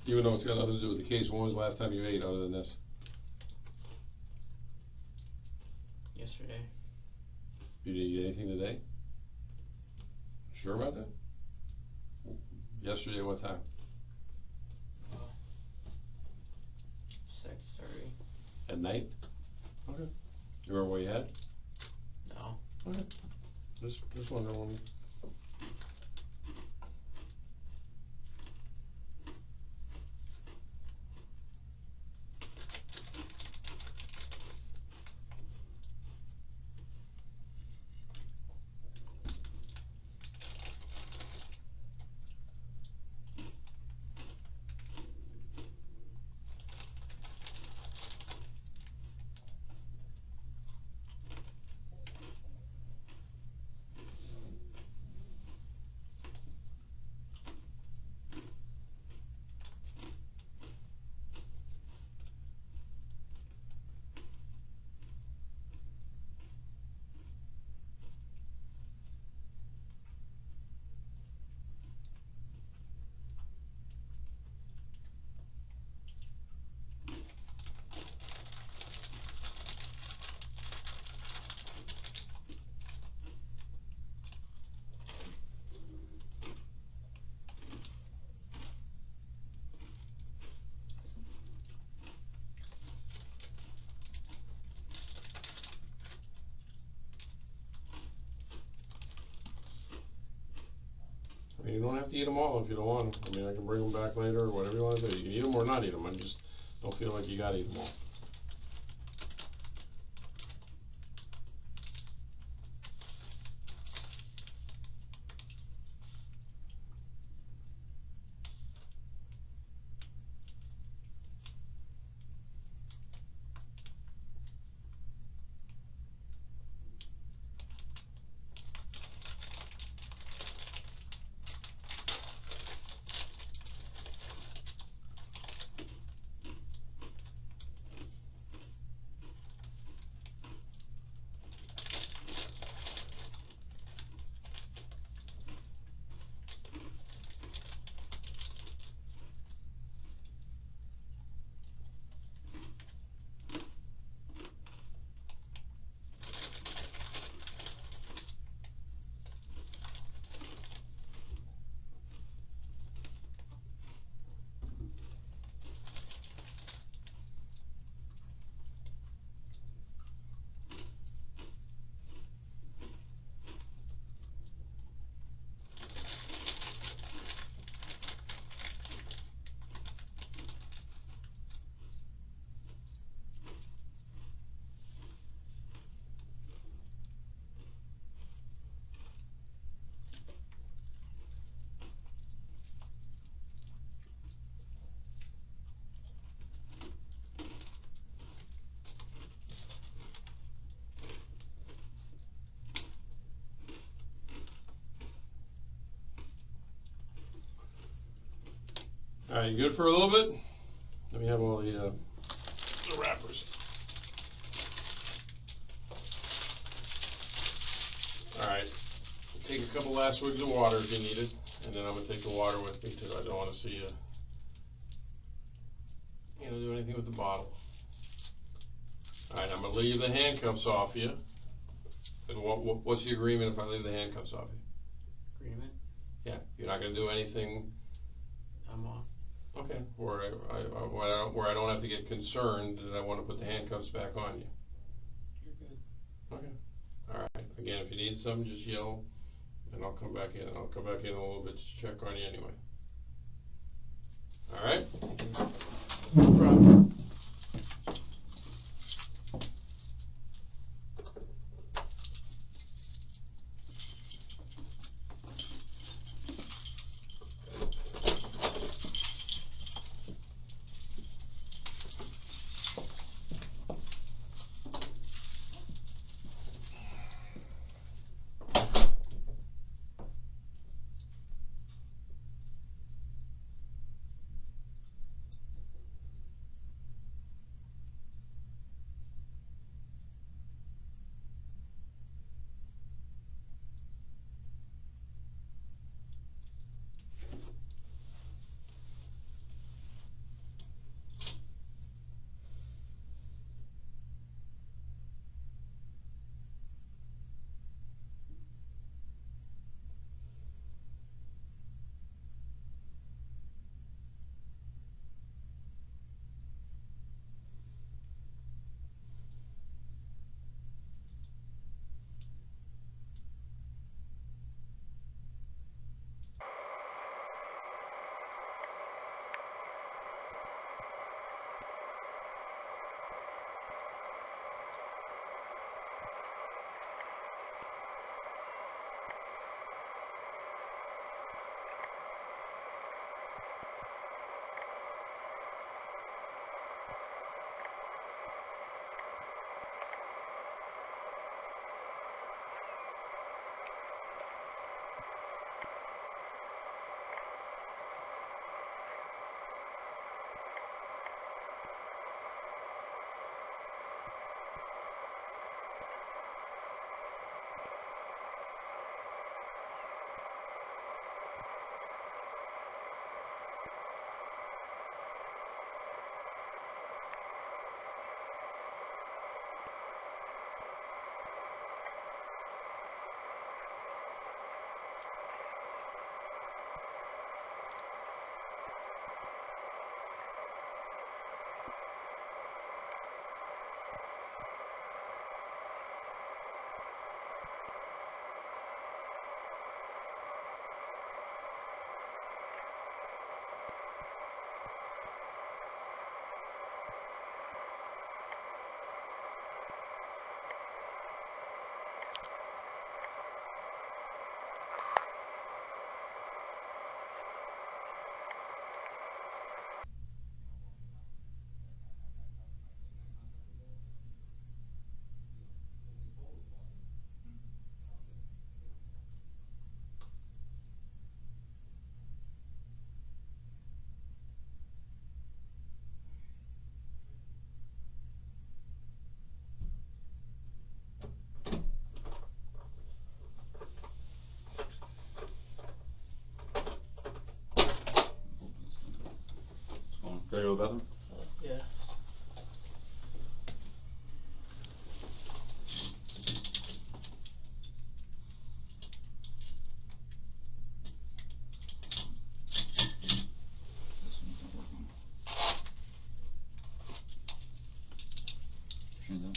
Even though it's got nothing to do with the case, when was the last time you ate other than this? Yesterday. You didn't eat anything today? Sure about that? Yesterday, what time? 6:30. At night? Okay. You remember what you had? No. Okay. Just wondering. I mean, you don't have to eat them all if you don't want them. I mean, I can bring them back later or whatever you want to do. You can eat them or not eat them. I just don't feel like you got to eat them all. Alright, you good for a little bit? Let me have all the wrappers. Alright, take a couple last swigs of water if you need it, and then I'm going to take the water with me too. I don't want to see you do anything with the bottle. Alright, I'm going to leave the handcuffs off you. And what's the agreement if I leave the handcuffs off you? Agreement? Yeah, you're not going to do anything. I'm off. Okay, where I don't have to get concerned that I want to put the handcuffs back on you. You're good. Okay. All right. Again, if you need something, just yell, and I'll come back in. I'll come back in a little bit to check on you anyway. All right. No problem. Gotta go to the bathroom? Yeah. This one's not working. Turn it up.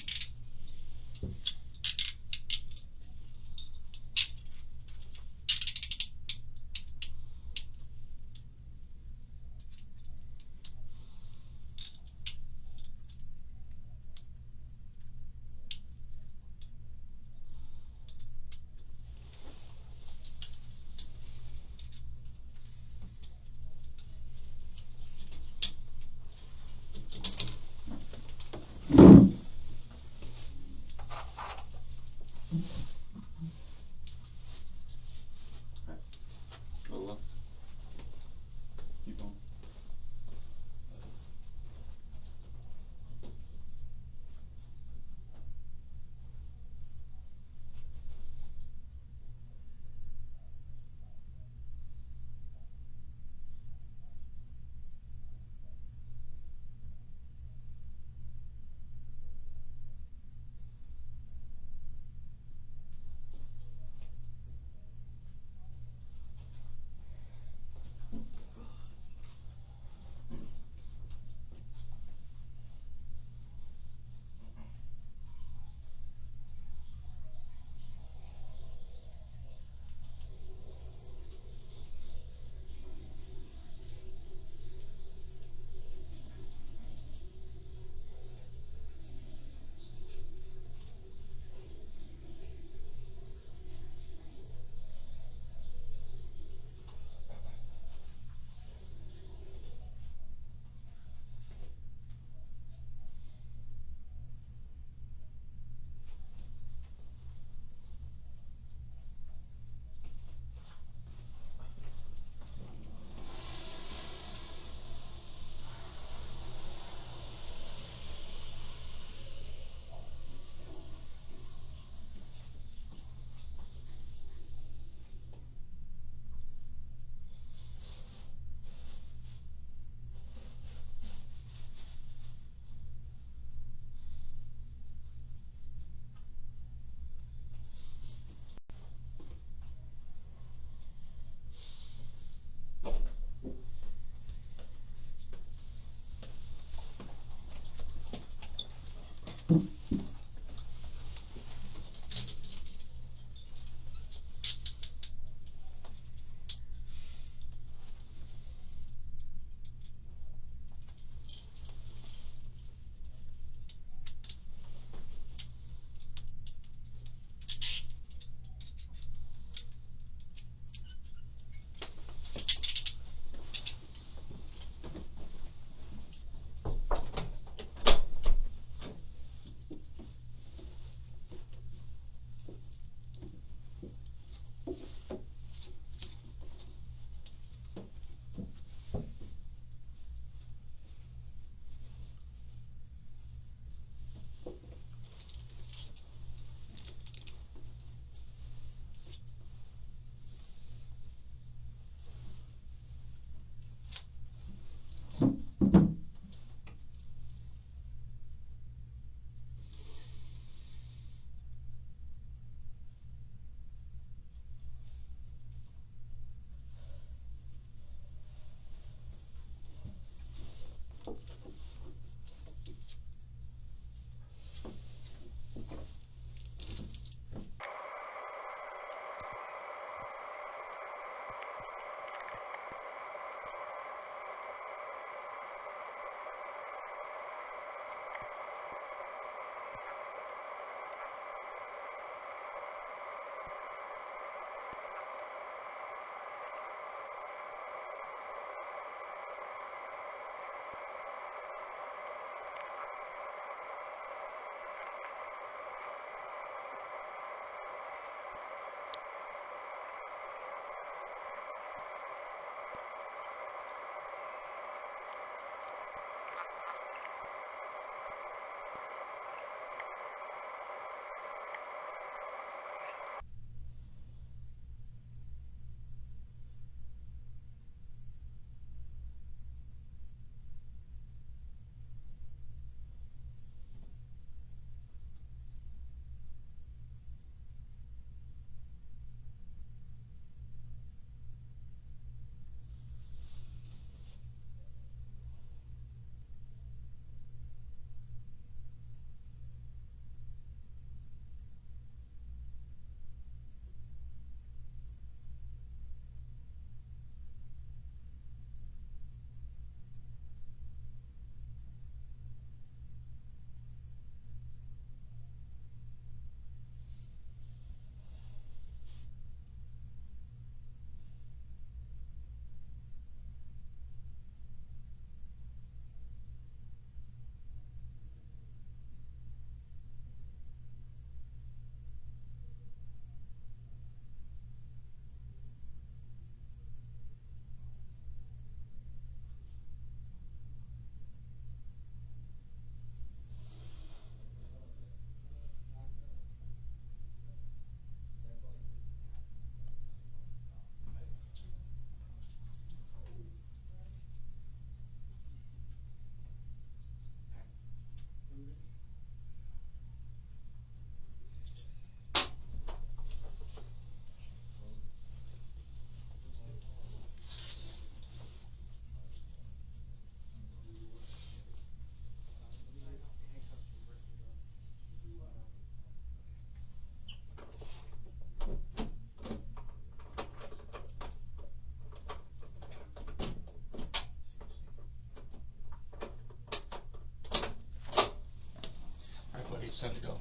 Set to go.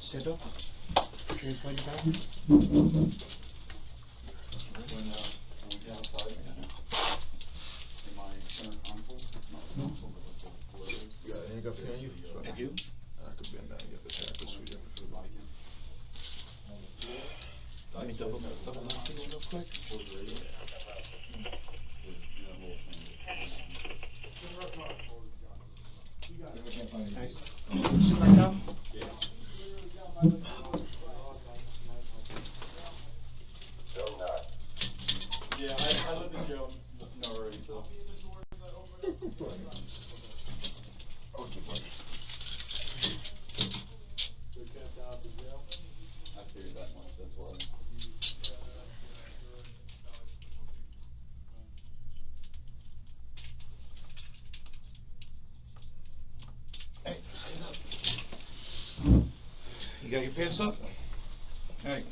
Stand up. Put your hands behind your back. When we get outside, in my center console, not the console, but the border. You got a handcuff behind you? I do. I could bend down and get the handcuffs for you. Let me double knock you real quick. Alright. Sit back down. Yeah, I lived in jail already, so. Okay, buddy. I figured that much, that's why. Hey, stand up. You got your pants up? Alright.